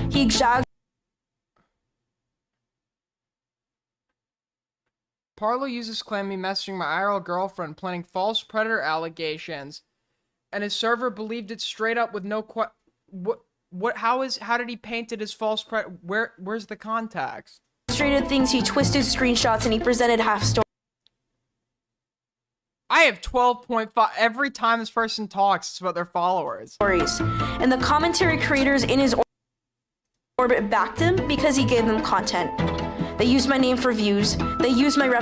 He exaggerated. Parlo uses claim me messaging my IRL girlfriend planning false predator allegations, and his server believed it straight up with no how did he paint it as false where's the context? Things, he twisted screenshots and he presented half stories. I have 12.5 every time this person talks, it's about their followers. And the commentary creators in his orbit backed him because he gave them content. They used my name for views. They used my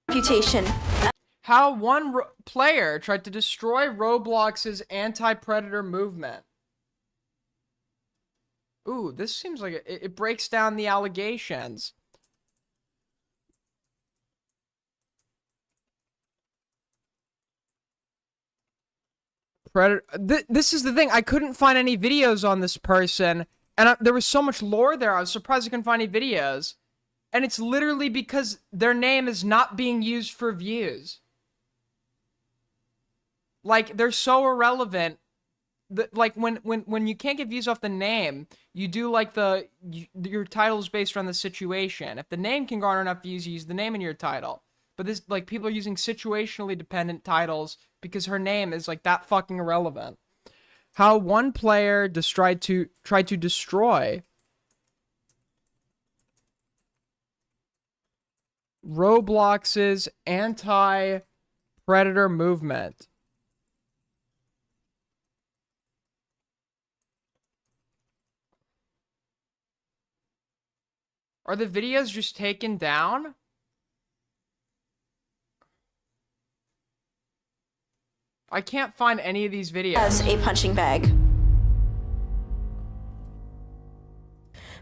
reputation. How one player tried to destroy Roblox's anti-predator movement. Ooh, this seems like it breaks down the allegations. Predator. This is the thing. I couldn't find any videos on this person, and there was so much lore there. I was surprised I couldn't find any videos. And it's literally because their name is not being used for views. Like, they're so irrelevant. Like, when you can't get views off the name, you do, like, your title's based on the situation. If the name can garner enough views, you use the name in your title. But this, like, people are using situationally dependent titles because her name is, like, that fucking irrelevant. How one player tried to destroy Roblox's anti-predator movement. Are the videos just taken down? I can't find any of these videos. As a punching bag.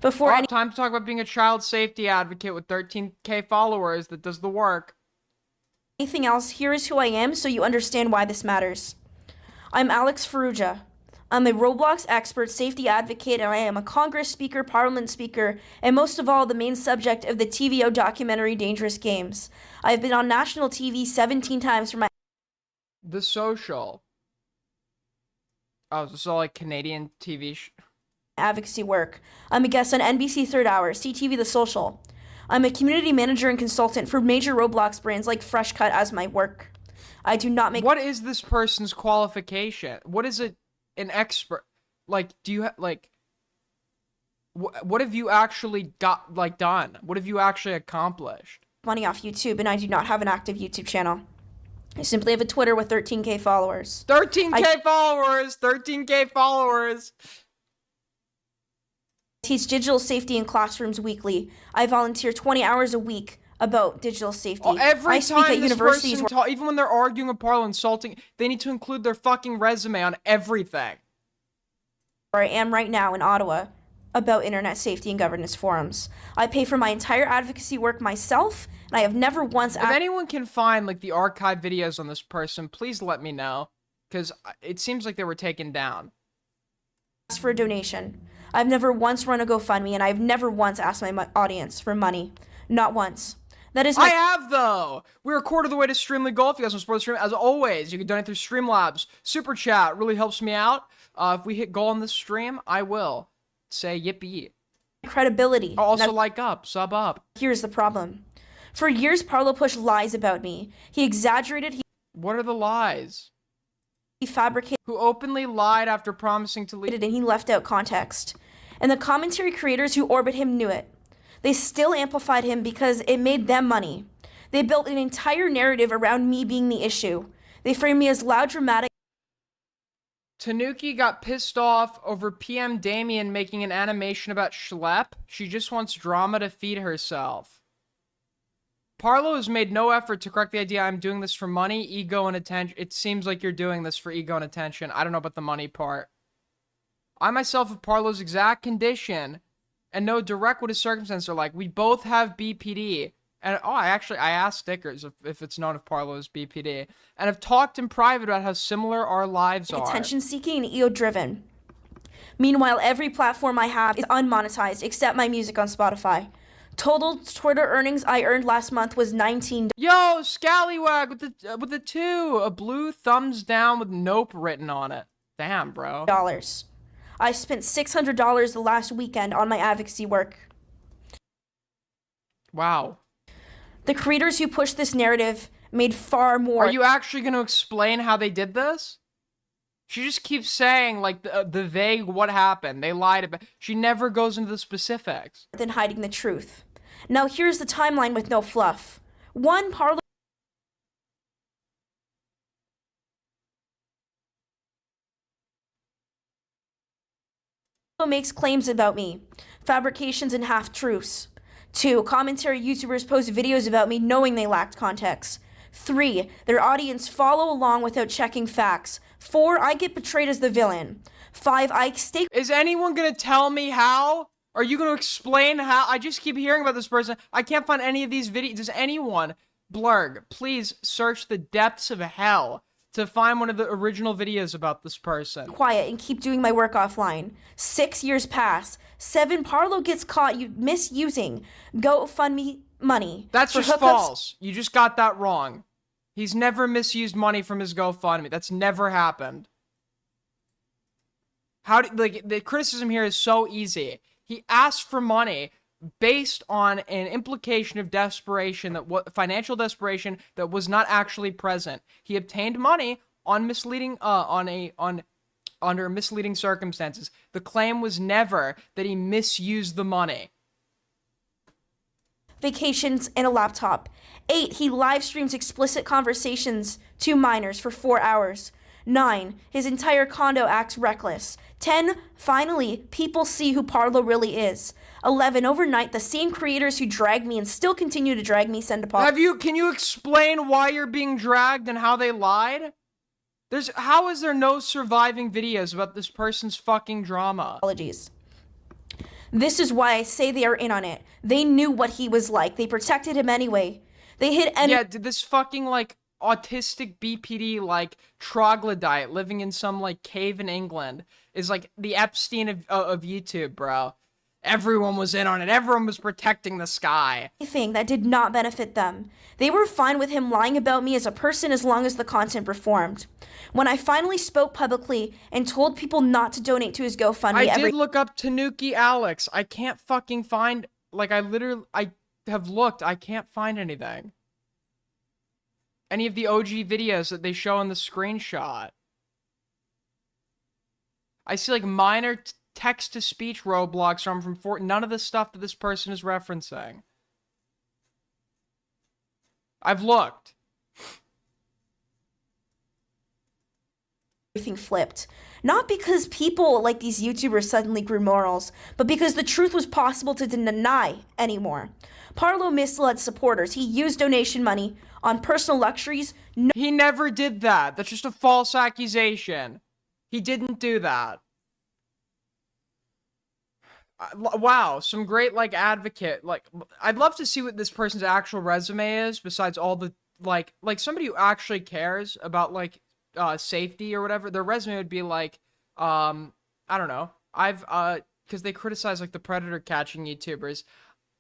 Before time to talk about being a child safety advocate with 13K followers that does the work. Anything else, here is who I am so you understand why this matters. I'm Alex Faruja. I'm a Roblox expert, safety advocate, and I am a Congress speaker, Parliament speaker, and most of all, the main subject of the TVO documentary Dangerous Games. I have been on national TV 17 times for my The Social. Oh, this is all like Canadian TV advocacy work. I'm a guest on NBC Third Hour, CTV The Social. I'm a community manager and consultant for major Roblox brands like Fresh Cut as my work. I do not make... What is this person's qualification? What is it, an expert? Like, do you like... What have you actually got, like, done? What have you actually accomplished? Money off YouTube, and I do not have an active YouTube channel. I simply have a Twitter with 13K followers. 13K followers! 13K followers! I teach digital safety in classrooms weekly. I volunteer 20 hours a week about digital safety. Oh, every I speak time at this universities person even when they're arguing with Parlo, insulting, they need to include their fucking resume on everything. Where I am right now in Ottawa about internet safety and governance forums. I pay for my entire advocacy work myself, and I have never once... If anyone can find, like, the archive videos on this person, please let me know, because it seems like they were taken down. Asked for a donation. I've never once run a GoFundMe, and I've never once asked my audience for money. Not once. That is I have, though! We're a quarter of the way to Streamly Golf. If you guys want to support the stream, as always, you can donate through Streamlabs. Super Chat really helps me out. If we hit goal on this stream, I will say yippee. Credibility. Also, like up, sub up. Here's the problem. For years, Parlo pushed lies about me. He exaggerated. What are the lies? He fabricated. Who openly lied after promising to leave. And he left out context. And the commentary creators who orbit him knew it. They still amplified him because it made them money. They built an entire narrative around me being the issue. They framed me as loud, dramatic. Tanuki got pissed off over PM Damien making an animation about Schlepp. She just wants drama to feed herself. Parlo has made no effort to correct the idea I'm doing this for money, ego, and attention. It seems like you're doing this for ego and attention. I don't know about the money part. I myself have Parlo's exact condition and know direct what his circumstances are like. We both have BPD. And, I asked Stickers if it's known if Parlo is BPD. And have talked in private about how similar our lives are. Attention-seeking and ego-driven. Meanwhile, every platform I have is unmonetized except my music on Spotify. Total Twitter earnings I earned last month was $19. Yo, Scallywag with the 2. A blue thumbs down with nope written on it. Damn, bro. I spent $600 the last weekend on my advocacy work. Wow. The creators who pushed this narrative made far more. Are you actually going to explain how they did this? She just keeps saying, like, the vague what happened. They lied about... She never goes into the specifics. Than hiding the truth. Now here's the timeline with no fluff. 1, Parlo makes claims about me. Fabrications and half-truths. 2, commentary YouTubers post videos about me knowing they lacked context. 3, their audience follow along without checking facts. 4, I get portrayed as the villain. 5, I stay... Is anyone gonna tell me how? Are you gonna explain how? I just keep hearing about this person. I can't find any of these videos. Does anyone, Blurg, please search the depths of hell to find one of the original videos about this person. Quiet and keep doing my work offline. 6 years pass. 7, Parlo gets caught misusing GoFundMe money. That's for just hookups. false. You just got that wrong. He's never misused money from his GoFundMe. That's never happened. The criticism here is so easy. He asked for money based on an implication of desperation, financial desperation that was not actually present. He obtained money on under misleading circumstances. The claim was never that he misused the money. Vacations and a laptop. 8, he live streams explicit conversations to minors for 4 hours. 9, his entire condo acts reckless. 10, finally, people see who Parlo really is. 11, overnight, the same creators who dragged me and still continue to drag me send apologies. Can you explain why you're being dragged and how they lied? How is there no surviving videos about this person's fucking drama? Apologies. This is why I say they are in on it. They knew what he was like. They protected him anyway. They hid any- Yeah, did this fucking, like, autistic BPD, like, troglodyte living in some, like, cave in England is, like, the Epstein of YouTube, bro. Everyone was in on it. Everyone was protecting the sky. Anything that did not benefit them. They were fine with him lying about me as a person as long as the content performed. When I finally spoke publicly and told people not to donate to his GoFundMe, I did look up Tanuki Alex. I can't fucking find, like, I have looked. I can't find anything. Any of the OG videos that they show in the screenshot. I see, like, minor text-to-speech Roblox from none of the stuff that this person is referencing. I've looked. Everything flipped. Not because people like these YouTubers suddenly grew morals, but because the truth was possible to deny anymore. Parlo misled supporters. He used donation money on personal luxuries. He never did that. That's just a false accusation. He didn't do that. Wow, some great, like, advocate. Like, I'd love to see what this person's actual resume is, besides all the, like somebody who actually cares about, like, safety or whatever. Their resume would be like, I don't know. Because they criticize, like, the predator catching YouTubers.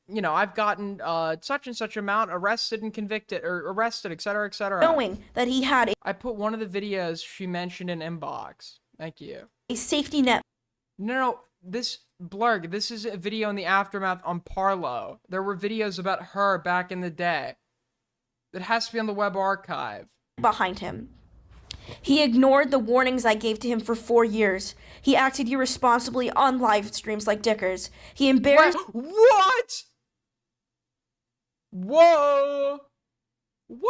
You know, I've gotten, such and such amount arrested and convicted, or arrested, etc., etc. Knowing that he had I put one of the videos she mentioned in inbox. Thank you. a safety net. No, this Blurg, this is a video in the aftermath on Parlo. There were videos about her back in the day. It has to be on the web archive. Behind him. He ignored the warnings I gave to him for 4 years. He acted irresponsibly on live streams like Dickers. He embarrassed- What? Whoa! Whoa!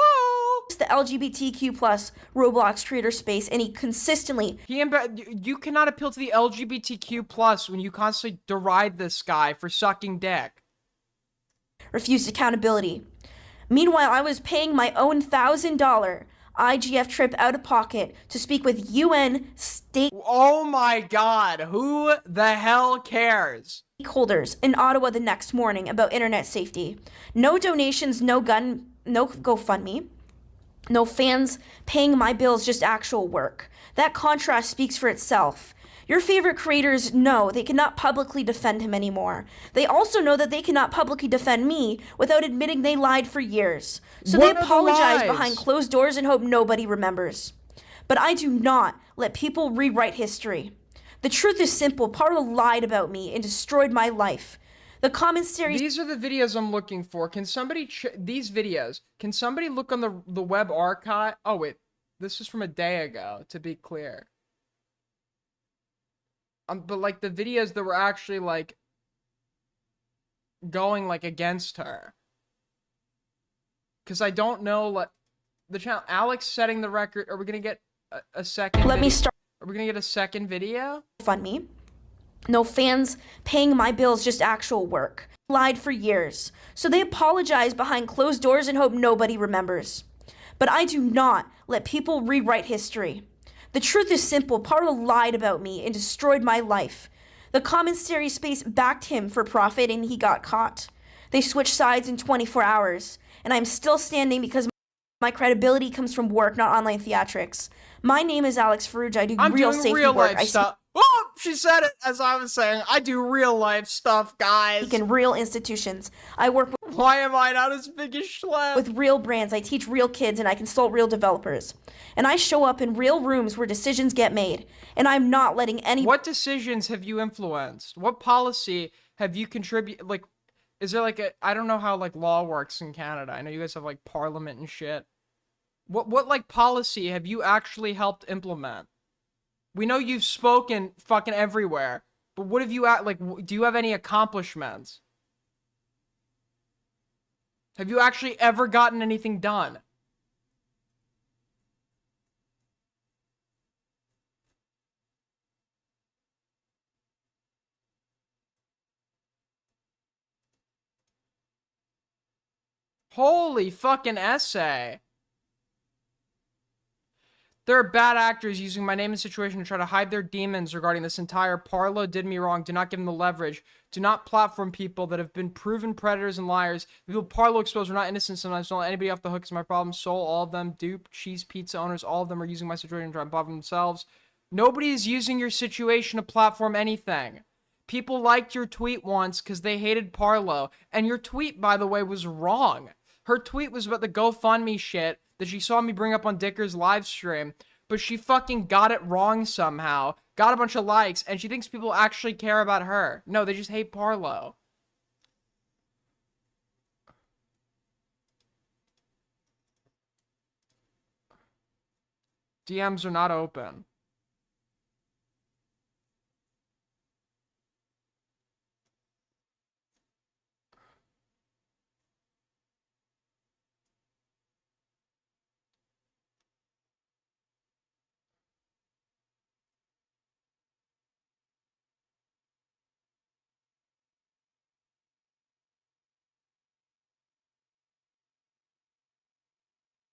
The LGBTQ plus Roblox creator space, and he consistently you cannot appeal to the LGBTQ plus when you constantly deride this guy for sucking dick. refused accountability. Meanwhile, I was paying my own $1,000 IGF trip out of pocket to speak with UN state. Oh my God! Who the hell cares? Stakeholders in Ottawa the next morning about internet safety. No donations, no GoFundMe. No fans paying my bills, just actual work. That contrast speaks for itself. Your favorite creators know they cannot publicly defend him anymore. They also know that they cannot publicly defend me without admitting they lied for years. So What they are the apologize lies? behind closed doors and hope nobody remembers. But I do not let people rewrite history. The truth is simple. Parlo lied about me and destroyed my life. The commentary. These are the videos I'm looking for. Can somebody these videos? Can somebody look on the web archive? Oh wait, this is from a day ago. To be clear. But like the videos that were actually like going like against her. Because I don't know like the channel. Alex setting the record. Are we gonna get a second? Let me start. Are we gonna get a second video? Fund me. No fans paying my bills, just actual work. Lied for years. So they apologize behind closed doors and hope nobody remembers. But I do not let people rewrite history. The truth is simple. Parlo lied about me and destroyed my life. The commentary space backed him for profit and he got caught. They switched sides in 24 hours. And I'm still standing because My credibility comes from work, not online theatrics. My name is Alex Farouja. I do I'm real doing safety real work. life stuff. Oh, she said it as I was saying. I do real life stuff, guys. In real institutions. I work with, why am I not as big as Schlep? With real brands. I teach real kids and I consult real developers. And I show up in real rooms where decisions get made. And I'm not letting any. What decisions have you influenced? What policy have you contributed? Like, is there like a, I don't know how like law works in Canada. I know you guys have like parliament and shit. What like policy have you actually helped implement? We know you've spoken fucking everywhere, but what have you like? Do you have any accomplishments? Have you actually ever gotten anything done? Holy fucking essay. There are bad actors using my name and situation to try to hide their demons regarding this entire Parlo did me wrong. Do not give them the leverage. Do not platform people that have been proven predators and liars. The people Parlo exposed are not innocent sometimes. Don't let anybody off the hook is my problem. Soul, all of them. Dupe, cheese pizza owners, all of them are using my situation to try and platform themselves. Nobody is using your situation to platform anything. People liked your tweet once because they hated Parlo. And your tweet, by the way, was wrong. Her tweet was about the GoFundMe shit that she saw me bring up on Dicker's live stream, but she fucking got it wrong somehow, got a bunch of likes, and she thinks people actually care about her. No, they just hate Parlo. DMs are not open.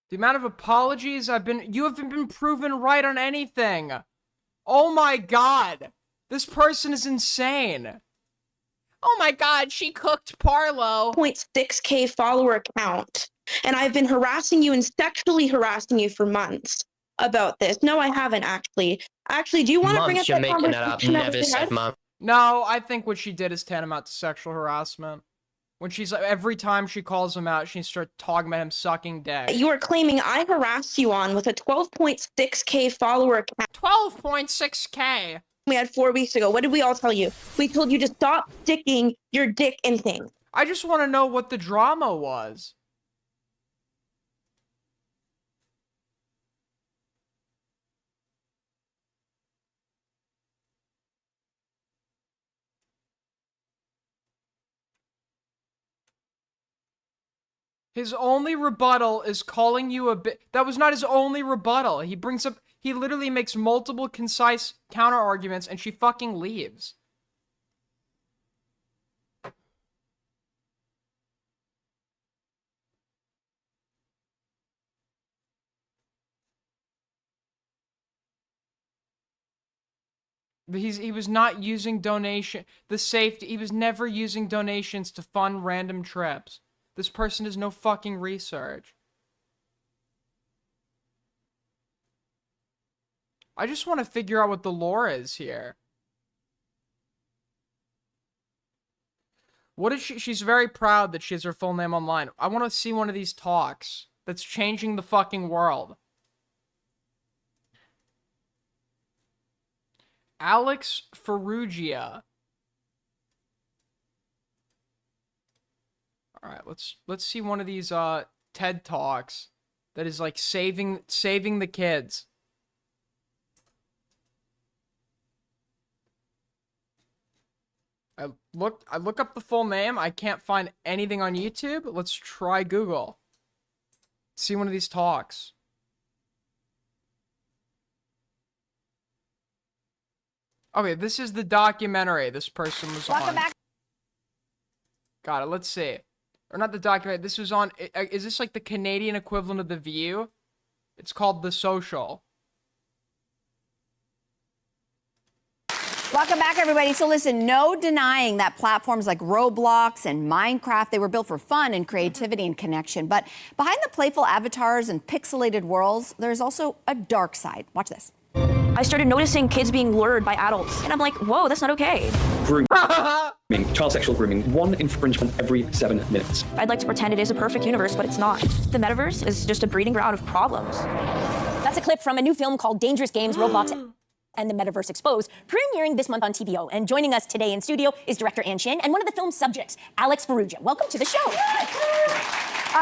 The amount of apologies you haven't been proven right on anything. Oh my god. This person is insane. Oh my god, she cooked Parlo. 0.6K follower account. And I've been harassing you and sexually harassing you for months about this. No, I haven't actually. Actually, do you want to bring up that conversation that we had? No, I think what she did is tantamount to sexual harassment. When she's like, every time she calls him out, she starts talking about him sucking dick. You are claiming I harassed you on with a 12.6K follower account. 12.6K? We had 4 weeks ago. What did we all tell you? We told you to stop sticking your dick in things. I just want to know what the drama was. His only rebuttal is calling you a bit. That was not his only rebuttal. He literally makes multiple concise counter arguments and she fucking leaves. He was not using he was never using donations to fund random trips. This person does no fucking research. I just want to figure out what the lore is here. What is she? She's very proud that she has her full name online. I want to see one of these talks that's changing the fucking world. Alex Farouja. All right, let's see one of these TED Talks that is like saving the kids. I look up the full name. I can't find anything on YouTube. Let's try Google. See one of these talks. Okay, this is the documentary this person was on. Got it. Let's see. Or not the documentary. This was on. Is this like the Canadian equivalent of The View? It's called The Social. Welcome back, everybody. So listen, no denying that platforms like Roblox and Minecraft, they were built for fun and creativity and connection. But behind the playful avatars and pixelated worlds, there's also a dark side. Watch this. I started noticing kids being lured by adults, and I'm like, whoa, that's not okay. Grooming, child sexual grooming, one infringement every 7 minutes. I'd like to pretend it is a perfect universe, but it's not. The metaverse is just a breeding ground of problems. That's a clip from a new film called Dangerous Games, Roblox and the Metaverse Exposed, premiering this month on TVO. And joining us today in studio is director Ann Shin and one of the film's subjects, Alex Ferrugia. Welcome to the show.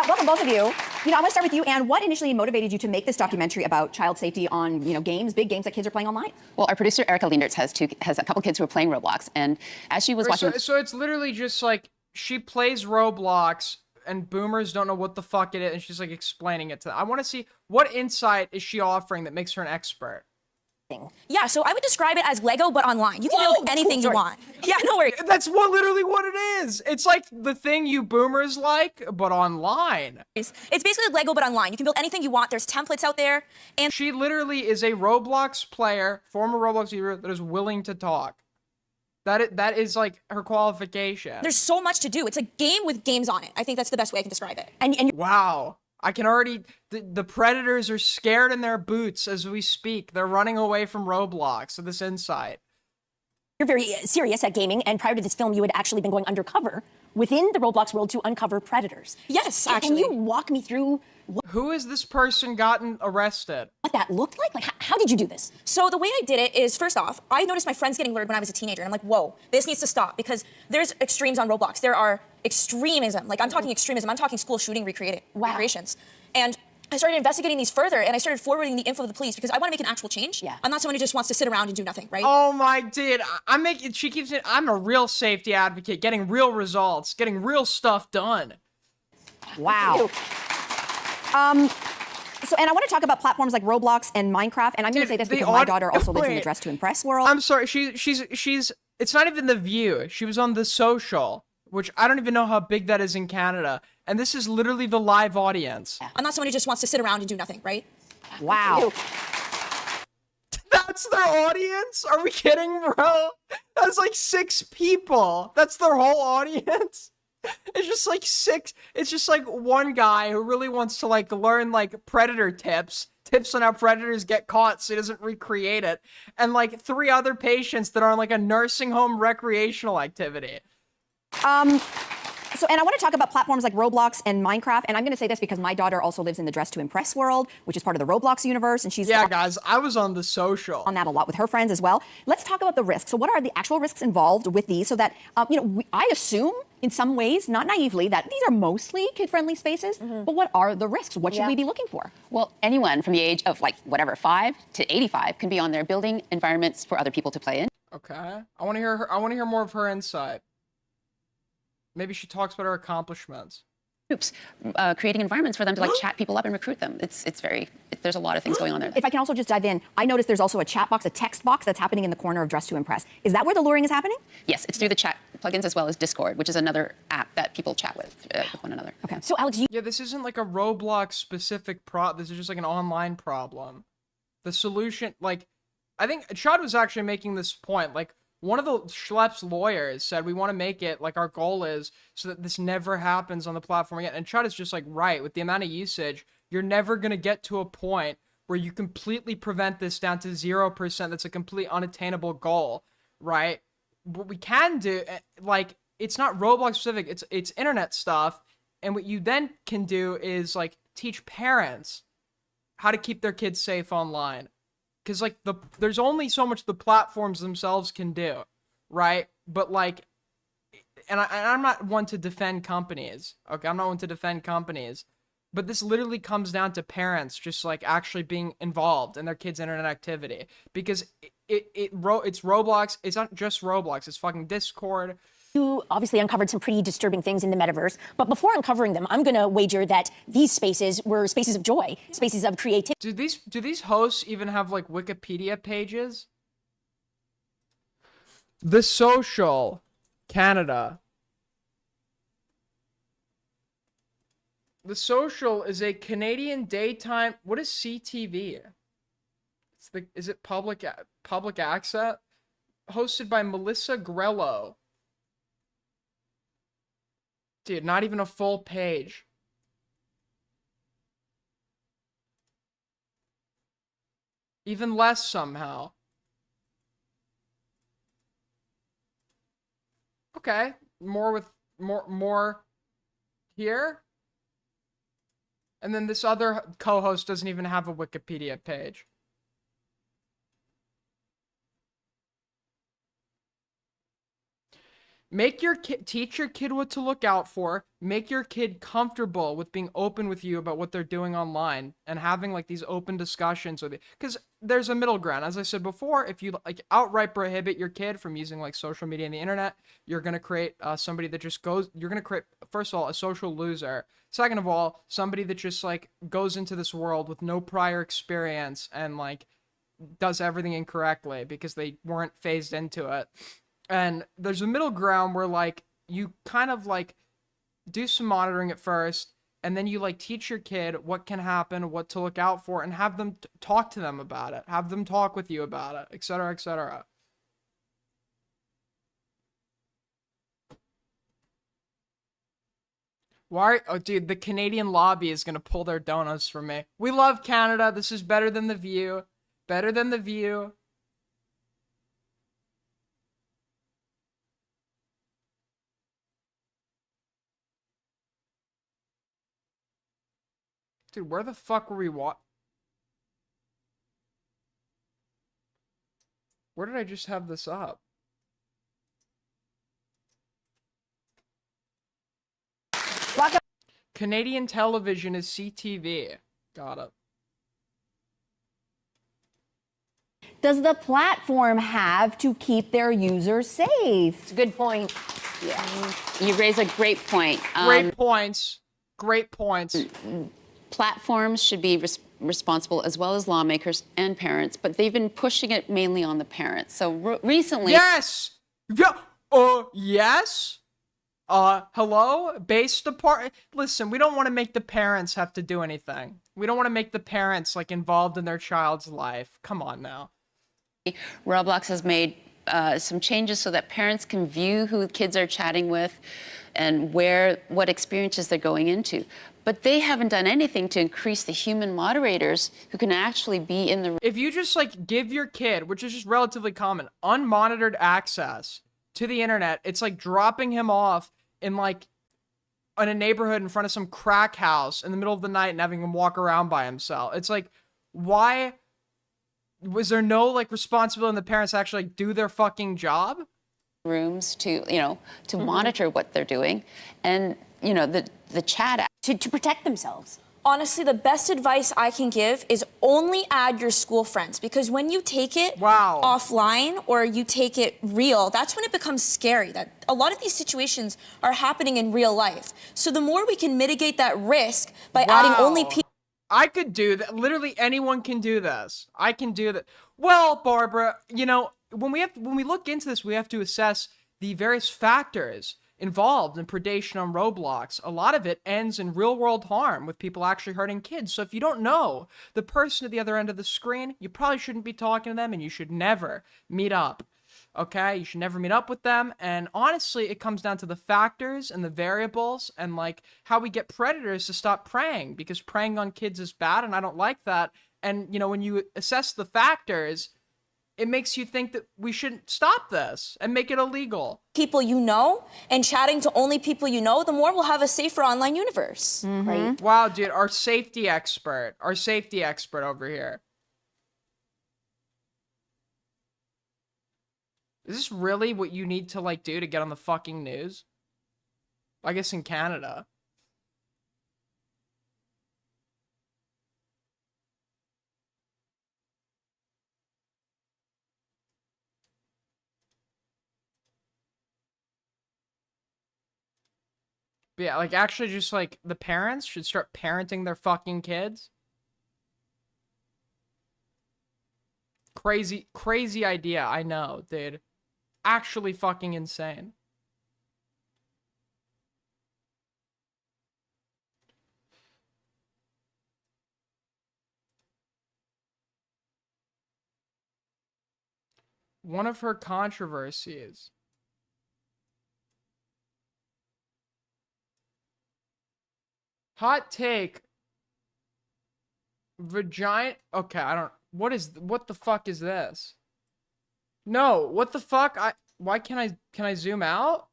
Welcome, both of you. I want to start with you, Anne. What initially motivated you to make this documentary about child safety on, games, big games that kids are playing online? Well, our producer Erica Leendertz has a couple kids who are playing Roblox, and as she was watching, so it's literally just like she plays Roblox, and boomers don't know what the fuck it is, and she's like explaining it to them. I want to see what insight is she offering that makes her an expert. Yeah, so I would describe it as Lego, but online. You can build anything you want. Yeah, no worries. That's literally what it is. It's like the thing you boomers like, but online. It's basically Lego, but online. You can build anything you want. There's templates out there. And she literally is a Roblox player, former Roblox user, that is willing to talk. That is like her qualification. There's so much to do. It's a game with games on it. I think that's the best way I can describe it. And wow. I can already, the predators are scared in their boots as we speak. They're running away from Roblox. So this insight. You're very serious at gaming, and prior to this film, you had actually been going undercover within the Roblox world to uncover predators. Yes, actually. Can you walk me through who has this person gotten arrested? What that looked like? Like, how did you do this? So the way I did it is, first off, I noticed my friends getting lured when I was a teenager, and I'm like, whoa, this needs to stop, because there's extremes on Roblox. There are extremism, like I'm talking extremism, I'm talking school shooting recreations. And I started investigating these further, and I started forwarding the info to the police because I want to make an actual change. Yeah. I'm not someone who just wants to sit around and do nothing, right? Oh my dude, she keeps it, I'm a real safety advocate, getting real results, getting real stuff done. Wow. So, and I want to talk about platforms like Roblox and Minecraft, and I'm going to say this because my daughter also lives in the Dress to Impress world. I'm sorry, she's, it's not even The View. She was on The Social, which I don't even know how big that is in Canada. And this is literally the live audience. I'm not someone who just wants to sit around and do nothing, right? Wow. That's their audience? Are we kidding, bro? That's like 6 people. That's their whole audience. It's just like 6. It's just like one guy who really wants to like learn like predator tips on how predators get caught so he doesn't recreate it. And like 3 other patients that are on like a nursing home recreational activity. So, and I want to talk about platforms like Roblox and Minecraft, and I'm going to say this because my daughter also lives in the Dress to Impress world, which is part of the Roblox universe, and she's guys, I was on The Social on that a lot with her friends as well. Let's talk about the risks. So, what are the actual risks involved with these? So that I assume in some ways, not naively, that these are mostly kid-friendly spaces. But what are the risks? What should we be looking for? Well, anyone from the age of 5 to 85 can be on there building environments for other people to play in. Okay, I want to hear her. I want to hear more of her insight. Maybe she talks about her accomplishments. Groups, creating environments for them to chat people up and recruit them. There's a lot of things going on there. If I can also just dive in, I noticed there's also a chat box, a text box that's happening in the corner of Dress to Impress. Is that where the luring is happening? Yes, it's through the chat plugins as well as Discord, which is another app that people chat with one another. Okay. So Alex, yeah, this isn't like a Roblox specific this is just like an online problem. The solution, I think Chad was actually making this point, one of the Schlepp's lawyers said we want to make it our goal is so that this never happens on the platform again. And Chad is just right, with the amount of usage, you're never going to get to a point where you completely prevent this down to 0%. That's a complete unattainable goal, right? What we can do, it's not Roblox specific, it's internet stuff. And what you then can do is teach parents how to keep their kids safe online. Because there's only so much the platforms themselves can do, right? But and I'm not one to defend companies, okay? I'm not one to defend companies, but this literally comes down to parents just actually being involved in their kids' internet activity. Because it's Roblox. It's not just Roblox. It's fucking Discord. You obviously uncovered some pretty disturbing things in the metaverse, but before uncovering them, I'm going to wager that these spaces were spaces of joy, spaces of creativity. Do these hosts even have Wikipedia pages? The Social, Canada. The Social is a Canadian daytime. What is CTV? Is it public access? hosted by Melissa Grello. Dude, not even a full page. Even less somehow. Okay, more here. And then this other co-host doesn't even have a Wikipedia page. Make your kid, teach your kid what to look out for. Make your kid comfortable with being open with you about what they're doing online and having like these open discussions with it. Because there's a middle ground. As I said before, if you like outright prohibit your kid from using like social media and the internet, you're gonna create somebody that just goes. You're gonna create, first of all, a social loser. Second of all, somebody that just like goes into this world with no prior experience and like does everything incorrectly because they weren't phased into it. And there's a middle ground where like you kind of like do some monitoring at first, and then you like teach your kid what can happen, what to look out for, and have them talk to them about it, have them talk with you about it, etc., etc. Why? Oh, dude, the Canadian lobby is gonna pull their donuts from me. We love Canada. This is better than The View. Better than The View. Dude, where the fuck were we Where did I just have this up? Canadian television is CTV. Got it. Does the platform have to keep their users safe? It's a good point. Yeah. You raise a great point. Great points. Great points. Platforms should be responsible as well as lawmakers and parents, but they've been pushing it mainly on the parents. So recently... Yes! Yeah! Yes? Hello? Based apart... Listen, we don't want to make the parents have to do anything. We don't want to make the parents, like, involved in their child's life. Come on now. Roblox has made some changes so that parents can view who kids are chatting with and what experiences they're going into. But they haven't done anything to increase the human moderators who can actually be in the... If you just, like, give your kid, which is just relatively common, unmonitored access to the internet, it's like dropping him off in, like, in a neighborhood in front of some crack house in the middle of the night and having him walk around by himself. It's like, why... Was there no, like, responsibility in the parents to actually, like, do their fucking job? Rooms to, to monitor what they're doing. And, the chat... To protect themselves. Honestly, the best advice I can give is only add your school friends, because when you take it offline or you take it real, that's when it becomes scary. That a lot of these situations are happening in real life. So the more we can mitigate that risk by adding only people... I could do that. Literally anyone can do this. I can do that. Well, Barbara, when we look into this, we have to assess the various factors involved in predation on Roblox. A lot of it ends in real-world harm with people actually hurting kids. So if you don't know the person at the other end of the screen, you probably shouldn't be talking to them, and you should never meet up. Okay? You should never meet up with them. And honestly, it comes down to the factors and the variables and, like, how we get predators to stop preying, because preying on kids is bad, and I don't like that. And, when you assess the factors, it makes you think that we shouldn't stop this and make it illegal. People you know and chatting to only people you know, the more we'll have a safer online universe. Right? Wow, dude, our safety expert over here. Is this really what you need to, like, do to get on the fucking news? I guess in Canada. But yeah, like, actually just, like, the parents should start parenting their fucking kids. Crazy idea, I know, dude. Actually fucking insane. one of her controversies. Hot take. Vagina. Okay, I don't. What the fuck is this? No, what the fuck? Why can I zoom out?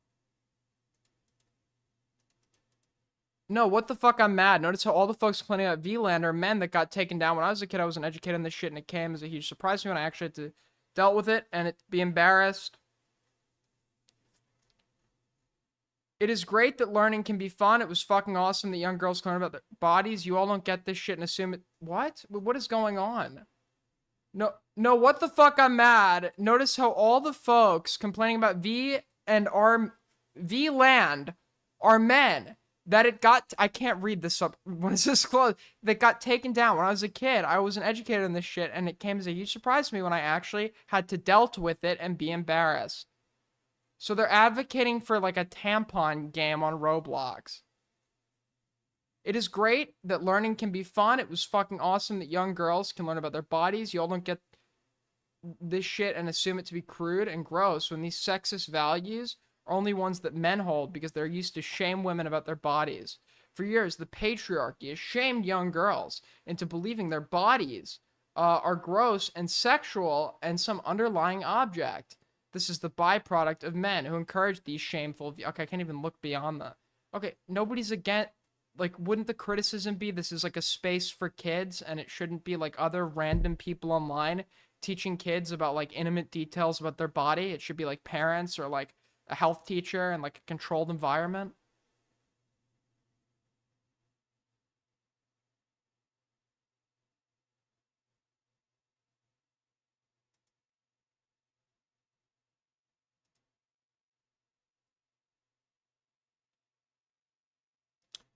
No, what the fuck? I'm mad. Notice how all the folks complaining about VLAN are men that got taken down. When I was a kid, I wasn't educated on this shit, and it came as a huge surprise to me when I actually had to dealt with it and be embarrassed. It is great that learning can be fun. It was fucking awesome that young girls can learn about their bodies. You all don't get this shit and assume it. What? What is going on? No, what the fuck? I'm mad. Notice how all the folks complaining about VLAN are men. That it got, I can't read this up. When is this close? That got taken down when I was a kid. I wasn't educated on this shit, and it came as a huge surprise to me when I actually had to dealt with it and be embarrassed. So they're advocating for like a tampon game on Roblox. It is great that learning can be fun. It was fucking awesome that young girls can learn about their bodies. Y'all don't get this shit and assume it to be crude and gross when these sexist values are only ones that men hold because they're used to shame women about their bodies. For years, the patriarchy has shamed young girls into believing their bodies are gross and sexual and some underlying object. This is the byproduct of men who encourage these shameful... Okay, I can't even look beyond that. Okay, nobody's against... Like, wouldn't the criticism be this is like a space for kids and it shouldn't be like other random people online teaching kids about like intimate details about their body? It should be like parents or like a health teacher and like a controlled environment.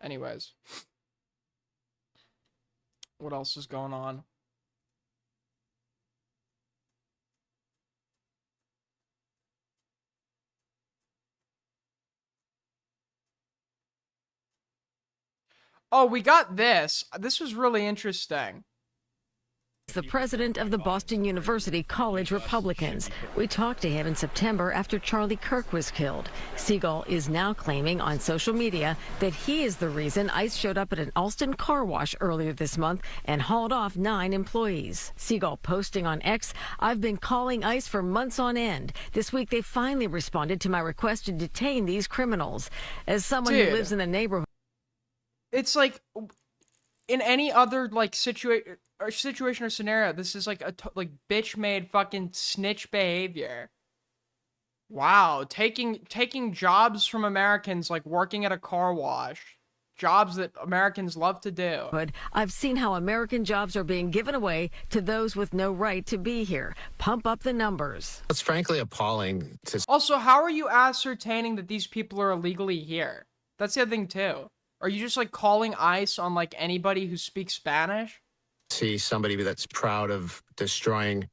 Anyways. What else is going on? Oh, we got this. This was really interesting. The president of the Boston University College Republicans. We talked to him in September after Charlie Kirk was killed. Siegel is now claiming on social media that he is the reason ICE showed up at an Alston car wash earlier this month and hauled off 9 employees. Siegel posting on X, "I've been calling ICE for months on end. This week they finally responded to my request to detain these criminals." As someone who lives in the neighborhood, it's like in any other like situation or scenario, this is like a like bitch made fucking snitch behavior. Wow, taking jobs from Americans, like working at a car wash, jobs that Americans love to do. I've seen how American jobs are being given away to those with no right to be here. Pump up the numbers. It's frankly appalling to... Also, how are you ascertaining that these people are illegally here? That's the other thing too. Are you just like calling ICE on like anybody who speaks Spanish? see somebody that's proud of destroying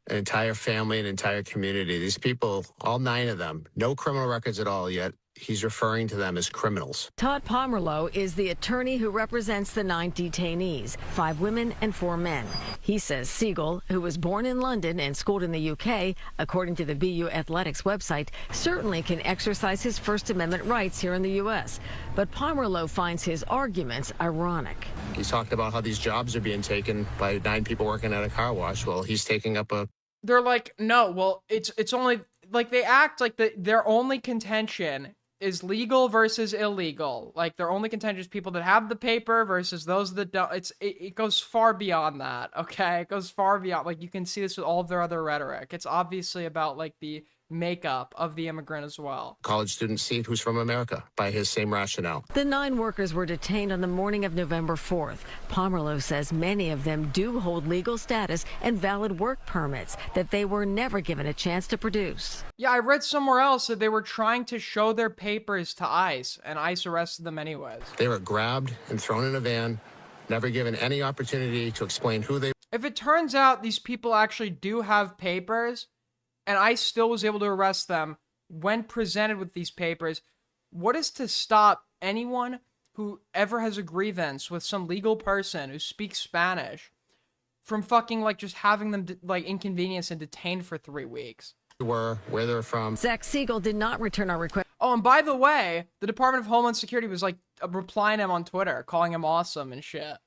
an entire family, an entire community. These people, all 9 of them, no criminal records at all, yet he's referring to them as criminals. Todd Pomerleau is the attorney who represents the 9 detainees, 5 women and 4 men. He says Siegel, who was born in London and schooled in the UK, according to the BU Athletics website, certainly can exercise his First Amendment rights here in the U.S. But Pomerleau finds his arguments ironic. He's talked about how these jobs are being taken by 9 people working at a car wash. Well, he's taking up a... They're like, no, well, it's only... Like, they act like their only contention is legal versus illegal. Like, their only contention is people that have the paper versus those that don't. It goes far beyond that, okay? It goes far beyond. Like, you can see this with all of their other rhetoric. It's obviously about, like, the makeup of the immigrant as well. College student see who's from America by his same rationale. The 9 workers were detained on the morning of November 4th. Pomerleau says many of them do hold legal status and valid work permits that they were never given a chance to produce. Yeah, I read somewhere else that they were trying to show their papers to ICE, and ICE arrested them anyways. They were grabbed and thrown in a van, never given any opportunity to explain who they... If it turns out these people actually do have papers, and ICE still was able to arrest them when presented with these papers, what is to stop anyone who ever has a grievance with some legal person who speaks Spanish from fucking like just having them like inconvenienced and detained for 3 weeks. Where they're from. Zach Siegel did not return our request. Oh, and by the way, the Department of Homeland Security was like replying him on Twitter, calling him awesome and shit.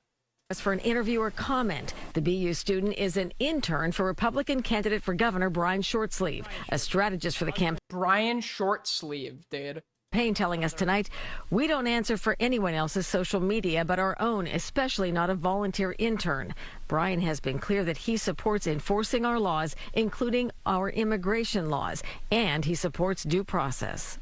As for an interview or comment, the BU student is an intern for Republican candidate for governor Brian Shortsleeve, a strategist for the campaign. Brian Shortsleeve, dude. Telling us tonight, we don't answer for anyone else's social media but our own, especially not a volunteer intern. Brian has been clear that he supports enforcing our laws, including our immigration laws, and he supports due process.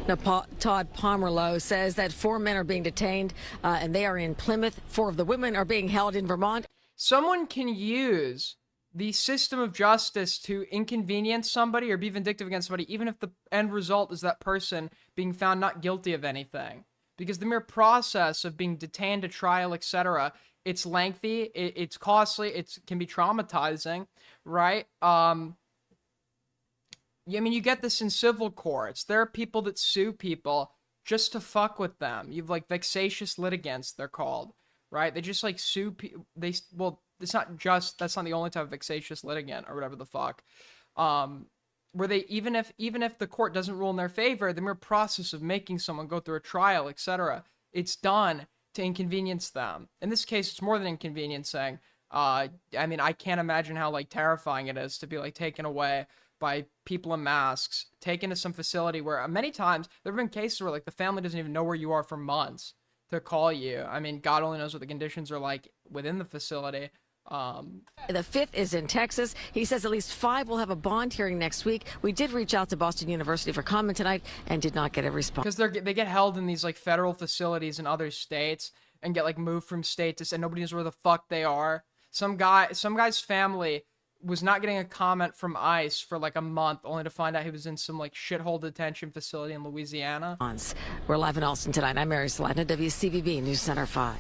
Now, Todd Pomerleau says that 4 men are being detained and they are in Plymouth. 4 of the women are being held in Vermont. Someone can use the system of justice to inconvenience somebody or be vindictive against somebody, even if the end result is that person being found not guilty of anything. Because the mere process of being detained to trial, etc., it's lengthy, it's costly, it can be traumatizing, right? I mean, you get this in civil courts. There are people that sue people just to fuck with them. You've like vexatious litigants, they're called, right? They just like sue people. Well, it's not just, that's not the only type of vexatious litigant or whatever the fuck. Where they, even if the court doesn't rule in their favor, the mere process of making someone go through a trial, etc., it's done to inconvenience them. In this case, it's more than inconveniencing. I mean, I can't imagine how like terrifying it is to be like taken away by people in masks, taken to some facility where many times there have been cases where like the family doesn't even know where you are for months to call you. I mean, God only knows what the conditions are like within the facility. The 5th is in Texas. He says at least 5 will have a bond hearing next week. We did reach out to Boston University for comment tonight and did not get a response. Because they get held in these like federal facilities in other states and get like moved from state to state. Nobody knows where the fuck they are. Some guy's family was not getting a comment from ICE for like a month, only to find out he was in some like shithole detention facility in Louisiana. We're live in Austin tonight. I'm Mary Slatna, WCVB News Center 5.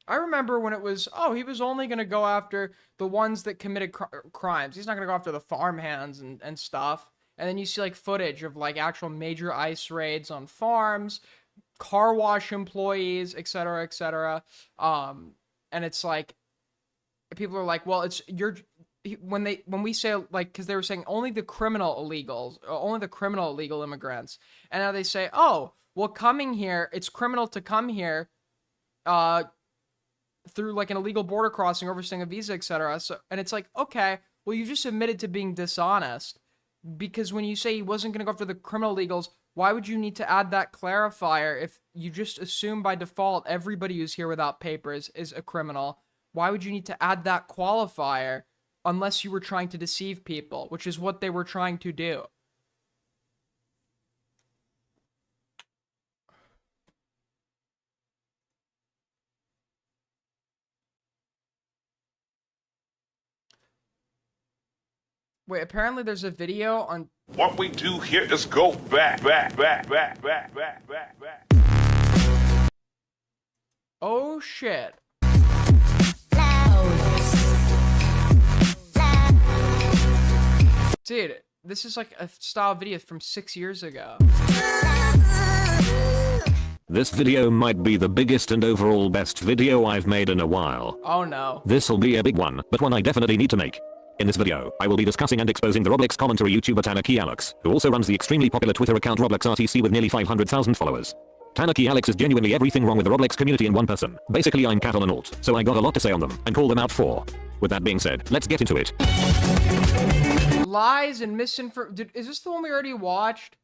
I remember when it was, oh, he was only going to go after the ones that committed crimes. He's not going to go after the farmhands and stuff. And then you see like footage of like actual major ICE raids on farms, car wash employees, etc., etc. And it's like, people are like, well, when we say like, because they were saying only the criminal illegal immigrants, and now they say, oh, well, coming here, it's criminal to come here, through like an illegal border crossing, overstaying a visa, etc. So, and it's like, okay, well, you just admitted to being dishonest, because when you say he wasn't going to go after the criminal illegals, why would you need to add that clarifier if you just assume by default everybody who's here without papers is a criminal? Why would you need to add that qualifier unless you were trying to deceive people, which is what they were trying to do? Wait, apparently there's a video on... What we do here is go back. Oh, shit. Dude, this is like a style video from 6 years ago. This video might be the biggest and overall best video I've made in a while. Oh no. This'll be a big one, but one I definitely need to make. In this video, I will be discussing and exposing the Roblox commentary YouTuber Tanaki Alex, who also runs the extremely popular Twitter account Roblox RTC with nearly 500,000 followers. Tanaki Alex is genuinely everything wrong with the Roblox community in one person. Basically, I'm cat on an alt, so I got a lot to say on them, and call them out for. With that being said, let's get into it. Lies and misinformation. Is this the one we already watched?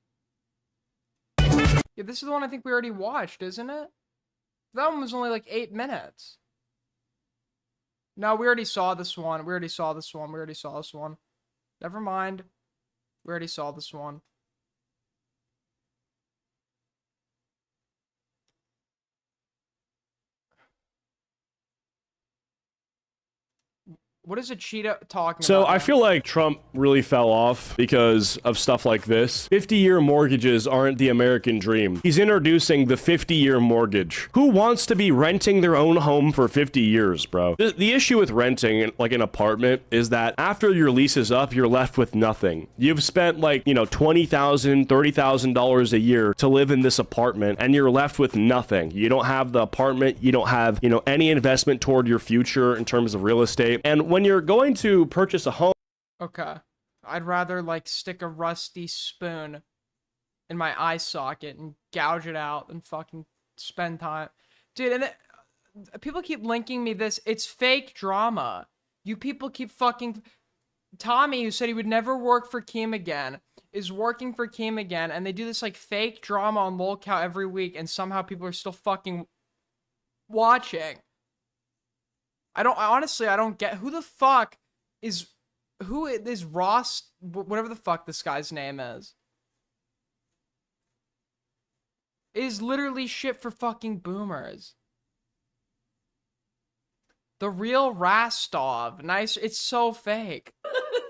Yeah, this is the one I think we already watched, isn't it? That one was only like 8 minutes. No, we already saw this one. We already saw this one. We already saw this one. Never mind. We already saw this one. What is a cheetah talking So about? I feel like Trump really fell off because of stuff like this. 50-year mortgages aren't the American dream. He's introducing the 50-year mortgage. Who wants to be renting their own home for 50 years, bro? The issue with renting like an apartment is that after your lease is up, you're left with nothing. You've spent like, you know, $20,000, $30,000 a year to live in this apartment and you're left with nothing. You don't have the apartment. You don't have, you know, any investment toward your future in terms of real estate. And when you're going to purchase a home. Okay. I'd rather like stick a rusty spoon in my eye socket and gouge it out than fucking spend time. Dude, and people keep linking me this. It's fake drama. You people keep fucking... Tommy, who said he would never work for Kim again, is working for Kim again, and they do this like fake drama on lolcow every week, and somehow people are still fucking watching. Honestly, I don't get who the fuck is Ross, whatever the fuck this guy's name is. It is literally shit for fucking boomers. The real Rastov. Nice. It's so fake.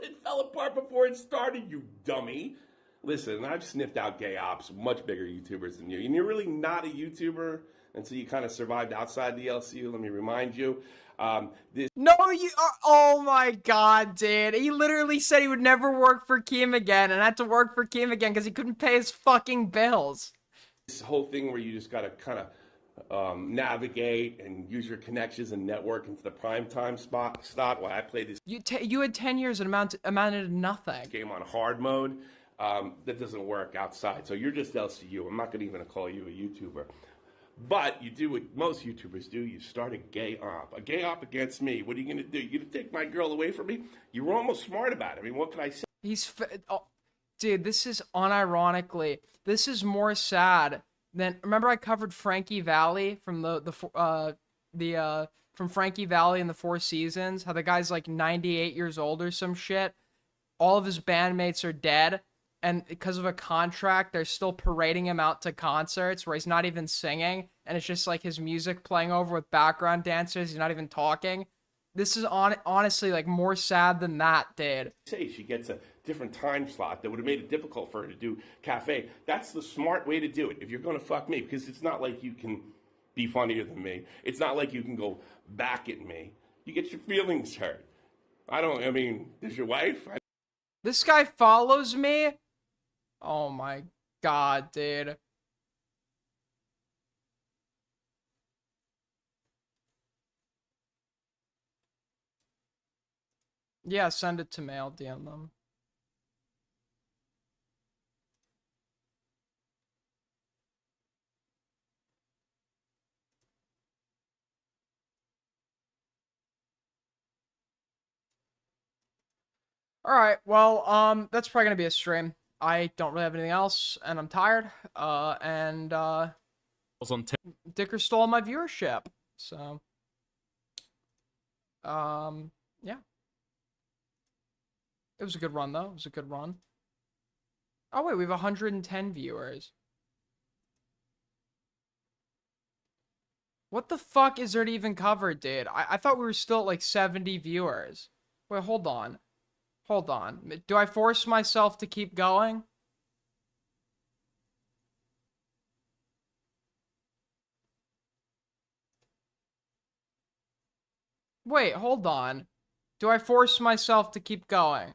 It fell apart before it started, you dummy. Listen, I've sniffed out gay ops, much bigger YouTubers than you. And you're really not a YouTuber until you kind of survived outside the LCU, let me remind you. No, you are. Oh my god, dude. He literally said he would never work for Kim again and had to work for Kim again because he couldn't pay his fucking bills. This whole thing where you just got to kind of navigate and use your connections and network into the primetime spot. While I played this. You had 10 years and amounted to nothing. Game on hard mode. That doesn't work outside. So you're just LCU. I'm not going to even call you a YouTuber. But you do what most YouTubers do. You start a gay op against me. What are you going to do? You going to take my girl away from me? You were almost smart about it. I mean, what can I say? Dude, this is unironically, this is more sad than, remember I covered Frankie Valli from from Frankie Valli in the Four Seasons, how the guy's like 98 years old or some shit. All of his bandmates are dead. And because of a contract, they're still parading him out to concerts where he's not even singing. And it's just like his music playing over with background dancers. He's not even talking. This is honestly like more sad than that, dude. Say she gets a different time slot that would have made it difficult for her to do cafe. That's the smart way to do it if you're going to fuck me. Because it's not like you can be funnier than me. It's not like you can go back at me. You get your feelings hurt. I mean, does your wife? This guy follows me? Oh my god, dude. Yeah, send it to me. I'll DM them. Alright, well, that's probably gonna be a stream. I don't really have anything else, and I'm tired. Dicker stole my viewership, so yeah. It was a good run, though. It was a good run. Oh, wait, we have 110 viewers. What the fuck is there to even cover, dude? I thought we were still at, like, 70 viewers. Wait, hold on. Hold on. Do I force myself to keep going? Wait, hold on. Do I force myself to keep going?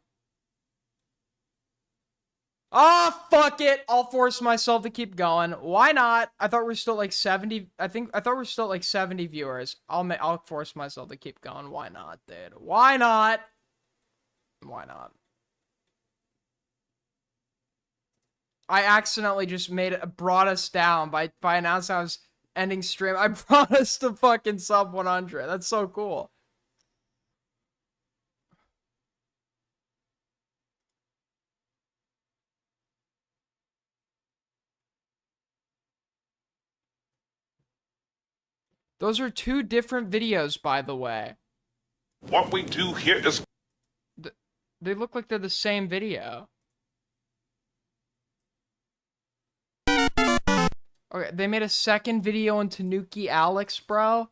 Ah, fuck it. I'll force myself to keep going. Why not? I thought we were still like 70. I thought we were still like 70 viewers. I'll force myself to keep going. Why not, dude? Why not? Why not? I accidentally just brought us down by announcing I was ending stream. I brought us to fucking sub 100. That's so cool. Those are two different videos, by the way. What we do here is... They look like they're the same video. Okay, they made a second video on Tanuki Alex, bro.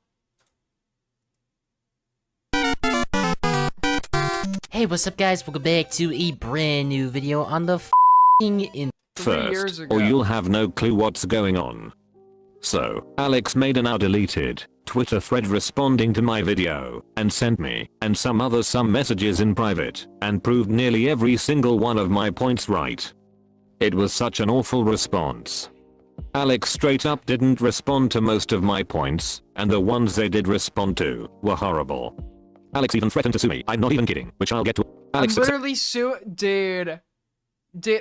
Hey, what's up guys? Welcome back to a brand new video on the f***ing First, or you'll have no clue what's going on. So, Alex made a now deleted Twitter thread responding to my video, and sent me, and some messages in private, and proved nearly every single one of my points right. It was such an awful response. Alex straight up didn't respond to most of my points, and the ones they did respond to were horrible. Alex even threatened to sue me. I'm not even kidding, which I'll get to. Alex I'm literally dude,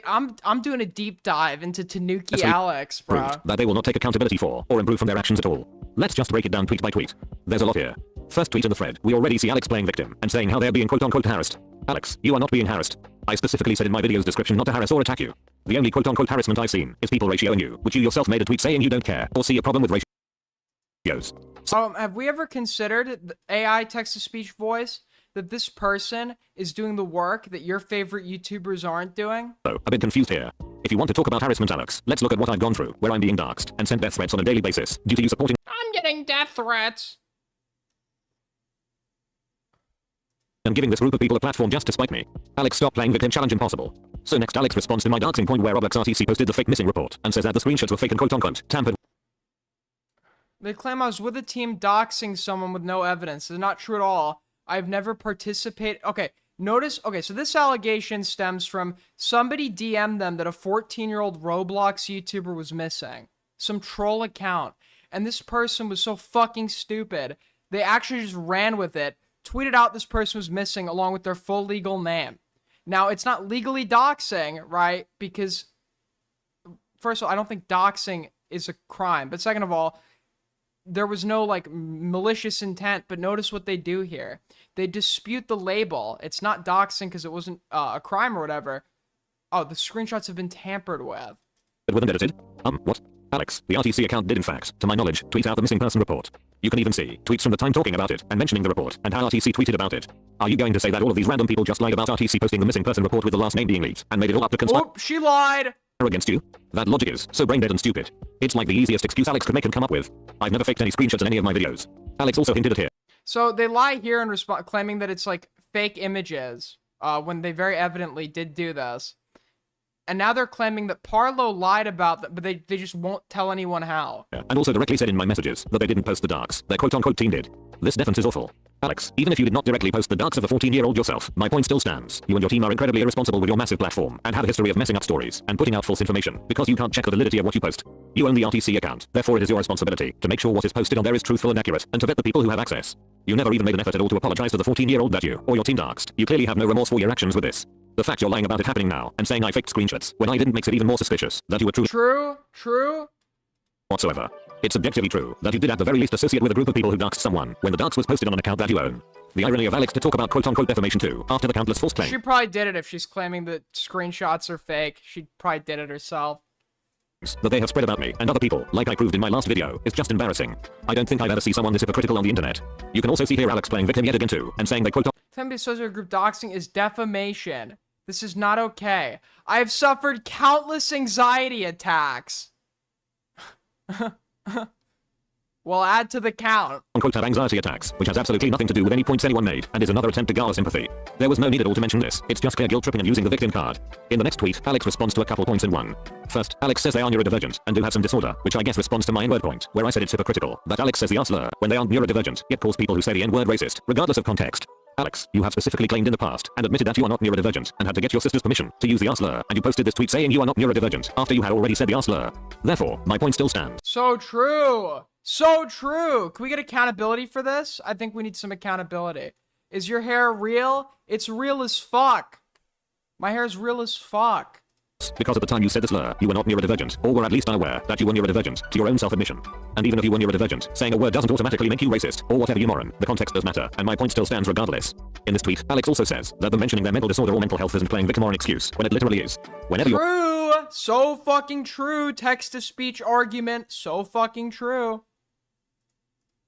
I'm doing a deep dive into Tanuki Alex, bro. That they will not take accountability for, or improve from their actions at all. Let's just break it down tweet by tweet. There's a lot here. First tweet in the thread, we already see Alex playing victim, and saying how they're being quote-unquote harassed. Alex, you are not being harassed. I specifically said in my video's description not to harass or attack you. The only quote-unquote harassment I've seen is people ratioing you, which you yourself made a tweet saying you don't care, or see a problem with ratios. Have we ever considered the AI text-to-speech voice? That this person is doing the work that your favorite YouTubers aren't doing? So, a bit confused here. If you want to talk about harassment, Alex, let's look at what I've gone through, where I'm being doxxed, and sent death threats on a daily basis, due to you supporting— I'm getting death threats. and giving this group of people a platform just to spite me. Alex, stop playing victim challenge impossible. So next Alex responds to my doxing point where Roblox RTC posted the fake missing report, and says that the screenshots were fake and quote-unquote tampered. They claim I was with a team doxing someone with no evidence. It's not true at all. I've never participated. Okay, notice. Okay, so this allegation stems from somebody DM'd them that a 14-year-old Roblox YouTuber was missing. Some troll account. And this person was so fucking stupid. They actually just ran with it, tweeted out this person was missing along with their full legal name. Now, it's not legally doxing, right? Because, first of all, I don't think doxing is a crime. But second of all, there was no, like, malicious intent, but notice what they do here. They dispute the label. It's not doxing because it wasn't a crime or whatever. Oh, the screenshots have been tampered with. It wasn't edited? What? Alex, the RTC account did in fact, to my knowledge, tweet out the missing person report. You can even see tweets from the time talking about it and mentioning the report and how RTC tweeted about it. Are you going to say that all of these random people just lied about RTC posting the missing person report with the last name being leaked and made it all up to conspire she lied against you? That logic is so brain dead and stupid. It's like the easiest excuse Alex could make and come up with. I've never faked any screenshots in any of my videos. Alex also hinted at here. So they lie here in claiming that it's like fake images when they very evidently did do this. And now they're claiming that Parlo lied about that, but they just won't tell anyone how. Yeah. And also directly said in my messages that they didn't post the darks. Their quote-unquote team did. This defense is awful. Alex, even if you did not directly post the darks of a 14-year-old yourself, my point still stands. You and your team are incredibly irresponsible with your massive platform and have a history of messing up stories and putting out false information because you can't check the validity of what you post. You own the RTC account, therefore it is your responsibility to make sure what is posted on there is truthful and accurate and to vet the people who have access. You never even made an effort at all to apologize to the 14-year-old that you or your team darksed. You clearly have no remorse for your actions with this. The fact you're lying about it happening now and saying I faked screenshots when I didn't makes it even more suspicious that you were True whatsoever. It's objectively true that you did at the very least associate with a group of people who doxed someone when the dox was posted on an account that you own. The irony of Alex to talk about quote-unquote defamation too after the countless false claims. She probably did it if she's claiming that screenshots are fake. She probably did it herself. That they have spread about me and other people, like I proved in my last video, is just embarrassing. I don't think I've ever seen someone this hypocritical on the internet. You can also see here Alex playing victim yet again too, and saying they quote Somebody associated with group doxing is defamation. This is not okay. I have suffered countless anxiety attacks. Well, add to the count. Unquote anxiety attacks, which has absolutely nothing to do with any points anyone made, and is another attempt to garner sympathy. There was no need at all to mention this. It's just clear guilt tripping and using the victim card. In the next tweet, Alex responds to a couple points in one. First, Alex says they are neurodivergent and do have some disorder, which I guess responds to my N-word point, where I said it's hypocritical that Alex says the R-slur when they aren't neurodivergent, yet calls people who say the N-word racist, regardless of context. Alex, you have specifically claimed in the past and admitted that you are not neurodivergent and had to get your sister's permission to use the R-slur, and you posted this tweet saying you are not neurodivergent after you had already said the R-slur. Therefore, my point still stands. So true. So true. Can we get accountability for this? I think we need some accountability. Is your hair real? It's real as fuck. My hair is real as fuck. Because at the time you said the slur, you were not neurodivergent, or were at least unaware that you were neurodivergent, to your own self-admission. And even if you were neurodivergent, saying a word doesn't automatically make you racist, or whatever you moron, the context does matter, and my point still stands regardless. In this tweet, Alex also says that them mentioning their mental disorder or mental health isn't playing victim or an excuse, when it literally is. Whenever you're— True! So fucking true. Text-to-speech argument. So fucking true.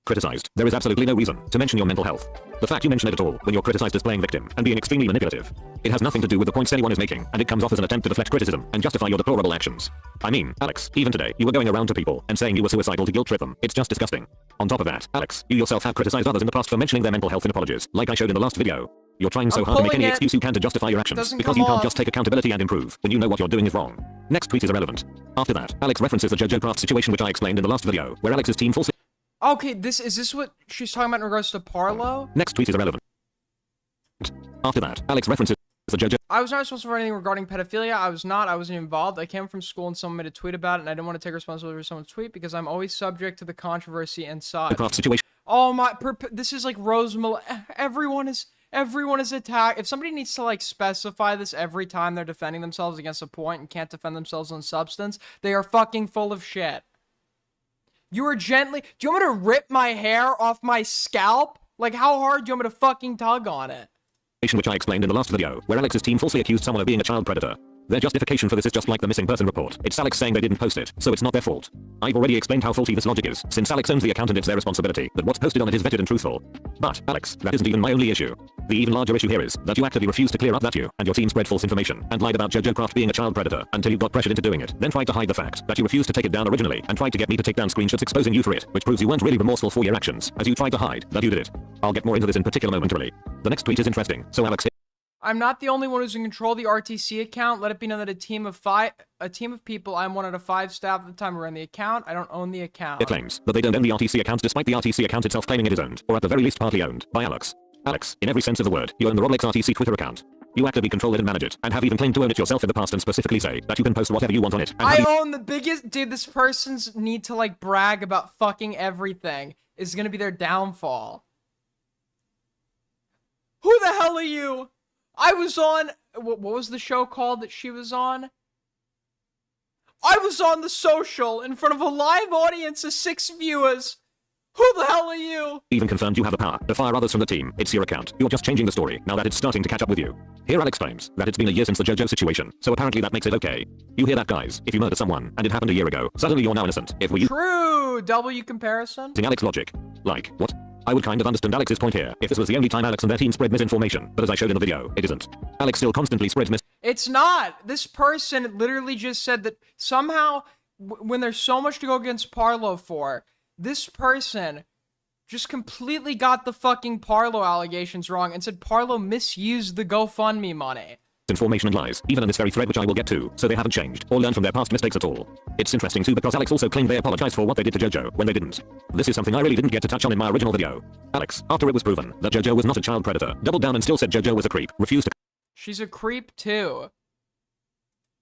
Criticized, there is absolutely no reason to mention your mental health. The fact you mention it at all when you're criticized as playing victim and being extremely manipulative. It has nothing to do with the points anyone is making, and it comes off as an attempt to deflect criticism and justify your deplorable actions. I mean, Alex, even today, you were going around to people and saying you were suicidal to guilt trip them. It's just disgusting. On top of that, Alex, you yourself have criticized others in the past for mentioning their mental health in apologies, like I showed in the last video. You're trying so hard to make any excuse you can to justify your actions, because you can't just take accountability and improve when you know what you're doing is wrong. Next tweet is irrelevant. After that, Alex references the JoJo Craft situation which I explained in the last video, where Alex's team falsely... Okay, is this what she's talking about in regards to Parlo? Next tweet is irrelevant. After that, Alex references the JoJo... I was not responsible for anything regarding pedophilia. I wasn't involved. I came from school and someone made a tweet about it, and I didn't want to take responsibility for someone's tweet because I'm always subject to the controversy and such. Craft situation. Oh my, this is like Rosemary. Everyone is attacked. If somebody needs to like specify this every time they're defending themselves against a point and can't defend themselves on substance, they are fucking full of shit. You are gently, do you want me to rip my hair off my scalp? Like how hard do you want me to fucking tug on it? Which I explained in the last video, where Alex's team falsely accused someone of being a child predator. Their justification for this is just like the missing person report. It's Alex saying they didn't post it, so it's not their fault. I've already explained how faulty this logic is, since Alex owns the account and it's their responsibility that what's posted on it is vetted and truthful. But, Alex, that isn't even my only issue. The even larger issue here is that you actively refused to clear up that you and your team spread false information and lied about JoJo Craft being a child predator until you got pressured into doing it, then tried to hide the fact that you refused to take it down originally and tried to get me to take down screenshots exposing you for it, which proves you weren't really remorseful for your actions, as you tried to hide that you did it. I'll get more into this in particular momentarily. The next tweet is interesting, so Alex... I'm not the only one who's in control of the RTC account. Let it be known that a team of people, I'm one out of 5 staff at the time who ran the account. I don't own the account. It claims that they don't own the RTC account despite the RTC account itself claiming it is owned, or at the very least partly owned, by Alex. Alex, in every sense of the word, you own the Roblox RTC Twitter account. You actively control it and manage it, and have even claimed to own it yourself in the past and specifically say that you can post whatever you want on it. I own the biggest... Dude, this person's need to like brag about fucking everything is gonna be their downfall. Who the hell are you? I was on, what was the show called that she was on? I was on The Social in front of a live audience of 6 viewers. Who the hell are you? Even confirmed you have the power to fire others from the team. It's your account. You're just changing the story now that it's starting to catch up with you. Here Alex claims that it's been a year since the JoJo situation, so apparently that makes it okay. You hear that, guys? If you murder someone and it happened a year ago, suddenly you're now innocent. If we... True! W comparison? Alex logic. Like, what? I would kind of understand Alex's point here if this was the only time Alex and their team spread misinformation, but as I showed in the video, it isn't. Alex still constantly spreads It's not! This person literally just said that somehow, when there's so much to go against Parlo for, this person just completely got the fucking Parlo allegations wrong and said Parlo misused the GoFundMe money. Information and lies, even in this very thread which I will get to, so they haven't changed or learned from their past mistakes at all. It's interesting too because Alex also claimed they apologized for what they did to JoJo when they didn't. This is something I really didn't get to touch on in my original video. Alex, after it was proven that JoJo was not a child predator, doubled down and still said JoJo was a creep, refused to... She's a creep too.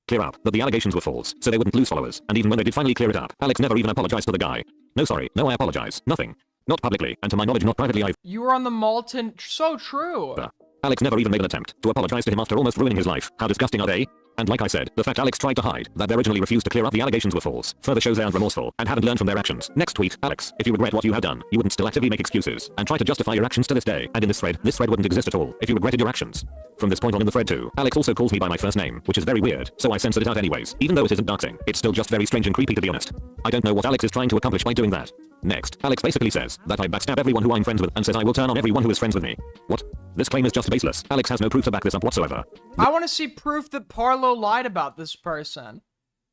Clear up that the allegations were false, so they wouldn't lose followers, and even when they did finally clear it up, Alex never even apologized to the guy. No sorry, no I apologize, nothing. Not publicly, and to my knowledge not privately either. You were on the Malton... So true. Alex never even made an attempt to apologize to him after almost ruining his life. How disgusting are they? And like I said, the fact Alex tried to hide that they originally refused to clear up the allegations were false further shows they aren't remorseful and haven't learned from their actions. Next tweet, Alex, if you regret what you have done, you wouldn't still actively make excuses and try to justify your actions to this day. And in this thread wouldn't exist at all if you regretted your actions. From this point on in the thread too, Alex also calls me by my first name, which is very weird, so I censored it out anyways. Even though it isn't doxing, it's still just very strange and creepy to be honest. I don't know what Alex is trying to accomplish by doing that. Next, Alex basically says that I backstab everyone who I'm friends with and says I will turn on everyone who is friends with me. What? This claim is just baseless. Alex has no proof to back this up whatsoever. I want to see proof that Parlo lied about this person.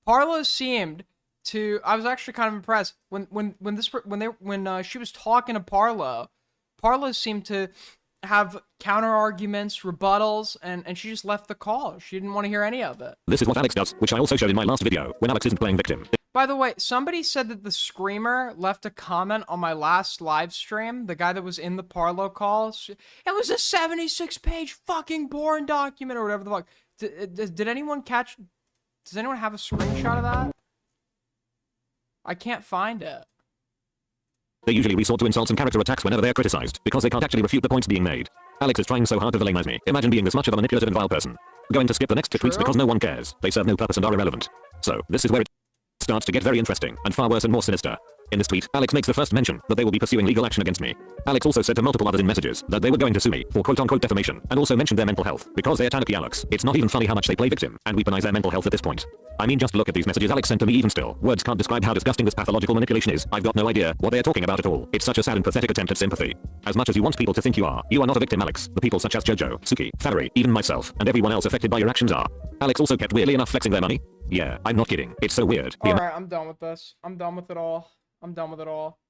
Parlo seemed to... I was actually kind of impressed when she was talking to Parlo. Parlo seemed to have counter arguments, rebuttals, and she just left the call. She didn't want to hear any of it. This is what Alex does, which I also showed in my last video when Alex isn't playing victim. By the way, somebody said that the Screamer left a comment on my last live stream, the guy that was in the Parlo calls. It was a 76-page fucking porn document or whatever the fuck. Did anyone catch... Does anyone have a screenshot of that? I can't find it. They usually resort to insults and character attacks whenever they are criticized, because they can't actually refute the points being made. Alex is trying so hard to villainize me. Imagine being this much of a manipulative and vile person. Going to skip the next 2 tweets because no one cares. They serve no purpose and are irrelevant. So, this is where it starts to get very interesting, and far worse and more sinister. In this tweet, Alex makes the first mention that they will be pursuing legal action against me. Alex also said to multiple others in messages that they were going to sue me for quote-unquote defamation, and also mentioned their mental health, because they're Tanuki Alex. It's not even funny how much they play victim, and weaponize their mental health at this point. I mean, just look at these messages Alex sent to me even still. Words can't describe how disgusting this pathological manipulation is. I've got no idea what they are talking about at all. It's such a sad and pathetic attempt at sympathy. As much as you want people to think you are not a victim, Alex. The people such as JoJo, Suki, Valerie, even myself, and everyone else affected by your actions are. Alex also kept weirdly enough flexing their money. Yeah, I'm not kidding. It's so weird. Alright, I'm done with this. I'm done with it all. I'm done with it all.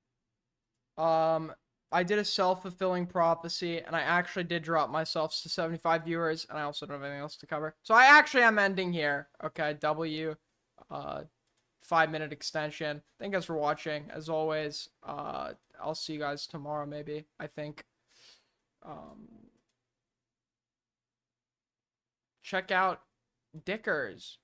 I did a self-fulfilling prophecy, and I actually did drop myself to 75 viewers, and I also don't have anything else to cover. So I actually am ending here. Okay, 5-minute extension. Thank you guys for watching. As always, I'll see you guys tomorrow, maybe, I think. Check out Dickers.